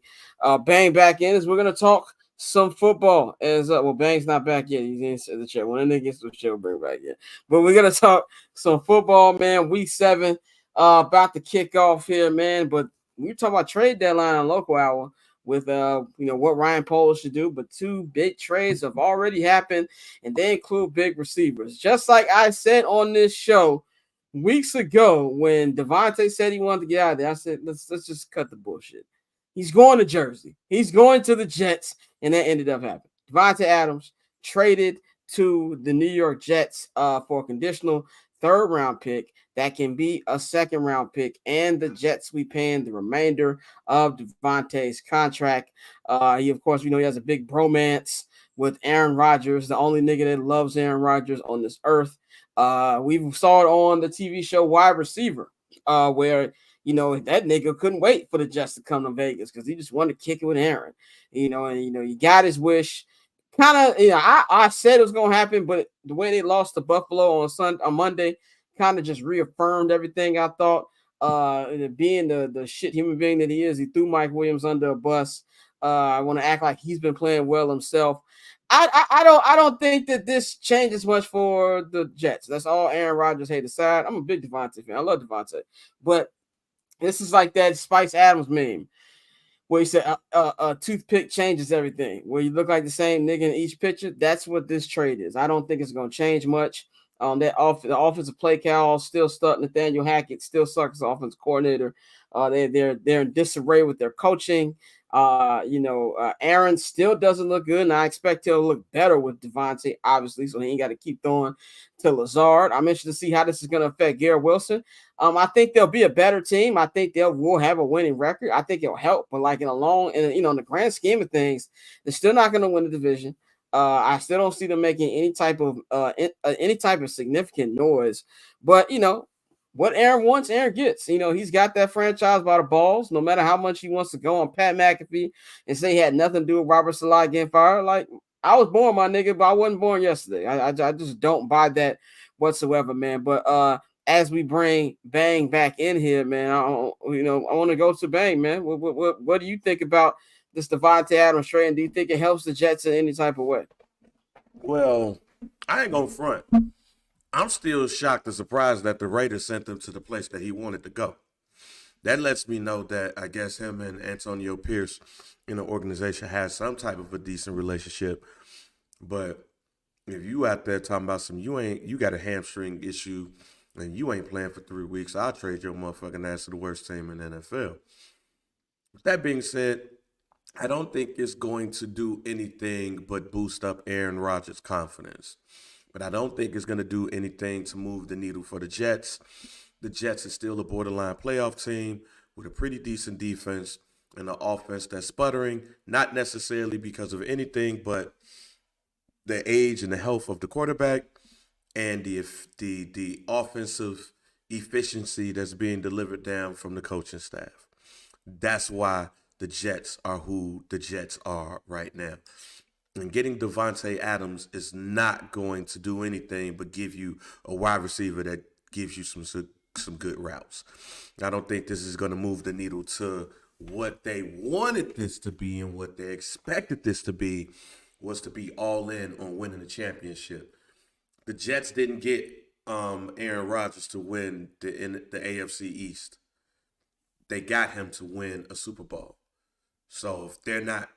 Bang back in as we're gonna talk some football. Bang's not back yet. He's in the chair. When the nigga gets to the chair, we'll bring back in. But we're gonna talk some football, man. Week 7 about to kick off here, man. But we're talking about trade deadline on local hour with what Ryan Poles should do. But 2 big trades have already happened, and they include big receivers. Just like I said on this show weeks ago when DaVante said he wanted to get out of there, I said, let's just cut the bullshit. He's going to Jersey. He's going to the Jets, and that ended up happening. DaVante Adams traded to the New York Jets for a conditional 3rd-round pick that can be a 2nd-round pick, and the Jets we paying the remainder of DaVante's contract. He, of course, he has a big bromance with Aaron Rodgers, the only nigga that loves Aaron Rodgers on this earth. We saw it on the TV show Wide Receiver, where that nigga couldn't wait for the Jets to come to Vegas because he just wanted to kick it with Aaron. He got his wish. Kind of, I said it was gonna happen, but the way they lost to Buffalo on Monday kind of just reaffirmed everything I thought. Being the shit human being that he is, he threw Mike Williams under a bus. I want to act like he's been playing well himself. I don't think that this changes much for the Jets. That's all Aaron Rodgers had decided. I'm a big DaVante fan. I love DaVante, but this is like that Spice Adams meme where he said a toothpick changes everything. Where you look like the same nigga in each picture. That's what this trade is. I don't think it's going to change much. The offensive play call still stuck. Nathaniel Hackett still sucks as offensive coordinator. They're in disarray with their coaching. Aaron still doesn't look good, and I expect he'll look better with DaVante, obviously, so he ain't got to keep throwing to Lazard. I'm interested to see how this is going to affect Garrett Wilson. I think they'll be a better team. I think will have a winning record. I think it'll help, but like in the grand scheme of things, they're still not going to win the division. I still don't see them making any type of significant noise, but what Aaron wants, Aaron gets. He's got that franchise by the balls. No matter how much he wants to go on Pat McAfee and say he had nothing to do with Robert Salah getting fired, like I was born, my nigga, but I wasn't born yesterday. I just don't buy that whatsoever, man. But as we bring Bang back in here, man, I want to go to Bang, man. What do you think about this DaVante Adams trade? And do you think it helps the Jets in any type of way? Well, I ain't gonna front. I'm still shocked and surprised that the Raiders sent him to the place that he wanted to go. That lets me know that I guess him and Antonio Pierce in the organization has some type of a decent relationship. But if you out there talking about you got a hamstring issue and you ain't playing for 3 weeks, I'll trade your motherfucking ass to the worst team in the NFL. With that being said, I don't think it's going to do anything but boost up Aaron Rodgers' confidence. But I don't think it's going to do anything to move the needle for the Jets. The Jets is still a borderline playoff team with a pretty decent defense and an offense that's sputtering, not necessarily because of anything but the age and the health of the quarterback and the offensive efficiency that's being delivered down from the coaching staff. That's why the Jets are who the Jets are right now. And getting DaVante Adams is not going to do anything but give you a wide receiver that gives you some good routes. I don't think this is going to move the needle to what they wanted this to be, and what they expected this to be was to be all in on winning the championship. The Jets didn't get Aaron Rodgers to win the AFC East. They got him to win a Super Bowl. So if they're not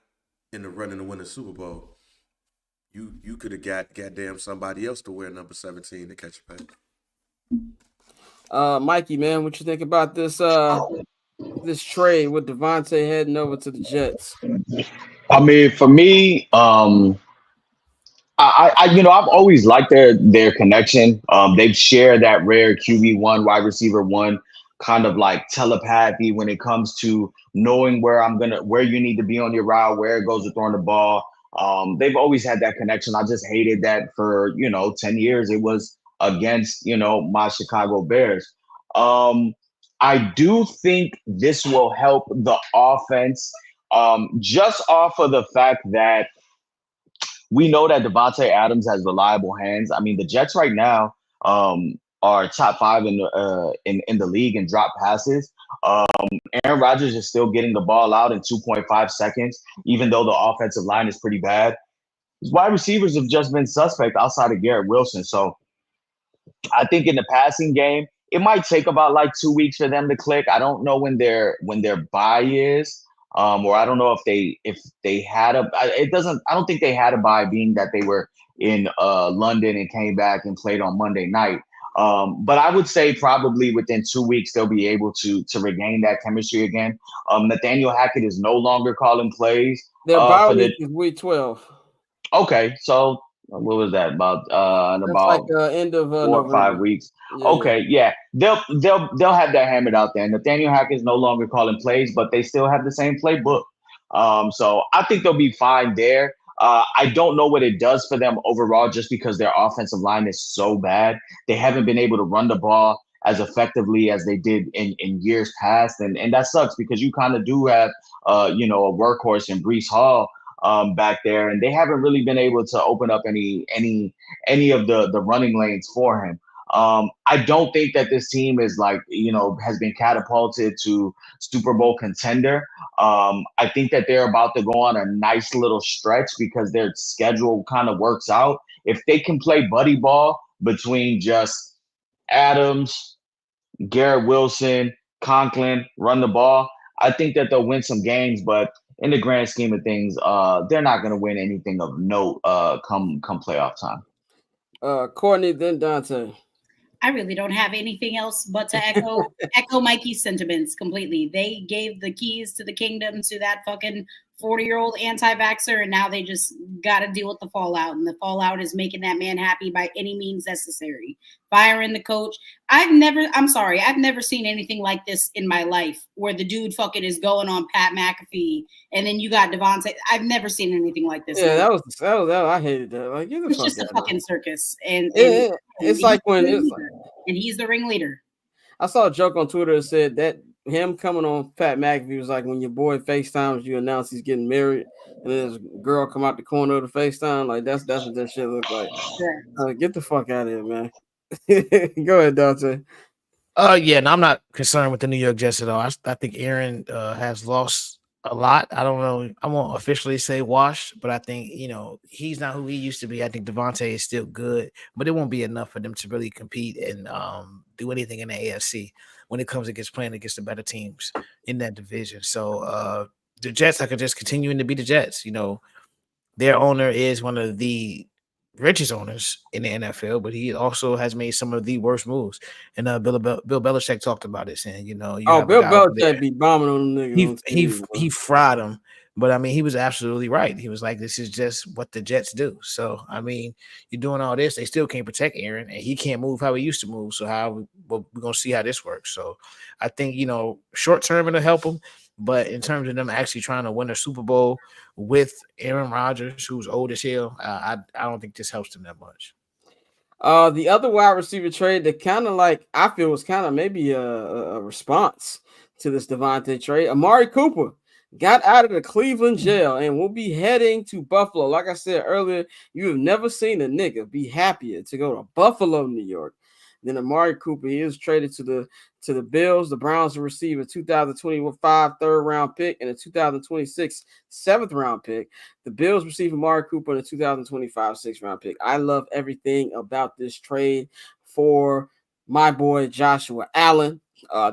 in the running to win a Super Bowl, you could have got goddamn somebody else to wear number 17 to catch a pass. Mikey, man, what you think about this this trade with DaVante heading over to the Jets? I mean, for me, I've always liked their connection. They've shared that rare QB1, wide receiver one, kind of like telepathy when it comes to knowing where you need to be on your route, where it goes to throwing the ball. They've always had that connection. I just hated that for 10 years it was against my Chicago Bears. I do think this will help the offense, just off of the fact that we know that DaVante Adams has reliable hands. I mean, the Jets right now are top 5 in the league in drop passes. Aaron Rodgers is still getting the ball out in 2.5 seconds, even though the offensive line is pretty bad. His wide receivers have just been suspect outside of Garrett Wilson. So I think in the passing game, it might take about like 2 weeks for them to click. I don't know when their bye is, or I don't know if they had a. I don't think they had a bye, being that they were in London and came back and played on Monday night. But I would say probably within 2 weeks they'll be able to regain that chemistry again. Nathaniel Hackett is no longer calling plays. Their bye week is week 12. Okay, so what was that about? End of 4 November. or 5 weeks. Yeah, okay, yeah. They'll have that hammered out there. Nathaniel Hackett is no longer calling plays, but they still have the same playbook. So I think they'll be fine there. I don't know what it does for them overall, just because their offensive line is so bad. They haven't been able to run the ball as effectively as they did in years past. And that sucks, because you kind of do have, a workhorse in Breece Hall back there, and they haven't really been able to open up any of the running lanes for him. I don't think that this team is like, has been catapulted to Super Bowl contender. I think that they're about to go on a nice little stretch because their schedule kind of works out. If they can play buddy ball between just Adams, Garrett Wilson, Conklin, run the ball, I think that they'll win some games, but in the grand scheme of things, they're not going to win anything of note come playoff time. Courtney, then Dante. I really don't have anything else but to echo Mikey's sentiments completely. They gave the keys to the kingdom to that fucking 40-year-old anti-vaxxer, and now they just got to deal with the fallout. And the fallout is making that man happy by any means necessary. Firing the coach. I've never seen anything like this in my life where the dude fucking is going on Pat McAfee, and then you got DaVante. I've never seen anything like this. Yeah, that was I hated that. Like, it's just a fucking circus, and it's like when it's like, and he's the ringleader. I saw a joke on Twitter that said that him coming on Pat McAfee was like when your boy FaceTimes you announce he's getting married, and then there's a girl come out the corner of the FaceTime. Like that's what that shit looked like. Yeah. Get the fuck out of here, man. Go ahead, Dante. Yeah, no, I'm not concerned with the New York Jets at all. I think Aaron has lost a lot. I don't know. I won't officially say washed, but I think, he's not who he used to be. I think DaVante is still good, but it won't be enough for them to really compete and do anything in the AFC when it comes against playing against the better teams in that division. So the Jets are just continuing to be the Jets. Their owner is one of the richest owners in the NFL, but he also has made some of the worst moves. And Bill Belichick talked about it, saying, Bill Belichick be bombing on them niggas. He fried him, but I mean, he was absolutely right. He was like, this is just what the Jets do. So I mean, you're doing all this, they still can't protect Aaron, and he can't move how he used to move. So we're gonna see how this works. So I think short term it'll help him. But in terms of them actually trying to win a Super Bowl with Aaron Rodgers, who's old as hell, I don't think this helps them that much. The other wide receiver trade that kind of like I feel was kind of maybe a response to this DaVante trade. Amari Cooper got out of the Cleveland jail and will be heading to Buffalo. Like I said earlier, you have never seen a nigga be happier to go to Buffalo, New York, than Amari Cooper. He was traded to the Bills. The Browns will receive a 2025 third-round pick and a 2026 seventh-round pick. The Bills receive Amari Cooper and a 2025 sixth-round pick. I love everything about this trade for my boy Joshua Allen.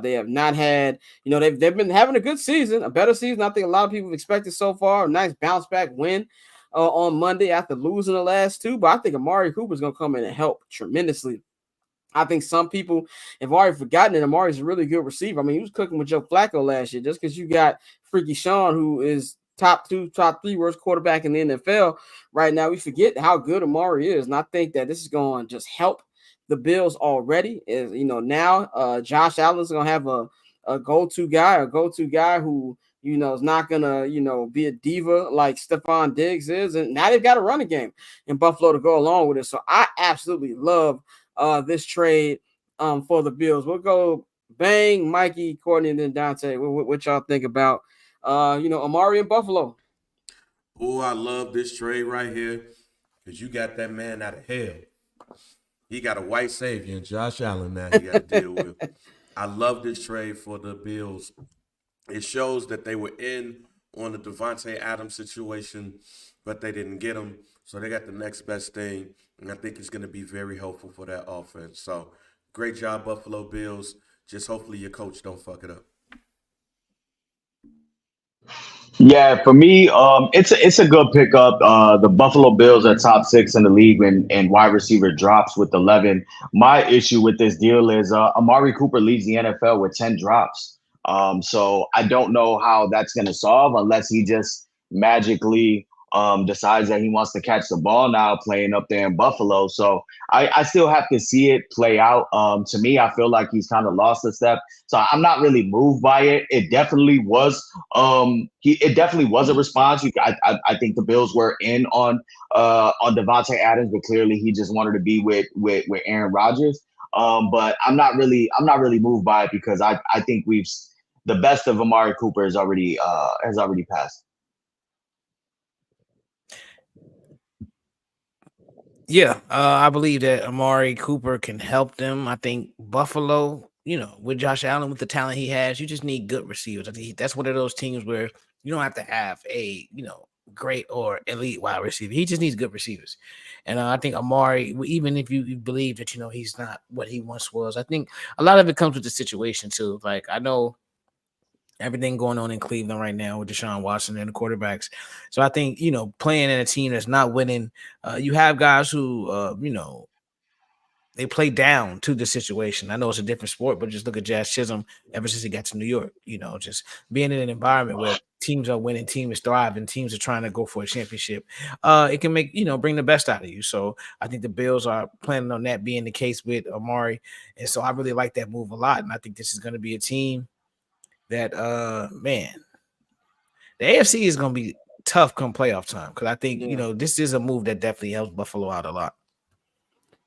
They have not had, they've been having a good season, a better season I think a lot of people have expected so far. A nice bounce-back win on Monday after losing the last two. But I think Amari Cooper is going to come in and help tremendously. I think some people have already forgotten that Amari's a really good receiver. I mean, he was cooking with Joe Flacco last year. Just because you got Freaky Sean, who is top 2, top 3 worst quarterback in the NFL right now, we forget how good Amari is. And I think that this is going to just help the Bills already. Now Josh Allen's going to have a go-to guy who, is not going to, be a diva like Stephon Diggs is. And now they've got a running game in Buffalo to go along with it. So I absolutely love this trade for the Bills. We'll go Bang, Mikey, Courtney, and then Dante. What y'all think about Amari in Buffalo? Oh, I love this trade right here because you got that man out of hell. He got a white savior in Josh Allen now he got to deal with. I love this trade for the Bills. It shows that they were in on the DaVante Adams situation, but they didn't get him. So they got the next best thing, and I think it's going to be very helpful for that offense. So great job, Buffalo Bills. Just hopefully your coach don't fuck it up. Yeah, for me, it's a good pickup. The Buffalo Bills are top 6 in the league and wide receiver drops with 11. My issue with this deal is Amari Cooper leads the NFL with 10 drops. So I don't know how that's going to solve unless he just magically decides that he wants to catch the ball now playing up there in Buffalo. So I still have to see it play out. To me, I feel like he's kind of lost a step. So I'm not really moved by it. It definitely was it definitely was a response. I think the Bills were in on DaVante Adams, but clearly he just wanted to be with Aaron Rodgers. But I'm not really moved by it because I think the best of Amari Cooper has already passed. Yeah, I believe that Amari Cooper can help them. I think Buffalo, with Josh Allen, with the talent he has, you just need good receivers. I think that's one of those teams where you don't have to have a, great or elite wide receiver. He just needs good receivers. And I think Amari, even if you believe that, he's not what he once was, I think a lot of it comes with the situation too. Like, I know everything going on in Cleveland right now with Deshaun Watson and the quarterbacks. So I think, playing in a team that's not winning, you have guys who, they play down to the situation. I know it's a different sport, but just look at Jazz Chisholm ever since he got to New York, just being in an environment where teams are winning, teams thrive, and teams are trying to go for a championship. It can make, bring the best out of you. So I think the Bills are planning on that being the case with Amari. And so I really like that move a lot. And I think this is going to be a team that, man, the AFC is going to be tough come playoff time. Because I think, this is a move that definitely helps Buffalo out a lot.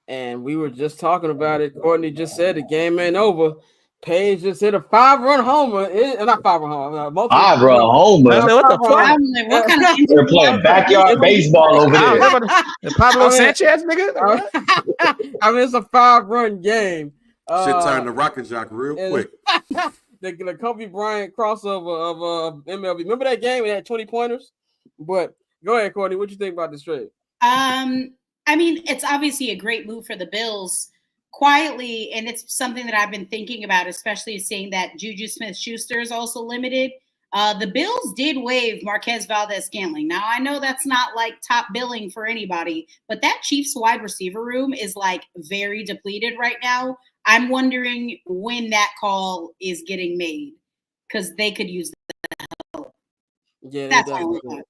And we were just talking about it. Courtney just said the game ain't over. Page just hit a 5-run homer. Not 5-run homer. 5-run homer. I said, what the fuck? I'm like, what kind of They're playing backyard baseball over there. The Pablo Sanchez nigga. I mean, it's a 5-run game. Shit turned to rock and jock real quick. The Kobe Bryant crossover of MLB. Remember that game? It had 20 pointers. But go ahead, Courtney. What you think about this trade? I mean, it's obviously a great move for the Bills quietly, and it's something that I've been thinking about, especially seeing that Juju Smith-Schuster is also limited. The Bills did waive Marquez Valdez-Scantling. Now, I know that's not like top billing for anybody, but that Chiefs wide receiver room is like very depleted right now. I'm wondering when that call is getting made because they could use the help. Yeah, that's all I got.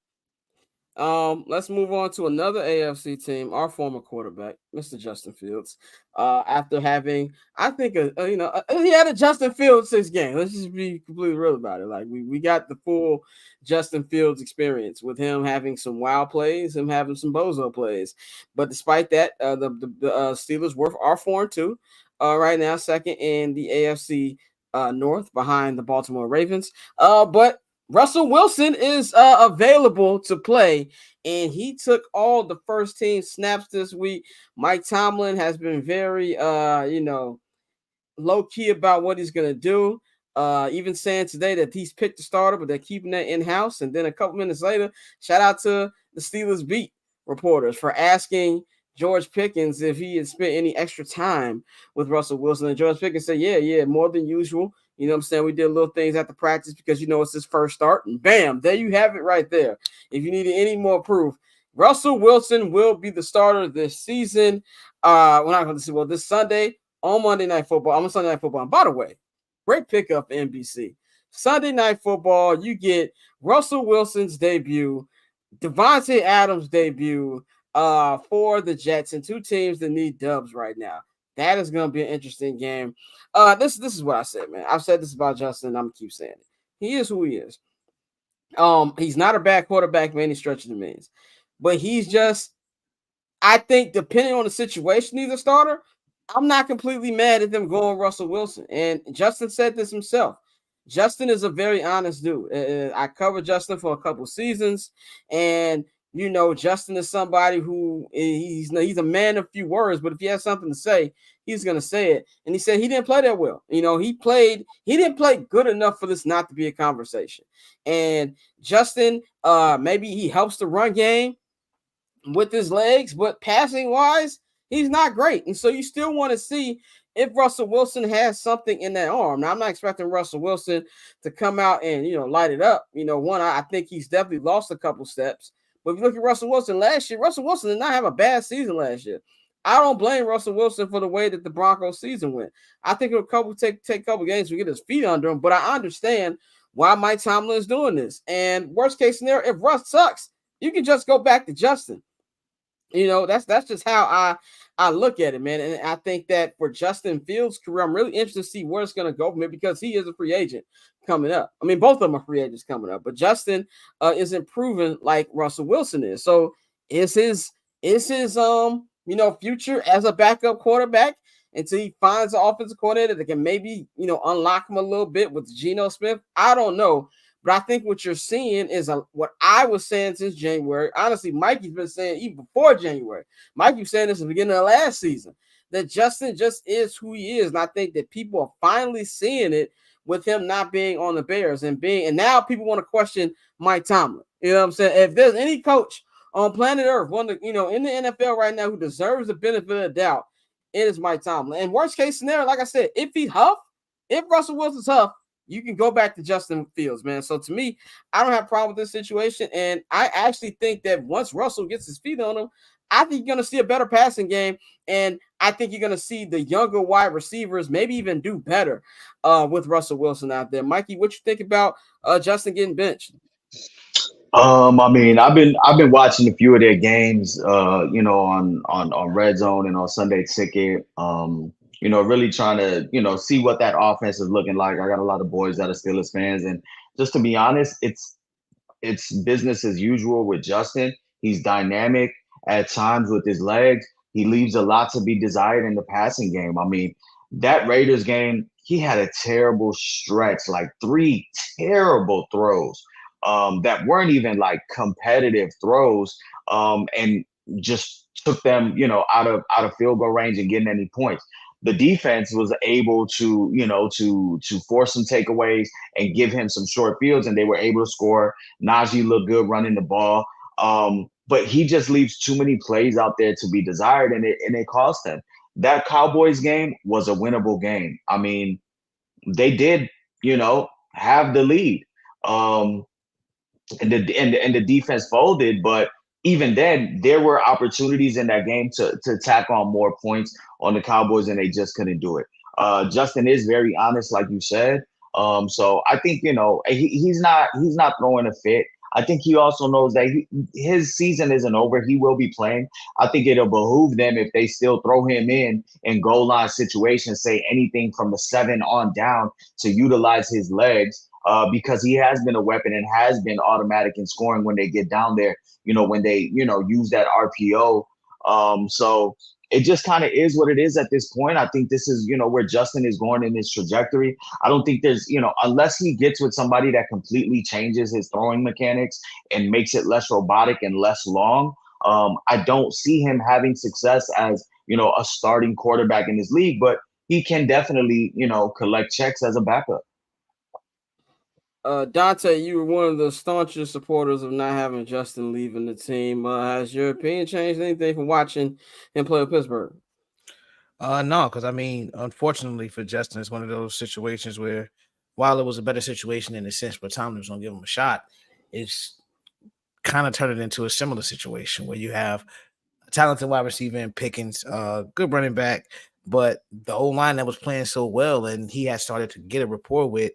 Let's move on to another AFC team, our former quarterback, Mr. Justin Fields. After having, I think, he had a Justin Fields 6 game. Let's just be completely real about it. Like we got the full Justin Fields experience with him having some wild plays, him having some bozo plays. But despite that, the Steelers are 4-2 right now, second in the AFC North behind the Baltimore Ravens. But Russell Wilson is available to play, and he took all the first team snaps this week. Mike Tomlin has been very, low key about what he's going to do. Even saying today that he's picked the starter, but they're keeping that in-house. And then a couple minutes later, shout out to the Steelers beat reporters for asking George Pickens if he had spent any extra time with Russell Wilson. And George Pickens said, yeah, more than usual. You know what I'm saying? We did little things after practice because, it's his first start. And bam, there you have it right there. If you needed any more proof, Russell Wilson will be the starter this season. We're not going to see, this Sunday on Monday Night Football. I'm on Sunday Night Football. And by the way, great pickup for NBC. Sunday Night Football, you get Russell Wilson's debut, DaVante Adams' debut for the Jets, and two teams that need dubs right now. That is going to be an interesting game. This is what I said, man. I've said this about Justin. I'm going to keep saying it. He is who he is. He's not a bad quarterback by any stretch of the means. But he's just, I think, depending on the situation, he's a starter. I'm not completely mad at them going Russell Wilson. And Justin said this himself. Justin is a very honest dude. I covered Justin for a couple seasons. And Justin is somebody who he's a man of few words, but if he has something to say, he's going to say it. And he said he didn't play that well. He didn't play good enough for this not to be a conversation. And Justin, maybe he helps the run game with his legs, but passing wise, he's not great. And so you still want to see if Russell Wilson has something in that arm. Now, I'm not expecting Russell Wilson to come out and, light it up. I think he's definitely lost a couple steps. But if you look at Russell Wilson last year, Russell Wilson did not have a bad season last year. I don't blame Russell Wilson for the way that the Broncos season went. I think it'll take a couple games to get his feet under him, but I understand why Mike Tomlin is doing this. And worst case scenario, if Russ sucks, you can just go back to Justin. That's just how I look at it, man. And I think that for Justin Fields' career, I'm really interested to see where it's going to go from here because he is a free agent coming up. I mean, both of them are free agents coming up, but Justin isn't proven like Russell Wilson is. So is his future as a backup quarterback until he finds an offensive coordinator that can maybe, unlock him a little bit with Geno Smith? I don't know. But I think what you're seeing is what I was saying since January. Honestly, Mikey's been saying even before January. Mikey was saying this at the beginning of last season, that Justin just is who he is. And I think that people are finally seeing it with him not being on the Bears and now people want to question Mike Tomlin. You know what I'm saying? If there's any coach on planet Earth, in the NFL right now who deserves the benefit of the doubt, it is Mike Tomlin. And worst case scenario, like I said, if Russell Wilson's huff, you can go back to Justin Fields, man. So to me, I don't have a problem with this situation. And I actually think that once Russell gets his feet on him, I think you're going to see a better passing game. And I think you're going to see the younger wide receivers maybe even do better with Russell Wilson out there. Mikey, what you think about Justin getting benched? I mean, I've been watching a few of their games, on Red Zone and on Sunday Ticket. Really trying to, see what that offense is looking like. I got a lot of boys that are Steelers fans, and just to be honest, it's business as usual with Justin. He's dynamic at times with his legs. He leaves a lot to be desired in the passing game. I mean, that Raiders game, he had a terrible stretch, like 3 terrible throws that weren't even like competitive throws, and just took them, out of field goal range and getting any points. The defense was able to, to force some takeaways and give him some short fields, and they were able to score. Najee looked good running the ball. But he just leaves too many plays out there to be desired, and it cost them. That Cowboys game was a winnable game. I mean, they did, have the lead. And the defense folded, but even then, there were opportunities in that game to tack on more points on the Cowboys, and they just couldn't do it. Justin is very honest, like you said. So I think he's not throwing a fit. I think he also knows that his season isn't over. He will be playing. I think it'll behoove them if they still throw him in goal line situations, say anything from the 7 on down, to utilize his legs. Because he has been a weapon and has been automatic in scoring when they get down there, when they, use that RPO. So it just kind of is what it is at this point. I think this is, where Justin is going in his trajectory. I don't think there's, unless he gets with somebody that completely changes his throwing mechanics and makes it less robotic and less long, I don't see him having success as, a starting quarterback in this league, but he can definitely, collect checks as a backup. Dante, you were one of the staunchest supporters of not having Justin leaving the team. Has your opinion changed anything from watching him play with Pittsburgh? No, because I mean, unfortunately for Justin, it's one of those situations where, while it was a better situation in a sense, but Tomlin was going to give him a shot, it's kind of turned it into a similar situation where you have a talented wide receiver in Pickens, good running back, but the old line that was playing so well and he had started to get a rapport with,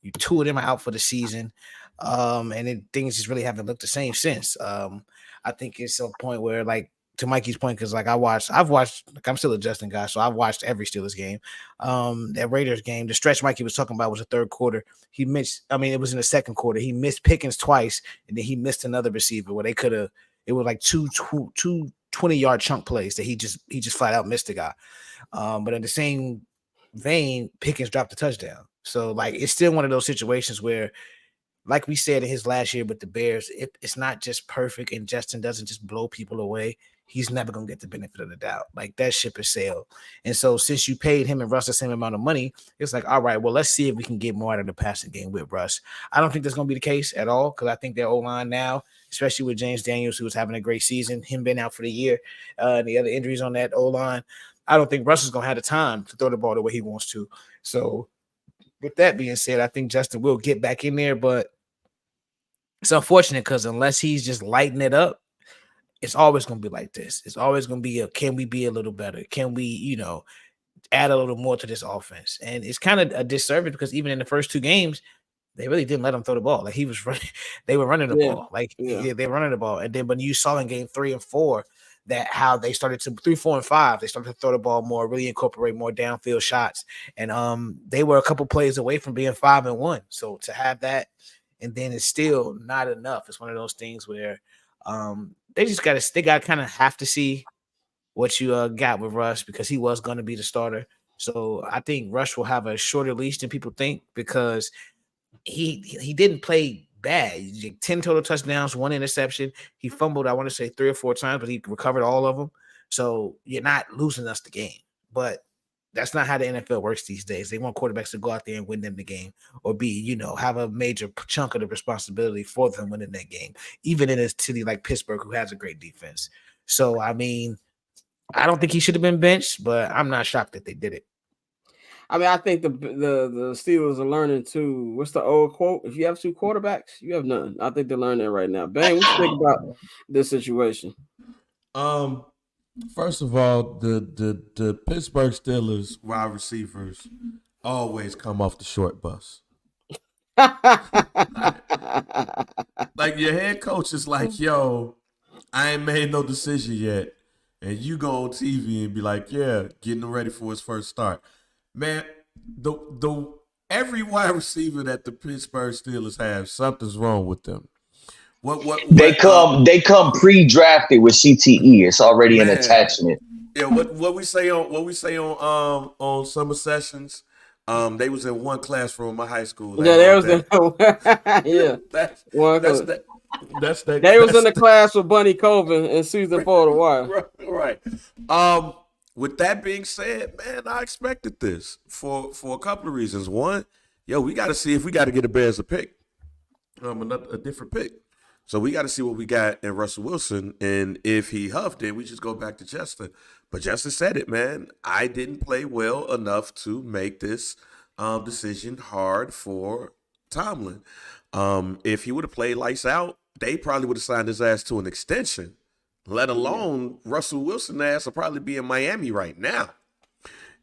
you 2 of them are out for the season, and things just really haven't looked the same since. I think it's a point where, like, to Mikey's point, because like I've watched, like, I'm still a Justin guy, so I've watched every Steelers game. That Raiders game, the stretch Mikey was talking about was the third quarter. He missed. I mean, it was in the second quarter. He missed Pickens twice, and then he missed another receiver where they could have. It was like two 20-yard chunk plays that he just flat out missed the guy. But in the same vein, Pickens dropped a touchdown. So, like, it's still one of those situations where, like we said in his last year with the Bears, it's not just perfect and Justin doesn't just blow people away. He's never going to get the benefit of the doubt. Like, that ship has sailed. And so since you paid him and Russ the same amount of money, it's like, all right, well, let's see if we can get more out of the passing game with Russ. I don't think that's going to be the case at all, because I think their O-line now, especially with Jayden Daniels, who was having a great season, him being out for the year, and the other injuries on that O-line, I don't think Russ is going to have the time to throw the ball the way he wants to. So, with that being said, I think Justin will get back in there, but it's unfortunate because unless he's just lighting it up, it's always going to be like this. It's always going to be can we be a little better? Can we, add a little more to this offense? And it's kind of a disservice because even in the first 2 games, they really didn't let him throw the ball. Like, he was running, they were running the ball. Like, they were running the ball. And then when you saw in game 3 and 4, that how they started to 3, 4, and 5, they started to throw the ball more, really incorporate more downfield shots. And they were a couple plays away from being 5-1. So to have that, and then it's still not enough. It's one of those things where they got to kind of have to see what you got with Russ, because he was going to be the starter. So I think Rush will have a shorter leash than people think, because he didn't play bad. 10 total touchdowns, 1 interception. He fumbled, I want to say 3 or 4 times, but he recovered all of them. So you're not losing us the game. But that's not how the NFL works these days. They want quarterbacks to go out there and win them the game, or have a major chunk of the responsibility for them winning that game, even in a city like Pittsburgh, who has a great defense. So, I mean, I don't think he should have been benched, but I'm not shocked that they did it. I mean, I think the Steelers are learning too. What's the old quote? If you have 2 quarterbacks, you have none. I think they're learning that right now. Bang, what you think about this situation? First of all, the Pittsburgh Steelers wide receivers always come off the short bus. Like your head coach is like, yo, I ain't made no decision yet. And you go on TV and be like, yeah, getting him ready for his first start. Man, the every wide receiver that the Pittsburgh Steelers have, something's wrong with them. They come pre-drafted with CTE. It's already an attachment. Yeah, what we say on summer sessions. They was in one classroom in my high school. Yeah, there was that's that. They was in the class with Bunny Colvin and Susan for a while. Right. With that being said, man, I expected this for a couple of reasons. One, we got to see if we got to get the Bears a pick, a different pick. So we got to see what we got in Russell Wilson, and if he huffed it, we just go back to Justin. But Justin said it, man. I didn't play well enough to make this decision hard for Tomlin. If he would have played lights out, they probably would have signed his ass to an extension. Let alone Russell Wilson ass will probably be in Miami right now.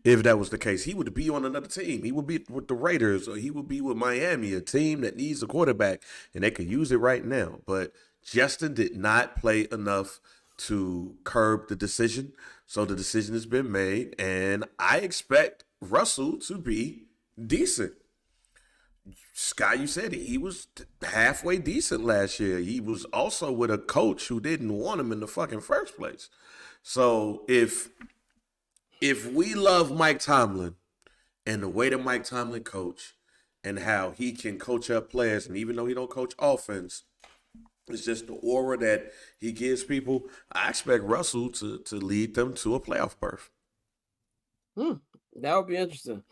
If that was the case, he would be on another team. He would be with the Raiders, or he would be with Miami, a team that needs a quarterback, and they could use it right now. But Justin did not play enough to curb the decision. So the decision has been made, and I expect Russell to be decent. Scott, you said he was halfway decent last year. He was also with a coach who didn't want him in the fucking first place. So if we love Mike Tomlin and the way that Mike Tomlin coach and how he can coach up players, and even though he don't coach offense, it's just the aura that he gives people, I expect Russell to lead them to a playoff berth. That would be interesting.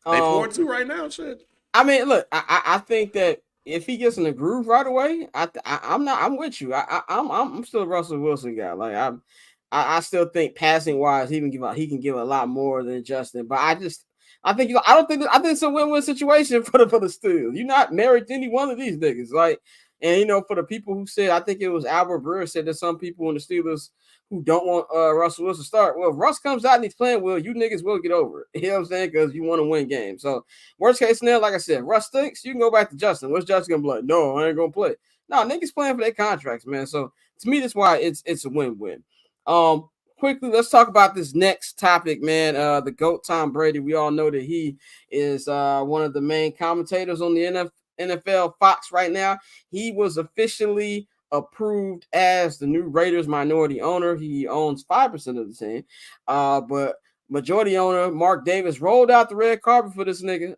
They 4-2 right now, shit. I mean, look, I think that if he gets in the groove right away, I'm with you. I'm still a Russell Wilson guy. Like I still think passing wise, he can give a lot more than Justin. But I think it's a win-win situation for the Steelers. You're not married to any one of these niggas. Like, and for the people who said, I think it was Albert Brewer said there's some people in the Steelers who don't want Russell Wilson to start. Well, if Russ comes out and he's playing well, you niggas will get over it. You know what I'm saying? Because you want to win games. So worst case scenario, like I said, Russ stinks, you can go back to Justin. What's Justin gonna be like? No, I ain't gonna play. No, niggas playing for their contracts, man. So to me, that's why it's a win-win. Quickly, let's talk about this next topic, man. The GOAT Tom Brady. We all know that he is one of the main commentators on the NFL Fox right now. He was officially approved as the new Raiders minority owner. He owns 5% of the team. But majority owner Mark Davis rolled out the red carpet for this nigga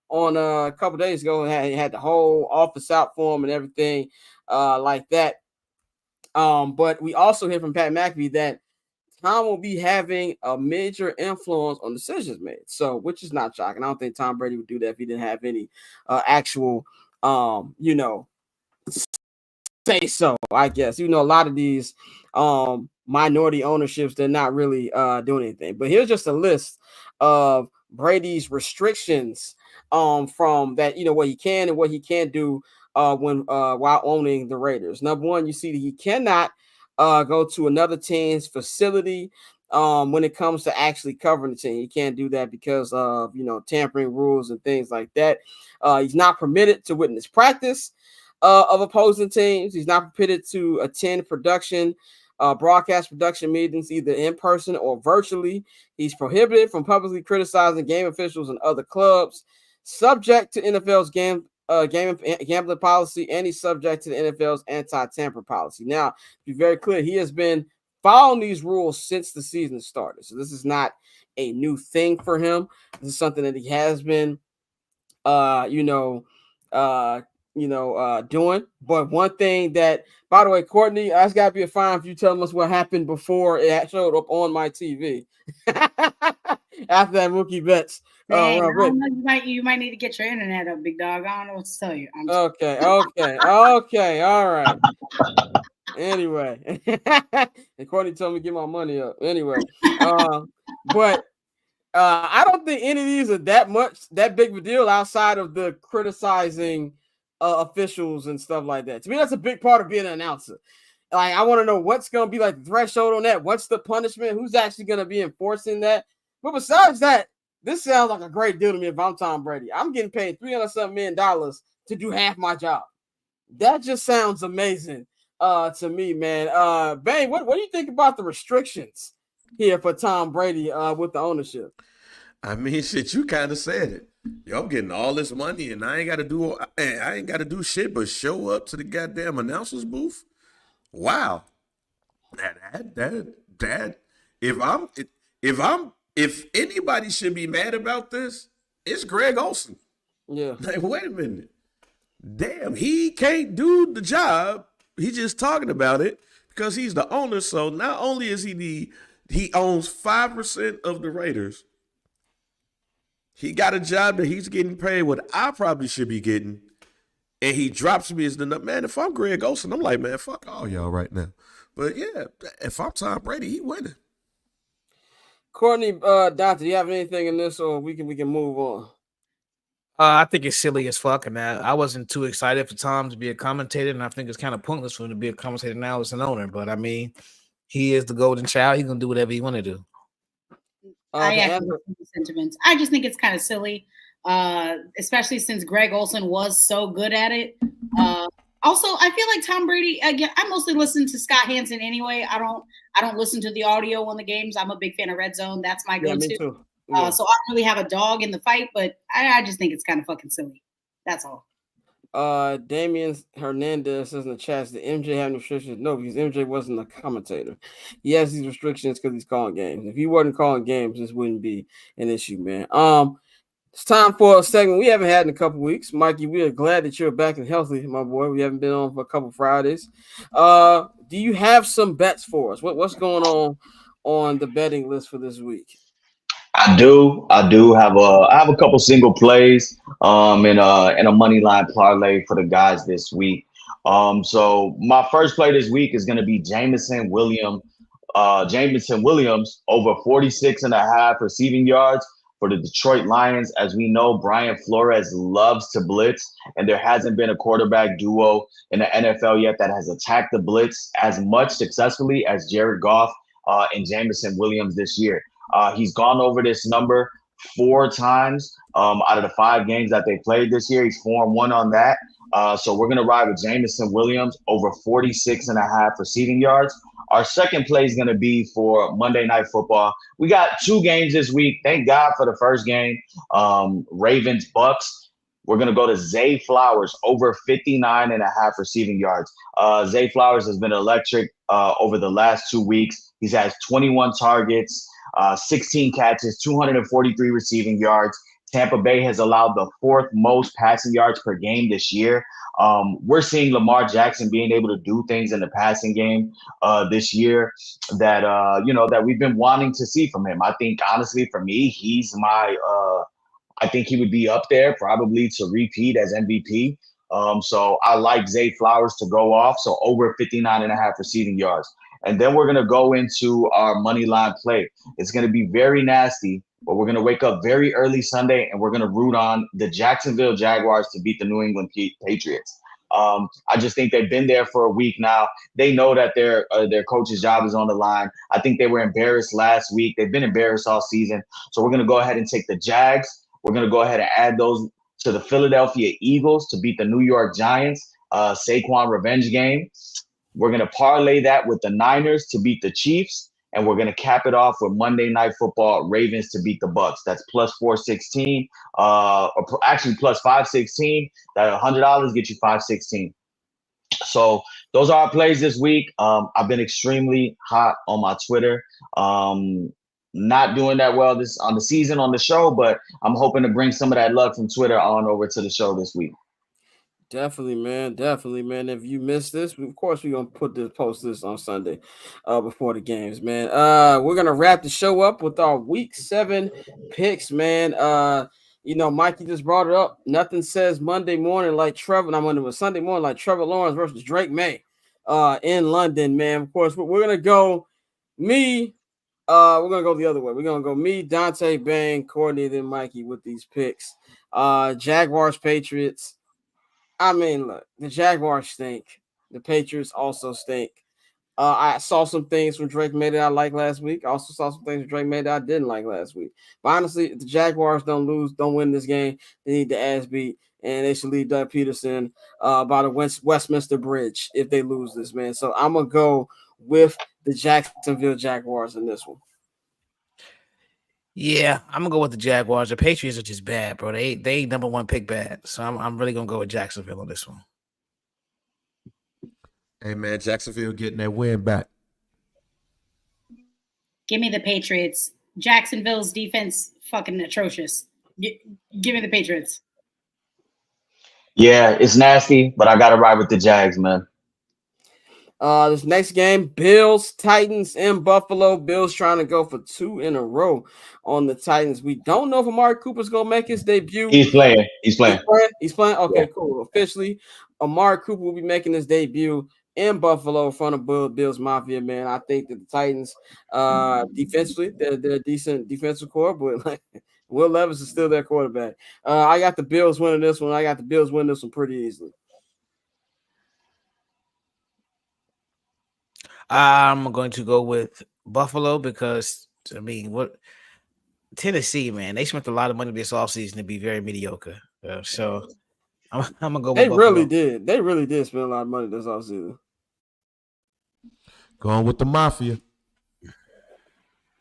on a couple days ago. He had the whole office out for him and everything like that. But we also hear from Pat McAfee that Tom will be having a major influence on decisions made. So, which is not shocking. I don't think Tom Brady would do that if he didn't have any actual, say so, I guess. A lot of these minority ownerships, they're not really doing anything. But here's just a list of Brady's restrictions from that, what he can and what he can't do while owning the Raiders. Number one, you see that he cannot go to another team's facility when it comes to actually covering the team. He can't do that because of tampering rules and things like that. He's not permitted to witness practice of opposing teams. He's not permitted to attend broadcast production meetings, either in person or virtually. He's prohibited from publicly criticizing game officials and other clubs. Subject to NFL's gambling policy, and he's subject to the NFL's anti-tamper policy. Now, to be very clear, he has been following these rules since the season started. So this is not a new thing for him. This is something that he has been, doing. But one thing that, by the way, Courtney, that's got to be a fine for you telling us what happened before it showed up on my TV. After that Mookie Betts. Man, I don't know, you might need to get your internet up, big dog. I don't know what to tell you. Okay, all right. Anyway, and Courtney told me to get my money up. Anyway, but I don't think any of these are that big of a deal outside of the criticizing officials and stuff like that. To me, that's a big part of being an announcer. Like, I want to know what's going to be like the threshold on that. What's the punishment? Who's actually going to be enforcing that? But besides that, this sounds like a great deal to me if I'm Tom Brady. I'm getting paid $300 million to do half my job. That just sounds amazing to me, man. Bang, what do you think about the restrictions here for Tom Brady with the ownership? I mean, shit, you kind of said it. Yo, I'm getting all this money, and I ain't got to do shit but show up to the goddamn announcer's booth. Wow, that if anybody should be mad about this, it's Greg Olson. Yeah. Like, wait a minute. Damn, he can't do the job. He's just talking about it because he's the owner. So not only is he owns 5% of the Raiders, he got a job that he's getting paid what I probably should be getting. And he drops me as the man. If I'm Greg Olson, I'm like, man, fuck all y'all right now. But yeah, if I'm Tom Brady, he winning. Courtney, Dante, do you have anything in this, or we can move on? I think it's silly as fuck, and I wasn't too excited for Tom to be a commentator, and I think it's kind of pointless for him to be a commentator now as an owner. But I mean, he is the golden child. He's gonna do whatever he want to do. I echo the sentiments. I just think it's kind of silly, especially since Greg Olson was so good at it. Also, I feel like Tom Brady. Again, I mostly listen to Scott Hansen anyway. I don't listen to the audio on the games. I'm a big fan of Red Zone. That's my go-to. Me too. Yeah. So I don't really have a dog in the fight, but I just think it's kind of fucking silly. That's all. Damian Hernandez says in the chat, the MJ having restrictions? No, because MJ wasn't a commentator. He has these restrictions because he's calling games. If he wasn't calling games, this wouldn't be an issue, man. It's time for a segment we haven't had in a couple weeks. Mikey, we are glad that you're back and healthy, my boy. We haven't been on for a couple Fridays. Do you have some bets for us? What's going on the betting list for this week? I do have a couple single plays and a money line parlay for the guys this week. So my first play this week is going to be Jameson Williams over 46.5 receiving yards for the Detroit Lions. As we know, Brian Flores loves to blitz, and there hasn't been a quarterback duo in the NFL yet that has attacked the blitz as much successfully as Jared Goff and Jameson Williams this year. He's gone over this number 4 times out of the 5 games that they played this year. He's 4-1 on that. So we're going to ride with Jameson Williams over 46.5 receiving yards. Our second play is going to be for Monday Night Football. We got 2 games this week. Thank God for the first game, Ravens Bucks. We're going to go to Zay Flowers over 59.5 receiving yards. Zay Flowers has been electric over the last 2 weeks. He's had 21 targets, 16 catches, 243 receiving yards. Tampa Bay has allowed the 4th most passing yards per game this year. We're seeing Lamar Jackson being able to do things in the passing game this year that that we've been wanting to see from him. I think, honestly, for me, he's my I think he would be up there probably to repeat as MVP. So I like Zay Flowers to go off. So over 59.5 receiving yards. And then we're going to go into our money line play. It's going to be very nasty, but we're going to wake up very early Sunday, and we're going to root on the Jacksonville Jaguars to beat the New England Patriots. I just think they've been there for a week now. They know that their coach's job is on the line. I think they were embarrassed last week. They've been embarrassed all season. So we're going to go ahead and take the Jags. We're going to go ahead and add those to the Philadelphia Eagles to beat the New York Giants. Saquon revenge game. We're going to parlay that with the Niners to beat the Chiefs, and we're going to cap it off with Monday Night Football Ravens to beat the Bucks. That's plus 416, or actually plus 516. That $100 gets you 516. So those are our plays this week. I've been extremely hot on my Twitter. Not doing that well this on the season on the show, but I'm hoping to bring some of that luck from Twitter on over to the show this week. Definitely, man. Definitely, man. If you missed this, of course we're gonna post this on Sunday, before the games, man. We're gonna wrap the show up with our week 7 picks, man. Mikey just brought it up. Nothing says Monday morning like Trevor. I'm when it was Sunday morning like Trevor Lawrence versus Drake May, in London, man. Of course, we're gonna go me. We're gonna go the other way. We're gonna go me, Dante, Bang, Courtney, then Mikey with these picks. Jaguars, Patriots. I mean, look, the Jaguars stink. The Patriots also stink. I saw some things from Drake May that I liked last week. I also saw some things from Drake May that I didn't like last week. But honestly, if the Jaguars don't win this game, they need the ass beat, and they should leave Doug Peterson by the Westminster Bridge if they lose this, man. So I'm gonna go with the Jacksonville Jaguars in this one. Yeah, I'm gonna go with the Jaguars. The Patriots are just bad, bro. They number one pick bad. So I'm really gonna go with Jacksonville on this one. Hey man, Jacksonville getting that win back. Give me the Patriots. Jacksonville's defense fucking atrocious. Give me the Patriots. Yeah, it's nasty, but I gotta ride with the Jags, man. This next game, Bills, Titans in Buffalo. Bills trying to go for 2 in a row on the Titans. We don't know if Amari Cooper's gonna make his debut. He's playing. He's playing. He's playing. Okay, cool. Officially, Amari Cooper will be making his debut in Buffalo in front of Bills Mafia, man. I think that the Titans, defensively, they're a decent defensive core, but like Will Levis is still their quarterback. I got the Bills winning this one. I got the Bills winning this one pretty easily. I'm going to go with Buffalo because, I mean, what Tennessee, man, they spent a lot of money this offseason to be very mediocre. So I'm going to go with Buffalo. They really did spend a lot of money this offseason. Going with the Mafia.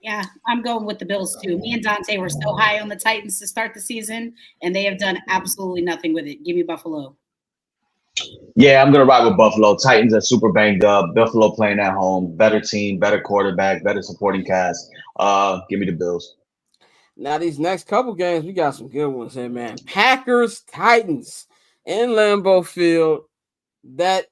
Yeah, I'm going with the Bills too. Me and Dante were so high on the Titans to start the season, and they have done absolutely nothing with it. Give me Buffalo. Yeah, I'm gonna ride with Buffalo. Titans are super banged up. Buffalo playing at home, better team, better quarterback, better supporting cast. Give me the Bills. Now these next couple games, we got some good ones here, man. Packers, Titans in Lambeau Field. That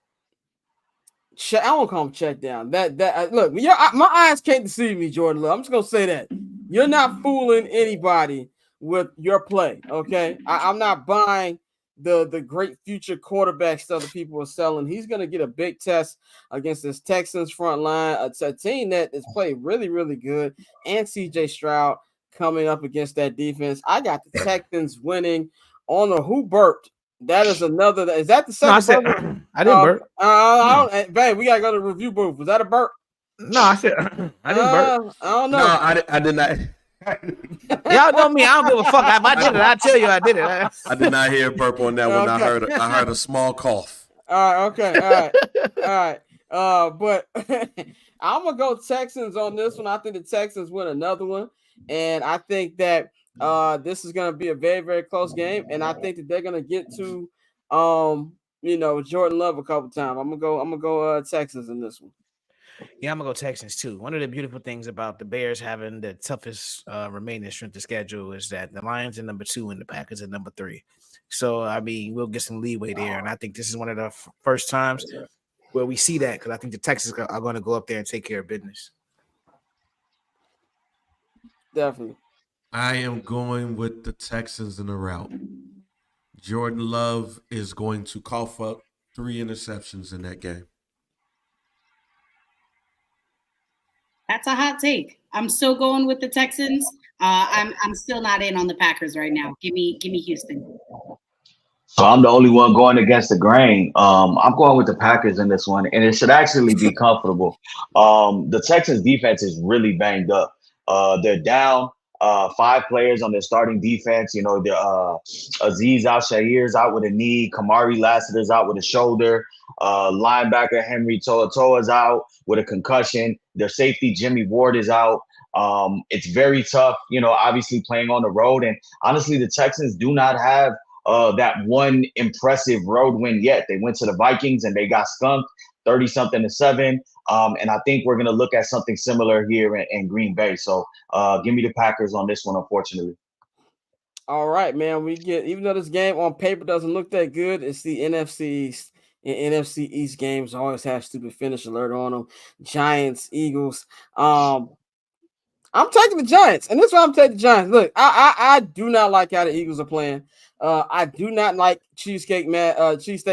I don't call them check down. Look, my eyes can't deceive me, Jordan Love. I'm just gonna say that you're not fooling anybody with your play. Okay, I'm not buying the great future quarterback stuff that people are selling. He's going to get a big test against this Texans front line, a team that has played really, really good, and CJ Stroud coming up against that defense. I got the Texans winning on a who burped. That is another. Is that the second? No, I didn't burp. I don't. Bang, we got to go to the review booth. Was that a burp? No, I said I didn't burp. I don't know. No, I did not. Y'all know me. I don't give a fuck. If I did it, I'll tell you I did it. I did not hear a burp on that one. Okay. I heard a small cough. All right. Okay. All right. But I'm gonna go Texans on this one. I think the Texans win another one, and I think that this is gonna be a very, very close game, and I think that they're gonna get to Jordan Love a couple times. I'm gonna go Texans in this one. Yeah, I'm gonna go Texans too. One of the beautiful things about the Bears having the toughest remaining strength of schedule is that the Lions are number 2 and the Packers are number 3. So I mean, we'll get some leeway there, and I think this is one of the first times where we see that because I think the Texans are going to go up there and take care of business. Definitely. I am going with the Texans in the route. Jordan Love is going to cough up 3 interceptions in that game. That's a hot take. I'm still going with the Texans. I'm still not in on the Packers right now. Give me Houston. So I'm the only one going against the grain. I'm going with the Packers in this one, and it should actually be comfortable. The Texans defense is really banged up. They're down 5 players on their starting defense. Aziz Al-Shahir's out with a knee. Kamari Lassiter's out with a shoulder. Linebacker Henry To'oto'o's out with a concussion. Their safety Jimmy Ward is out. It's very tough, obviously playing on the road. And honestly, the Texans do not have that one impressive road win yet. They went to the Vikings and they got skunked 30-something-7. And I think we're going to look at something similar here in Green Bay. So give me the Packers on this one, unfortunately. All right, man. Even though this game on paper doesn't look that good, it's the NFC East. And NFC East games always have stupid finish alert on them. Giants, Eagles. I'm taking the Giants, and this is why I'm taking the Giants. Look, I do not like how the Eagles are playing. I do not like Cheesesteak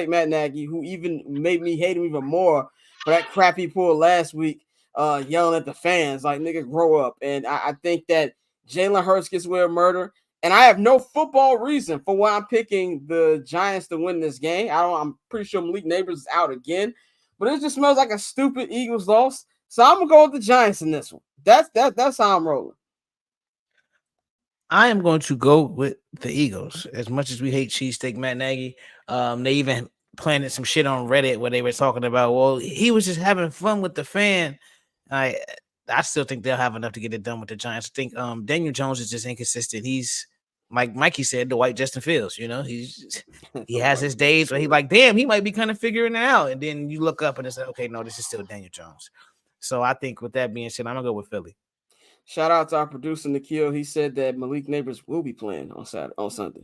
Matt Nagy, who even made me hate him even more for that crap he pulled last week, yelling at the fans like nigga grow up. And I think that Jalen Hurts gets away with murder, and I have no football reason for why I'm picking the Giants to win this game. I'm pretty sure Malik Neighbors is out again, but it just smells like a stupid Eagles loss. So I'm gonna go with the Giants in this one. That's how I'm rolling. I am going to go with the Eagles. As much as we hate cheesesteak Matt Nagy, they even planted some shit on Reddit where they were talking about, well, he was just having fun with the fan. I still think they'll have enough to get it done with the Giants. I think Daniel Jones is just inconsistent. He's like Mikey said, the white Justin Fields. You know, he has his days where he's like, damn, he might be kind of figuring it out, and then you look up and it's like, okay, no, this is still Daniel Jones. So I think with that being said, I'm gonna go with Philly. Shout out to our producer Nikhil. He said that Malik Neighbors will be playing on Sunday.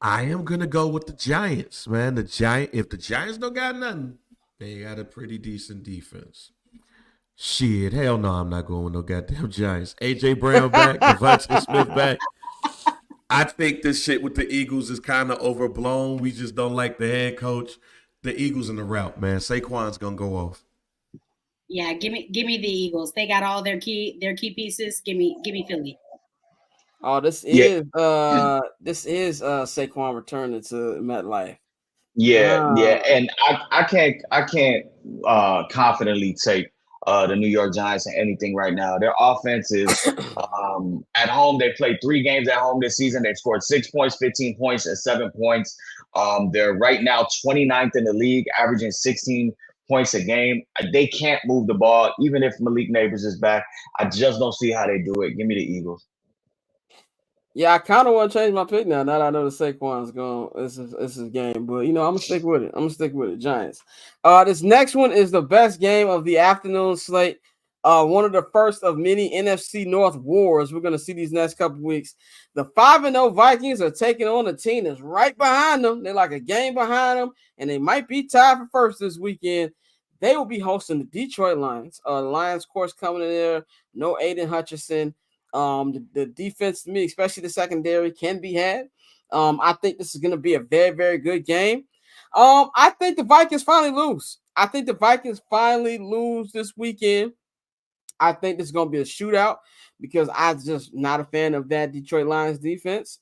I am gonna go with the Giants, man. If the Giants don't got nothing, they got a pretty decent defense. Shit, hell no, I'm not going with no goddamn Giants. AJ Brown back, DeVonta Smith back. I think this shit with the Eagles is kind of overblown. We just don't like the head coach. The Eagles in the route, man. Saquon's gonna go off. Yeah, give me the Eagles. They got all their key pieces. Give me Philly. Oh, this is Saquon returning to MetLife. Yeah, and I can't confidently take the New York Giants in anything right now. Their offense is at home. They played 3 games at home this season. They've scored 6 points, 15 points, and 7 points. They're right now 29th in the league, averaging 16 points a game. They can't move the ball, even if Malik Neighbors is back. I just don't see how they do it. Give me the Eagles. Yeah, I kind of want to change my pick now. Now that I know the Saquon's gone, this is game. But I'm gonna stick with it. I'm gonna stick with it. Giants. This next one is the best game of the afternoon slate. One of the first of many NFC North wars we're gonna see these next couple weeks. The 5-0 Vikings are taking on a team that's right behind them. They're like a game behind them, and they might be tied for first this weekend. They will be hosting the Detroit Lions. Lions, of course, coming in there. No Aiden Hutchinson. The defense, to me, especially the secondary, can be had. I think this is going to be a very, very good game. I think the Vikings finally lose. I think the Vikings finally lose this weekend. I think this is going to be a shootout because I'm just not a fan of that Detroit Lions defense.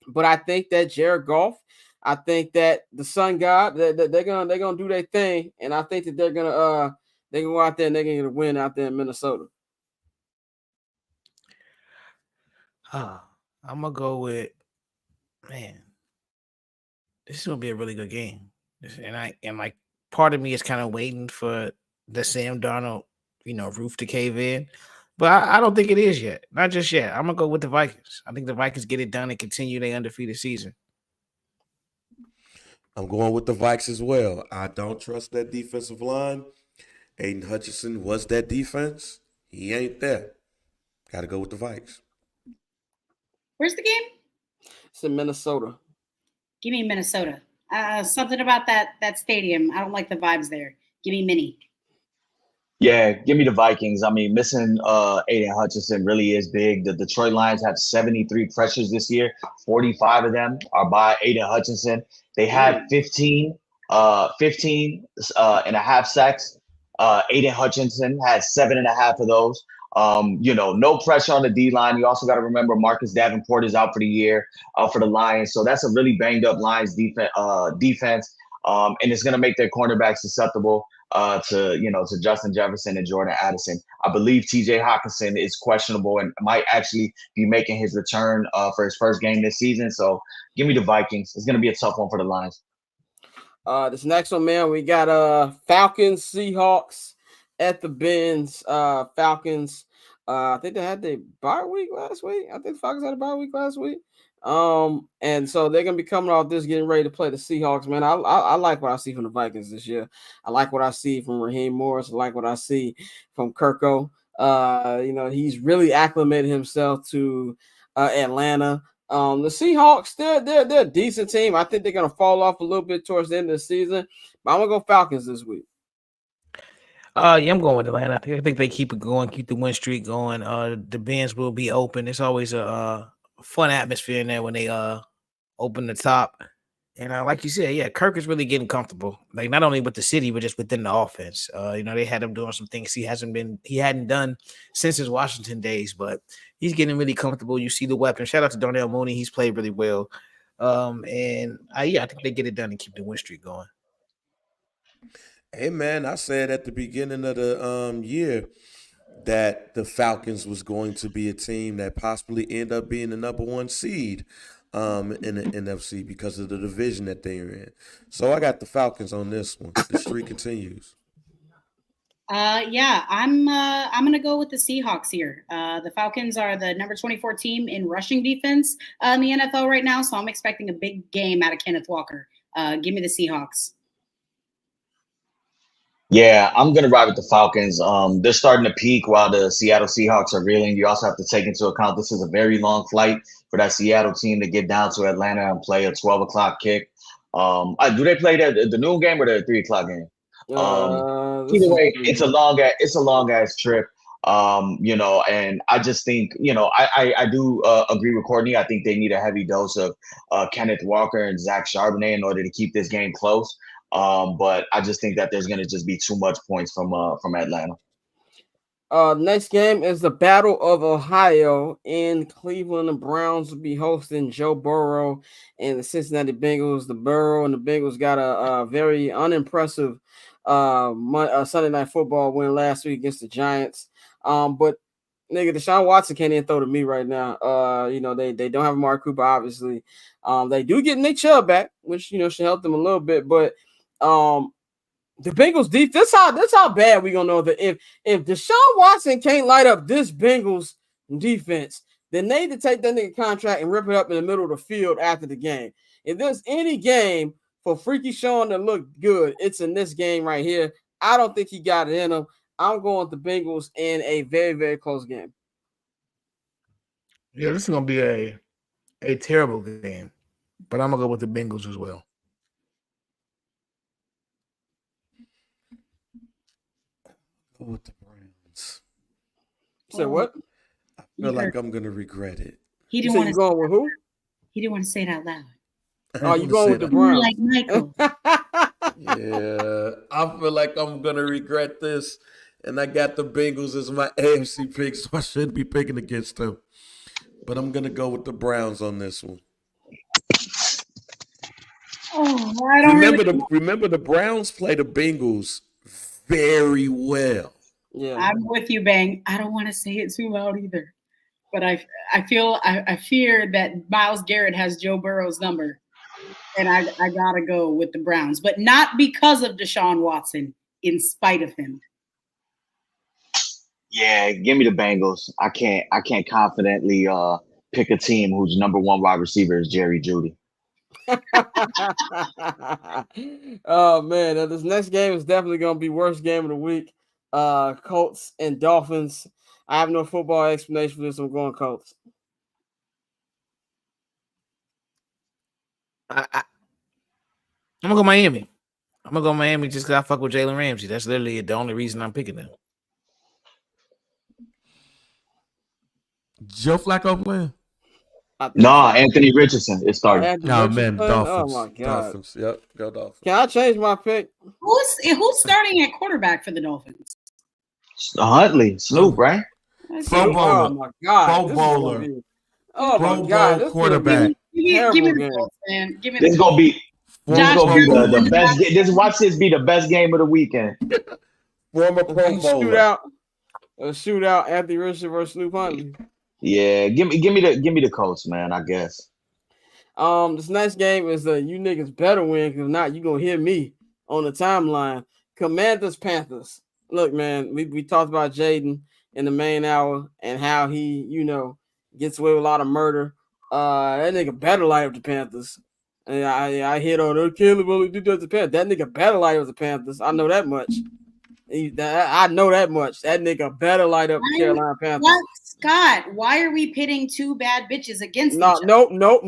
But I think that Jared Goff, I think that the Sun God, they're gonna do their thing, and I think that they're gonna go out there and they're gonna get a win out there in Minnesota. I'm gonna go with, man, this is gonna be a really good game. And like part of me is kind of waiting for the Sam Darnold, roof to cave in. But I don't think it is yet. Not just yet. I'm gonna go with the Vikings. I think the Vikings get it done and continue their undefeated season. I'm going with the Vikes as well. I don't trust that defensive line. Aiden Hutchinson was that defense. He ain't there. Got to go with the Vikes. Where's the game? It's in Minnesota. Give me Minnesota. Something about that stadium. I don't like the vibes there. Give me Minnie. Yeah, give me the Vikings. I mean, missing Aiden Hutchinson really is big. The Detroit Lions have 73 pressures this year. 45 of them are by Aiden Hutchinson. They had 15 and a half sacks. Aiden Hutchinson has 7.5 of those. No pressure on the D-line. You also got to remember Marcus Davenport is out for the year for the Lions. So that's a really banged up Lions defense. And it's going to make their cornerbacks susceptible to Justin Jefferson and Jordan Addison. I believe TJ Hawkinson is questionable and might actually be making his return for his first game this season. So give me the Vikings. It's going to be a tough one for the Lions. This next one, man, we got Falcons, Seahawks at the Benz. Falcons, I think they had their bye week last week. I think the Falcons had a bye week last week. And so they're gonna be coming off this, getting ready to play the Seahawks. Man, I like what I see from the Vikings this year. I like what I see from Raheem Morris. I like what I see from Kirko. He's really acclimated himself to Atlanta. The Seahawks, they're a decent team. I think they're gonna fall off a little bit towards the end of the season, but I'm gonna go Falcons this week. Yeah, I'm going with Atlanta. I think they keep it going, keep the win streak going. The bins will be open. It's always a fun atmosphere in there when they open the top. And like you said, yeah, Kirk is really getting comfortable. Like not only with the city, but just within the offense. They had him doing some things he hadn't done since his Washington days, but he's getting really comfortable. You see the weapon. Shout out to Darnell Mooney. He's played really well. I think they get it done and keep the win streak going. Hey man, I said at the beginning of the year that the Falcons was going to be a team that possibly end up being the number 1 seed in the NFC because of the division that they're in. So I got the Falcons on this one. The streak continues. Yeah, I'm gonna go with the Seahawks here. The Falcons are the number 24 team in rushing defense in the NFL right now, so I'm expecting a big game out of Kenneth Walker. Give me the Seahawks. Yeah, I'm gonna ride with the Falcons. They're starting to peak while the Seattle Seahawks are reeling. You also have to take into account this is a very long flight for that Seattle team to get down to Atlanta and play a 12 o'clock kick. Do they play the noon game or the 3 o'clock game? Either way, it's a long ass trip. And I just think, I do agree with Courtney. I think they need a heavy dose of Kenneth Walker and Zach Charbonnet in order to keep this game close. But I just think that there's going to just be too much points from Atlanta. Next game is the Battle of Ohio in Cleveland. The Browns will be hosting Joe Burrow and the Cincinnati Bengals. The Burrow and the Bengals got a very unimpressive Sunday Night Football win last week against the Giants. But nigga, Deshaun Watson can't even throw to me right now. They don't have Amari Cooper, obviously. They do get Nick Chubb back, which should help them a little bit, but the Bengals defense, that's how bad we're gonna know that if Deshaun Watson can't light up this Bengals defense, then they need to take that nigga contract and rip it up in the middle of the field after the game. If there's any game for Freaky Sean to look good, it's in this game right here. I don't think he got it in him. I'm going with the Bengals in a very, very close game. Yeah, this is gonna be a terrible game, but I'm gonna go with the Bengals as well. Go with the Browns. Say what? I feel like I'm gonna regret it. He didn't want to going with who? He didn't want to say it out loud. Oh, you going with the Browns? Like Michael. Yeah, I feel like I'm gonna regret this, and I got the Bengals as my AFC pick, so I should be picking against them. But I'm gonna go with the Browns on this one. Oh, I don't remember the Browns play the Bengals very well. Yeah, I'm with you, Bang. I don't want to say it too loud either, but I fear that Myles Garrett has Joe Burrow's number, and I gotta go with the Browns, but not because of Deshaun Watson, in spite of him. Yeah, give me the Bengals. I can't confidently pick a team whose number 1 wide receiver is Jerry Jeudy. Oh man, this next game is definitely gonna be worst game of the week. Colts and Dolphins. I have no football explanation for this. I'm going Colts. I'm gonna go Miami. I'm gonna go Miami just because I fuck with Jalen Ramsey. That's literally the only reason I'm picking them. Joe Flacco playing? Nah, Anthony Richardson. It started. No, man, Dolphins. Oh my god. Dolphins. Yep, go Dolphins. Can I change my pick? Who's starting at quarterback for the Dolphins? Huntley, Snoop, right? Pro Bowler. Oh my god. Pro Bowler. Oh Pro my god. Bowl quarterback. Give me the Colts, man. Give me This the is gonna be the best. Watch this be the best game of the weekend. Former Pro Bowler. Shootout. Anthony Richardson versus Snoop Huntley. Yeah, give me the Colts, man. I guess. This next game is you niggas better win, because if not, you gonna hear me on the timeline. Commanders Panthers. Look, man, we talked about Jayden in the main hour and how he, gets away with a lot of murder. That nigga better light up the Panthers. And I hit on Caleb only do that to the Panthers. That nigga better light up the Panthers. I know that much. I know that much. That nigga better light up the Carolina Panthers. Scott, why are we pitting two bad bitches against each other? No. Nope.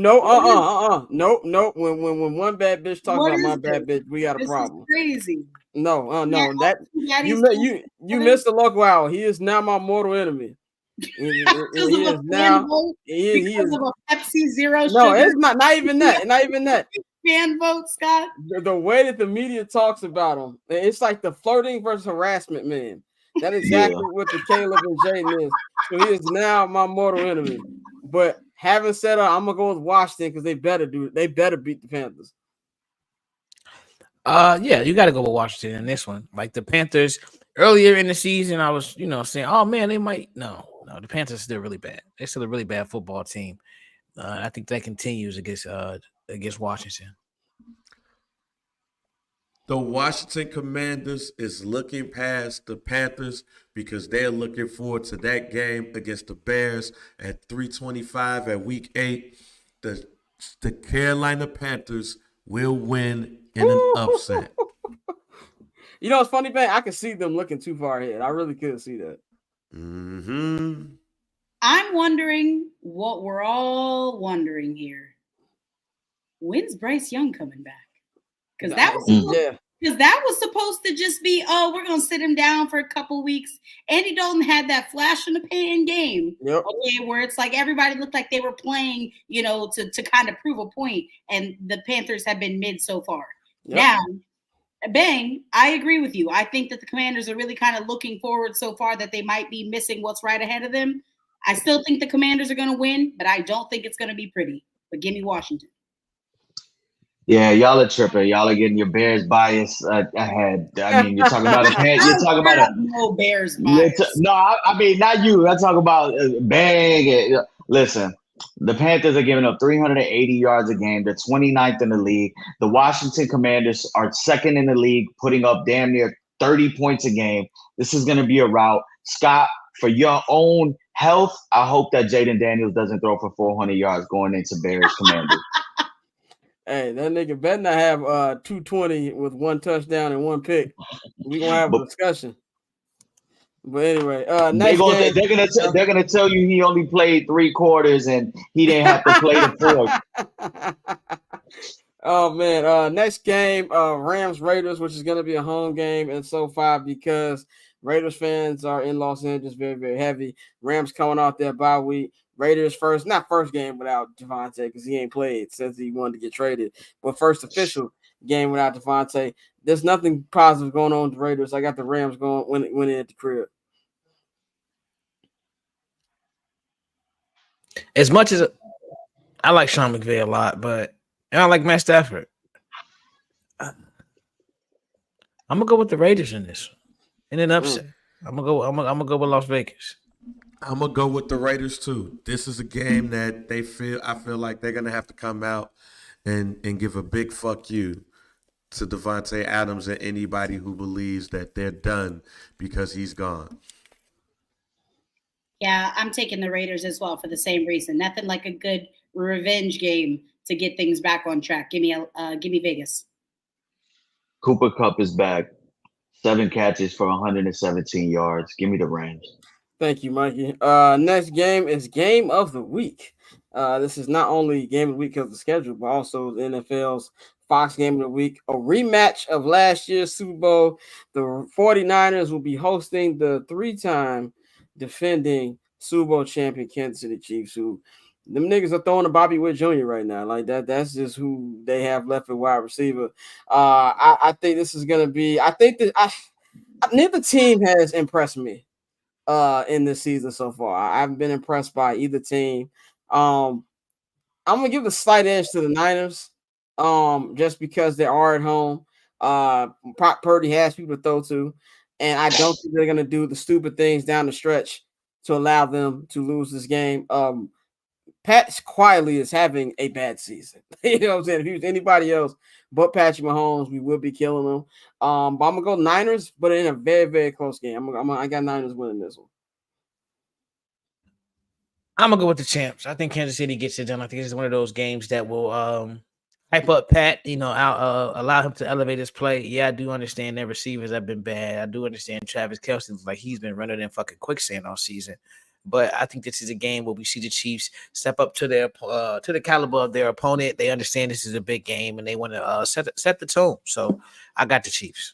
When one bad bitch talks What about my is bad bitch, we got a This problem. is crazy. No. Yeah, That two baddies you talking you together missed the local hour. He is now my mortal enemy. because He of is a fan now. vote, He because is. of a Pepsi Zero No, sugar it's not even that. Not even that. fan vote, Scott. The way that the media talks about him, it's like the flirting versus harassment man. That's exactly what the Caleb and Jayden is. So he is now my mortal enemy. But having said that, I'm gonna go with Washington because they better beat the Panthers. Yeah, you got to go with Washington in this one. Like the Panthers earlier in the season, I was, saying, oh man, they might. No, the Panthers are still really bad. They're still a really bad football team. I think that continues against Washington. The Washington Commanders is looking past the Panthers because they're looking forward to that game against the Bears at 3:25 at Week 8. The Carolina Panthers will win in an upset. You know, it's funny, man. I could see them looking too far ahead. I really could see that. Mm-hmm. I'm wondering what we're all wondering here. When's Bryce Young coming back? Because that was supposed to just be, we're gonna sit him down for a couple weeks. Andy Dalton had that flash in the pan game, okay, where it's like everybody looked like they were playing, to kind of prove a point, and the Panthers have been mid so far. Now, Bang, I agree with you. I think that the Commanders are really kind of looking forward so far that they might be missing what's right ahead of them. I still think the Commanders are going to win, but I don't think it's going to be pretty. But give me Washington. Yeah, y'all are tripping. Y'all are getting your Bears bias ahead. I mean, you're talking about a Pan. You're talking about no Bears bias. I mean, not you. I'm talking about Bang. Listen, the Panthers are giving up 380 yards a game. They're 29th in the league. The Washington Commanders are second in the league, putting up damn near 30 points a game. This is going to be a rout. Scott, for your own health, I hope that Jayden Daniels doesn't throw for 400 yards going into Bears Commanders. Hey, that nigga better not have 220 with one touchdown and one pick. We're gonna have a discussion. But anyway, next game, they're gonna tell you he only played 3 quarters and he didn't have to play the 4th. Oh man, next game, Rams Raiders, which is gonna be a home game in SoFi because Raiders fans are in Los Angeles very, very heavy. Rams coming off their bye week. Raiders not first game without DaVante because he ain't played since he wanted to get traded, but first official game without DaVante. There's nothing positive going on with the Raiders. I got the Rams going winning at the crib. As much as I like Sean McVay a lot, and I like Matt Stafford, I'm gonna go with the Raiders in this in an upset. I'm gonna go with Las Vegas. I'm gonna go with the Raiders too. This is a game that I feel like they're gonna have to come out and give a big fuck you to DaVante Adams and anybody who believes that they're done because he's gone. Yeah, I'm taking the Raiders as well for the same reason. Nothing like a good revenge game to get things back on track. Give me Vegas. Cooper Kupp is back. 7 catches for 117 yards. Give me the Rams. Thank you, Mikey. Next game is game of the week. This is not only game of the week because of the schedule, but also the NFL's Fox game of the week. A rematch of last year's Super Bowl. The 49ers will be hosting the 3-time defending Super Bowl champion Kansas City Chiefs, who them niggas are throwing to Bobby Witt Jr. right now. Like that's just who they have left at wide receiver. I think this is gonna be. I think that neither team has impressed me in this season so far. I haven't been impressed by either team. I'm gonna give a slight edge to the Niners, just because they are at home. Purdy has people to throw to, and I don't think they're gonna do the stupid things down the stretch to allow them to lose this game. Pat quietly is having a bad season. You know what I'm saying? If he was anybody else but Patrick Mahomes, we would be killing them. But I'm gonna go Niners, but in a very, very close game. I got Niners winning this one. I'm gonna go with the champs. I think Kansas City gets it done. I think it's one of those games that will hype up Pat. Allow him to elevate his play. Yeah, I do understand their receivers have been bad. I do understand Travis Kelce, like he's been running in fucking quicksand all season. But I think this is a game where we see the Chiefs step up to the caliber of their opponent. They understand this is a big game, and they want to set the tone. So I got the Chiefs.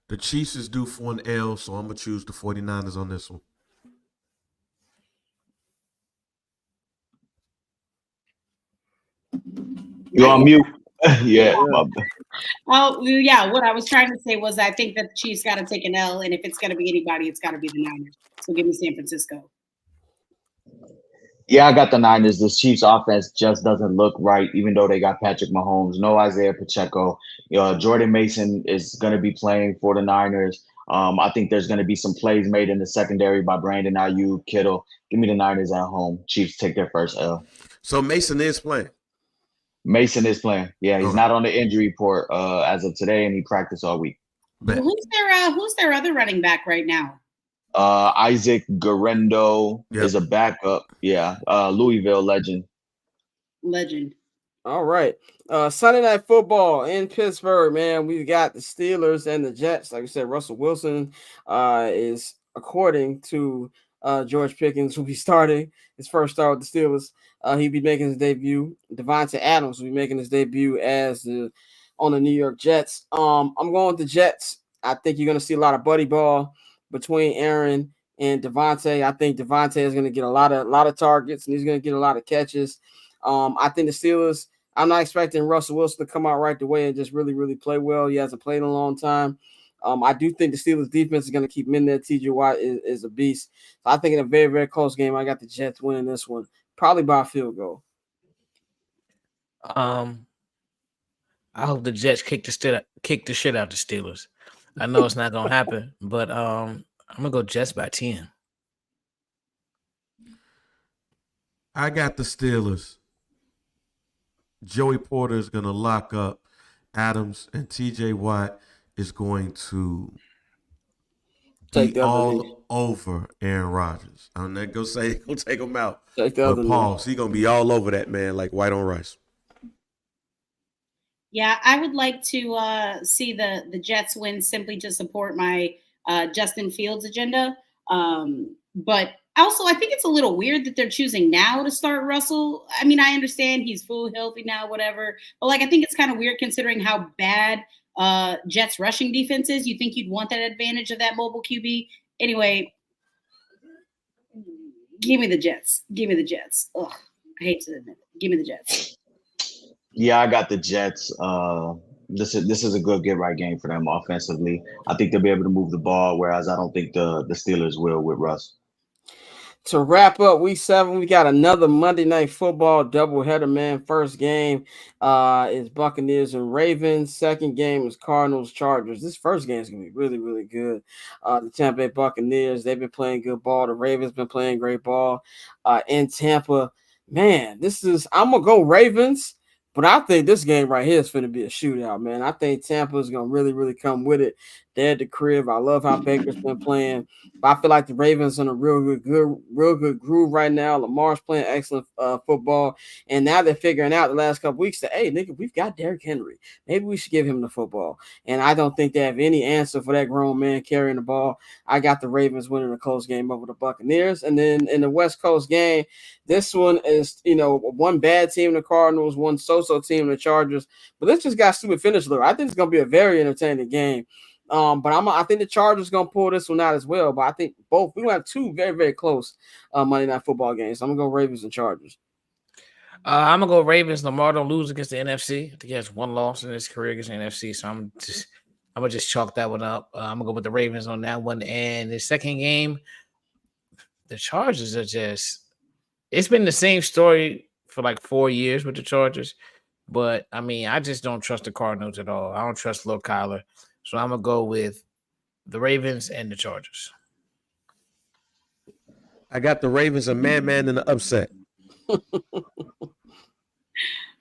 The Chiefs is due for an L, so I'm going to choose the 49ers on this one. You on mute? Yeah. Oh, yeah. What I was trying to say was I think that the Chiefs got to take an L, and if it's going to be anybody, it's got to be the Niners. So give me San Francisco. Yeah, I got the Niners. This Chiefs offense just doesn't look right, even though they got Patrick Mahomes, no Isaiah Pacheco. Jordan Mason is going to be playing for the Niners. I think there's going to be some plays made in the secondary by Brandon Ayuk, Kittle. Give me the Niners at home. Chiefs take their first L. So Mason is playing. Mason is playing. Yeah, he's not on the injury report as of today, and he practiced all week. Well, who's their other running back right now? Isaac Guerrero is a backup. Yeah, Louisville legend. All right. Sunday Night Football in Pittsburgh, man. We've got the Steelers and the Jets. Like I said, Russell Wilson is, according to George Pickens, will be starting his first start with the Steelers. He'll be making his debut. DaVante Adams will be making his debut on the New York Jets. I'm going with the Jets. I think you're going to see a lot of buddy ball between Aaron and DaVante. I think DaVante is going to get a lot of targets, and he's going to get a lot of catches. I think the Steelers, I'm not expecting Russell Wilson to come out right away and just really, really play well. He hasn't played in a long time. I do think the Steelers defense is going to keep him in there. TJ Watt is a beast. So I think in a very, very close game, I got the Jets winning this one, probably by a field goal. I hope the Jets kick the shit out the Steelers. I know it's not going to happen, but I'm going to go Jets by 10. I got the Steelers. Joey Porter is going to lock up Adams, and TJ Watt is going to be all over Aaron Rodgers. I'm not going to say go take him out. But pause. He's going to be all over that man like white on rice. Yeah, I would like to see the Jets win simply to support my Justin Fields agenda. But also, I think it's a little weird that they're choosing now to start Russell. I mean, I understand he's full healthy now, whatever. But, I think it's kind of weird considering how bad Jets rushing defense is. You think you'd want that advantage of that mobile QB. Anyway, give me the Jets. Ugh, I hate to admit it. Give me the Jets. Yeah, I got the Jets. This is a good get-right game for them offensively. I think they'll be able to move the ball, whereas I don't think the Steelers will with Russ. To wrap up Week 7, we got another Monday Night Football doubleheader, man. First game is Buccaneers and Ravens. Second game is Cardinals Chargers. This first game is going to be really, really good. The Tampa Bay Buccaneers, they've been playing good ball. The Ravens been playing great ball in Tampa. Man, I'm going to go Ravens. But I think this game right here is going to be a shootout, man. I think Tampa is going to really, really come with it. They're at the crib. I love how Baker's been playing. But I feel like the Ravens are in a real good groove right now. Lamar's playing excellent football. And now they're figuring out the last couple weeks that, hey, nigga, we've got Derrick Henry. Maybe we should give him the football. And I don't think they have any answer for that grown man carrying the ball. I got the Ravens winning a close game over the Buccaneers. And then in the West Coast game, this one is, one bad team, the Cardinals, one so-so team, the Chargers. But this just got stupid finish look. I think it's going to be a very entertaining game. But I think the Chargers going to pull this one out as well. But I think we're going to have two very, very close Monday Night Football games. So I'm going to go Ravens and Chargers. I'm going to go Ravens. Lamar don't lose against the NFC. I think he has one loss in his career against the NFC. So I'm going to just chalk that one up. I'm going to go with the Ravens on that one. And the second game, the Chargers are just – it's been the same story for like 4 years with the Chargers. But, I just don't trust the Cardinals at all. I don't trust Lil Kyler. So I'm going to go with the Ravens and the Chargers. I got the Ravens and man in the upset.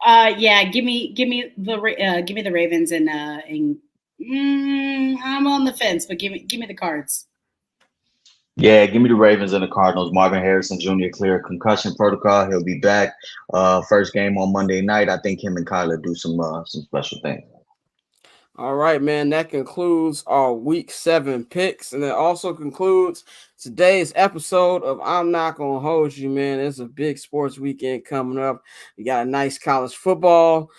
Yeah, give me the Ravens and I'm on the fence, but give me the Cards. Yeah, give me the Ravens and the Cardinals. Marvin Harrison Jr. clear concussion protocol. He'll be back. First game on Monday night. I think him and Kyler do some special things. All right, man. That concludes our week 7 picks. And it also concludes today's episode of I'm Not Gonna Hold You, man. It's a big sports weekend coming up. You got a nice college football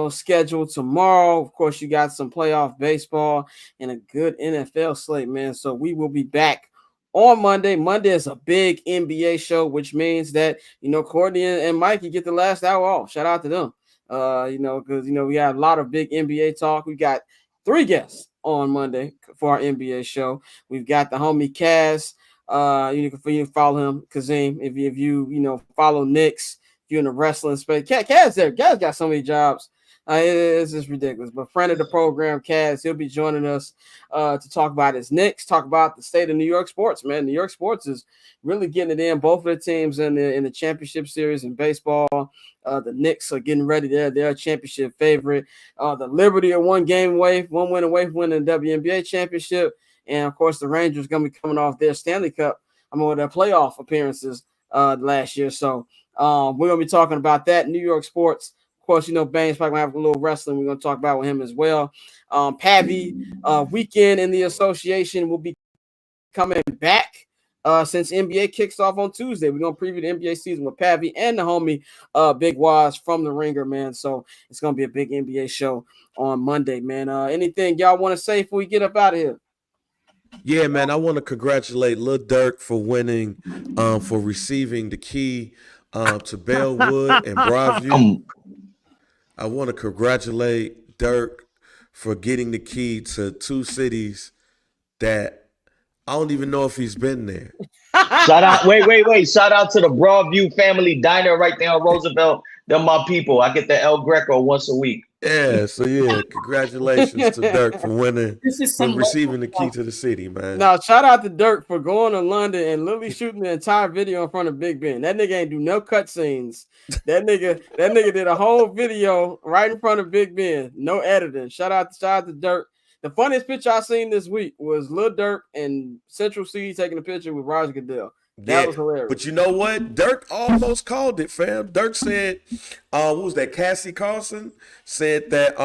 scheduled tomorrow. Of course, you got some playoff baseball and a good NFL slate, man. So we will be back on Monday. Monday is a big NBA show, which means that Courtney and Mikey get the last hour off. Shout out to them. Because we got a lot of big NBA talk. We got 3 guests on Monday for our NBA show. We've got the homie Kaz. You can follow him, Kazim. If you follow Knicks, if you're in the wrestling space, Kaz there. Kaz got so many jobs. It's just ridiculous. But friend of the program, Kaz, he'll be joining us to talk about his Knicks, talk about the state of New York sports, man. New York sports is really getting it in. Both of the teams in the championship series in baseball. The Knicks are getting ready. They're a championship favorite. The Liberty are one win away from winning the WNBA championship. And, of course, the Rangers going to be coming off their Stanley Cup, their playoff appearances last year. So we're going to be talking about that, New York sports. Of course, Bang's probably going to have a little wrestling we're going to talk about with him as well. Pavi, weekend in the association will be coming back since NBA kicks off on Tuesday. We're going to preview the NBA season with Pavi and the homie Big Waz from The Ringer, man. So it's going to be a big NBA show on Monday, man. Anything y'all want to say before we get up out of here? Yeah, man, I want to congratulate Lil Durk for winning, for receiving the key to Bellwood and Broadview. I want to congratulate Dirk for getting the key to 2 cities that I don't even know if he's been there. Shout out, wait. Shout out to the Broadview Family Diner right there on Roosevelt. They're my people. I get the El Greco once a week. Yeah, so congratulations to Dirk for winning, for receiving the key to the city, man. Now, shout out to Dirk for going to London and literally shooting the entire video in front of Big Ben. That nigga ain't do no cutscenes. That nigga did a whole video right in front of Big Ben. No editing. Shout out to Dirk. The funniest picture I seen this week was Lil Durk and Central C taking a picture with Roger Goodell. That was hilarious. But you know what? Dirk almost called it, fam. Dirk said, what was that? Cassie Carlson said that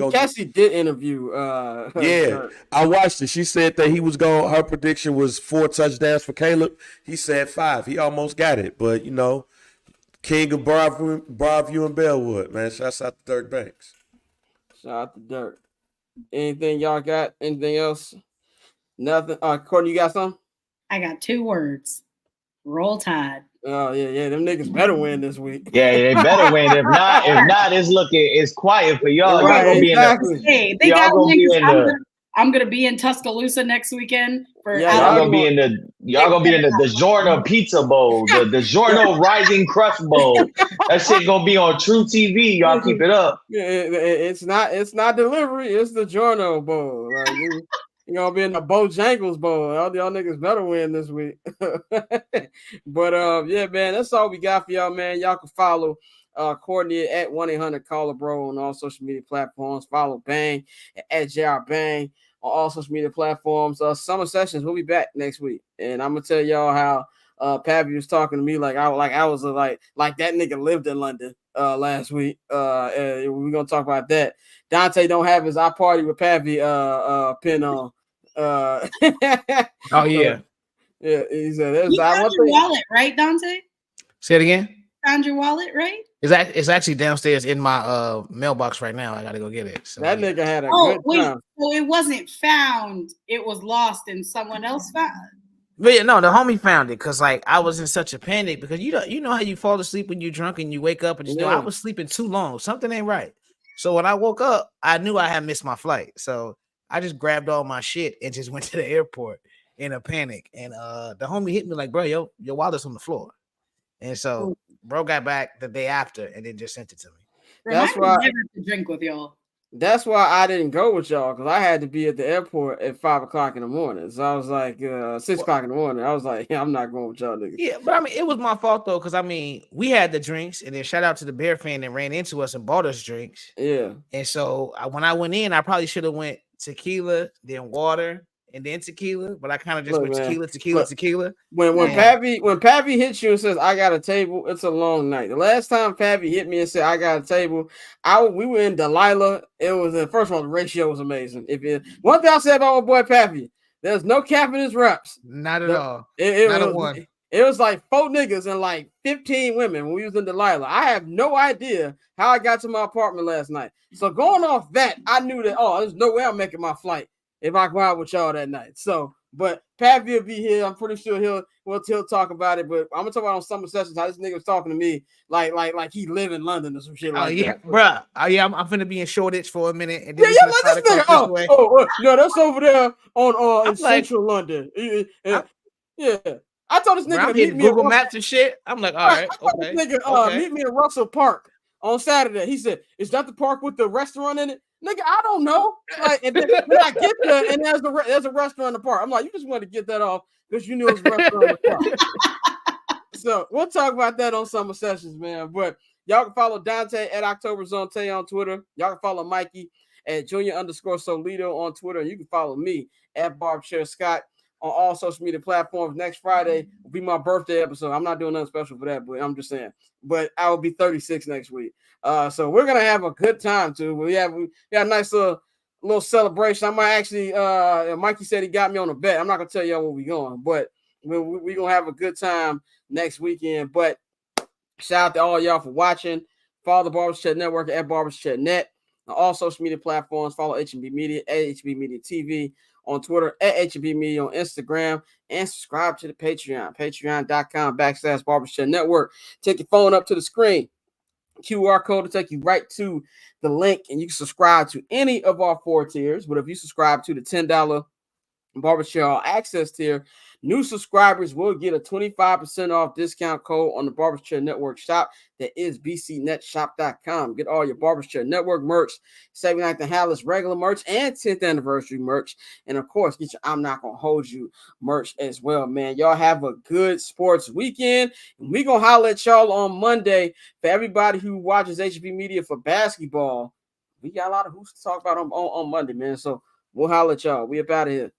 Cassie did interview. Dirk. I watched it. She said that her prediction was 4 touchdowns for Caleb. He said 5. He almost got it. But, king of Broadview and Bellwood, man. Shouts out to Dirk Banks. Shout out to Dirk. Anything y'all got? Anything else? Nothing. Courtney, you got something? I got 2 words. Roll Tide. Oh yeah. Them niggas better win this week. Yeah, they better win. If not, it's quiet for y'all. Right, y'all gonna exactly. They got niggas. I'm gonna be in Tuscaloosa next weekend. Y'all gonna be in the Giorno Pizza Bowl, the Giorno Rising Crust Bowl. That shit gonna be on True TV. Y'all keep it up. It's not delivery. It's the Giorno Bowl. Like, you're gonna be in the Bojangles Bowl. All y'all niggas better win this week. But yeah, man, that's all we got for y'all, man. Y'all can follow Courtney at 1-800-CALL-A-BRO on all social media platforms. Follow Bang at JR Bang on all social media platforms. Summer Sessions, we'll be back next week. And I'm gonna tell y'all how Pappy was talking to me like I was like that nigga lived in London last week. And we're gonna talk about that. Dante don't have his I Party with Pappy pin on. Oh yeah. Yeah, he said you found your wallet, right, Dante? Say it again. Found your wallet, right? It's actually downstairs in my mailbox right now. I gotta go get it. So, that nigga had a good time. So it wasn't found, it was lost and someone else found. But yeah, no, the homie found it because I was in such a panic because you know how you fall asleep when you're drunk and you wake up and I was sleeping too long. Something ain't right. So when I woke up, I knew I had missed my flight. So I just grabbed all my shit and just went to the airport in a panic. And the homie hit me like, bro, your wallet's on the floor. And so bro got back the day after and then just sent it to me. That's why I never to drink with y'all. That's why I didn't go with y'all because I had to be at the airport at 5 o'clock in the morning. So I was like 6 o'clock in the morning. I was like, yeah, I'm not going with y'all niggas. Yeah, but I mean, it was my fault though, because I mean, we had the drinks, and then shout out to the Bear fan that ran into us and bought us drinks. Yeah. And so when I went in, I probably should have went tequila, then water, and then tequila, but I kind of just Look, went man, tequila. When Pappy hits you and says I got a table, it's a long night. The last time Pappy hit me and said I got a table, we were in Delilah. It was first of all, the ratio was amazing. One thing I said about my boy Pappy, there's no cap in his reps. Not at all. Not one. It was like 4 niggas and like 15 women when we was in Delilah. I have no idea how I got to my apartment last night. So going off that, I knew that, there's no way I'm making my flight if I go out with y'all that night. So, but Pappy will be here. I'm pretty sure he'll talk about it. But I'm gonna talk about on summer sessions how this nigga was talking to me like he live in London or some shit like that. Bruh. I'm finna be in Shoreditch for a minute. And then like this nigga. No, that's over there on in central London. Yeah. I told this nigga to meet me Google Maps and shit. I'm like, all right, okay. This nigga meet me in Russell Park on Saturday. He said, "Is that the park with the restaurant in it?" Nigga, I don't know. Like, and then when I get there, and there's a restaurant in the park. I'm like, you just want to get that off because you knew it was a restaurant in the park. So we'll talk about that on summer sessions, man. But y'all can follow Dante at OctoberZone on Twitter. Y'all can follow Mikey at Junior_Solito on Twitter. And you can follow me at BarbShare Scott on all social media platforms. Next Friday will be my birthday episode. I'm not doing nothing special for that, but I'm just saying. But I will be 36 next week. So we're gonna have a good time too. We got a nice little celebration. I might actually Mikey said he got me on a bet. I'm not gonna tell y'all where we going, but we're gonna have a good time next weekend. But shout out to all y'all for watching. Follow the Barbers Chat Network at Barbers Chat Net on all social media platforms. Follow HB Media at HB Media TV on Twitter, at HB Media on Instagram, and subscribe to the patreon.com/Barbershop Network. Take your phone up to the screen. QR code to take you right to the link, and you can subscribe to any of our 4 tiers. But if you subscribe to the $10 Barbershop Access tier, new subscribers will get a 25% off discount code on the Barbershop Network shop. That is bcnetshop.com. Get all your Barbershop Network merch, 79th and Hallis regular merch, and 10th anniversary merch. And of course, get your I'm Not Gonna Hold You merch as well, man. Y'all have a good sports weekend. And we're gonna holler at y'all on Monday. For everybody who watches HB Media for basketball, we got a lot of hoops to talk about on Monday, man. So we'll holler at y'all. We up out of here.